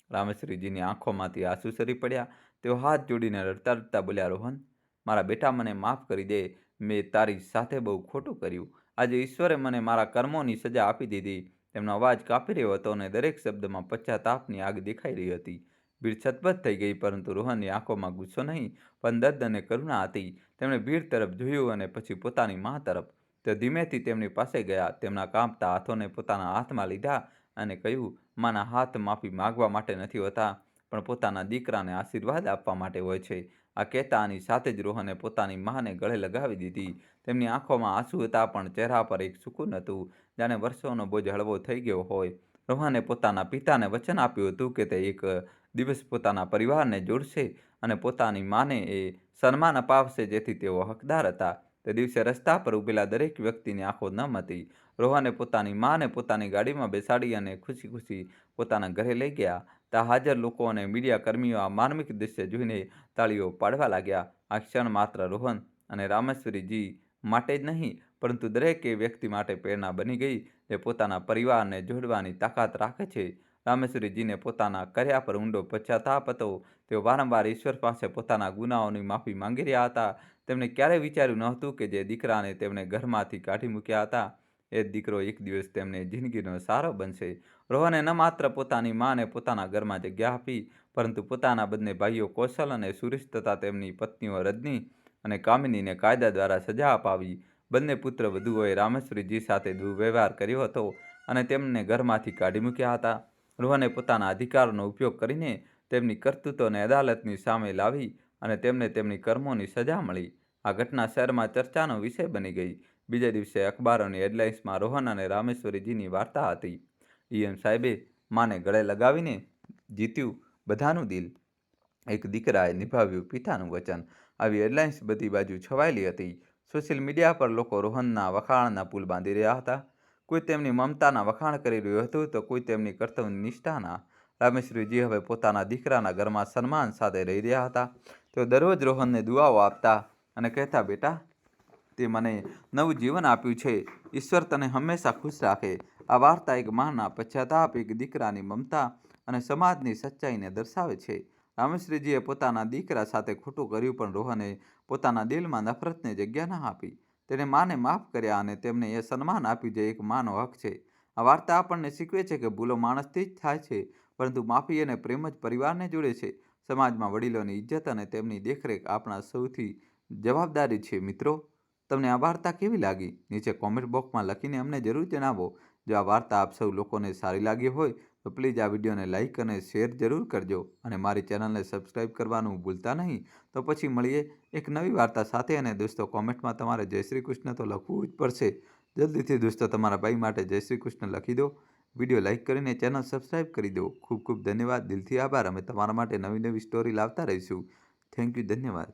રામેશ્વરીજીની આંખોમાંથી આંસુ સરી પડ્યા. તેઓ હાથ જોડીને રડતા રડતા બોલ્યા, રોહન, મારા બેટા, મને માફ કરી દે. મેં તારી સાથે બહુ ખોટું કર્યું. આજે ઈશ્વરે મને મારા કર્મોની સજા આપી દીધી. તેમનો અવાજ કાપી રહ્યો હતો અને દરેક શબ્દમાં પશ્ચાતાપની આગ દેખાઈ રહી હતી. ભીડ છતબત થઈ ગઈ, પરંતુ રોહનની આંખોમાં ગુસ્સો નહીં, પણ દર્દ અને કરુણા હતી. તેમણે ભીડ તરફ જોયું અને પછી પોતાની મા તરફ. તેઓ ધીમેથી તેમની પાસે ગયા, તેમના કાંપતા હાથોને પોતાના હાથમાં લીધા અને કહ્યું, માના હાથ માફી માગવા માટે નથી હોતા, પણ પોતાના દીકરાને આશીર્વાદ આપવા માટે હોય છે. આ કહેતાની સાથે જ રોહને પોતાની માને ગળે લગાવી દીધી. તેમની આંખોમાં આંસુ હતા, પણ ચહેરા પર એક સુકૂન હતું, જાણે વર્ષોનો બોજ હળવો થઈ ગયો હોય. રોહને પોતાના પિતાને વચન આપ્યું હતું કે તે એક દિવસ પોતાના પરિવારને જોડશે અને પોતાની માને એ સન્માન અપાવશે જેથી તેઓ હકદાર હતા. તે દિવસે રસ્તા પર ઊભેલા દરેક વ્યક્તિની આંખો નમ હતી. રોહને પોતાની માને પોતાની ગાડીમાં બેસાડી અને ખુશી ખુશી પોતાના ઘરે લઈ ગયા. ત્યાં હાજર લોકો અને મીડિયા કર્મીઓ આ માર્મિક દૃશ્ય જોઈને તાળીઓ પાડવા લાગ્યા. આ ક્ષણ માત્ર રોહન અને રામેશ્વરીજી માટે જ નહીં, પરંતુ દરેક એ વ્યક્તિ માટે પ્રેરણા બની ગઈ જે પોતાના પરિવારને જોડવાની તાકાત રાખે છે. રામેશ્વરીજીને પોતાના કર્યા પર ઊંડો પશ્ચાતાપ હતો. તેઓ વારંવાર ઈશ્વર પાસે પોતાના ગુનાઓની માફી માંગી રહ્યા હતા. તેમણે ક્યારેય વિચાર્યું નહોતું કે જે દીકરાને તેમણે ઘરમાંથી કાઢી મૂક્યા હતા, એ જ દીકરો એક દિવસ તેમને જિંદગીનો સહારો બનશે. રોહને ન માત્ર પોતાની માને પોતાના ઘરમાં જગ્યા આપી, પરંતુ પોતાના બંને ભાઈઓ કૌશલ અને સુરેશ તથા તેમની પત્નીઓ રજની અને કામિનીને કાયદા દ્વારા સજા અપાવી. બંને પુત્ર વધુઓએ રામેશ્વરીજી સાથે દુર્વ્યવહાર કર્યો હતો અને તેમને ઘરમાંથી કાઢી મૂક્યા હતા. રોહને પોતાના અધિકારનો ઉપયોગ કરીને તેમની કરતૂતોને અદાલતની સામે લાવી અને તેમને તેમની કર્મોની સજા મળી. આ ઘટના શહેરમાં ચર્ચાનો વિષય બની ગઈ. બીજા દિવસે અખબારોની હેડલાઇન્સમાં રોહન અને રામેશ્વરીજીની વાર્તા હતી. ઈએમ સાહેબે માને ગળે લગાવીને જીત્યું બધાનું દિલ. એક દીકરાએ નિભાવ્યું પિતાનું વચન. આવી હેડલાઇન્સ બધી બાજુ છવાયેલી હતી. સોશિયલ મીડિયા પર લોકો રોહનના વખાણના પુલ બાંધી રહ્યા હતા. કોઈ તેમની મમતાના વખાણ કરી રહ્યું હતું તો કોઈ તેમની કર્તવ્ય નિષ્ઠાના. રામેશ્વરીજી હવે પોતાના દીકરાના ઘરમાં સન્માન સાથે રહી રહ્યા હતા. તેઓ દરરોજ રોહનને દુઆઓ આપતા અને કહેતા, બેટા, તે મને નવું જીવન આપ્યું છે. ઈશ્વર તને હંમેશા ખુશ રાખે. આ વાર્તા એક માના પશ્ચાતાપ, એક દીકરાની મમતા અને સમાજની સચ્ચાઈને દર્શાવે છે. રામેશ્વરીજીએ પોતાના દીકરા સાથે ખોટું કર્યું, પણ રોહને પોતાના દિલમાં નફરતને જગ્યા ન આપી. તેણે માને માફ કર્યા અને તેમને એ સન્માન આપ્યું જે એક માનો હક છે. આ વાર્તા આપણને શીખવે છે કે ભૂલો માણસથી જ થાય છે, પરંતુ માફી અને પ્રેમ જ પરિવારને જોડે છે. સમાજમાં વડીલોની ઇજ્જત અને તેમની દેખરેખ આપણા સૌથી જવાબદારી છે. મિત્રો, તમને આ વાર્તા કેવી લાગી? નીચે કોમેન્ટ બોક્સમાં લખીને અમને જરૂર જણાવો. જો આ વાર્તા આપ સૌ લોકોને સારી લાગી હોય તો પ્લીઝ આ વિડીયોને લાઇક અને શેર જરૂર કરજો અને મારી ચેનલને સબસ્ક્રાઈબ કરવાનું ભૂલતા નહીં. તો પછી મળીએ એક નવી વાર્તા સાથે. અને દોસ્તો, કોમેન્ટમાં તમારે જય શ્રી કૃષ્ણ તો લખવું જ પડશે. જલ્દીથી દોસ્તો તમારા ભાઈ માટે જય શ્રી કૃષ્ણ લખી દો. વિડીયો લાઇક કરીને ચેનલ સબસ્ક્રાઈબ કરી દો. ખૂબ ખૂબ ધન્યવાદ. દિલથી આભાર. અમે તમારા માટે નવી નવી સ્ટોરી લાવતા રહીશું. Thank you. ધન્યવાદ.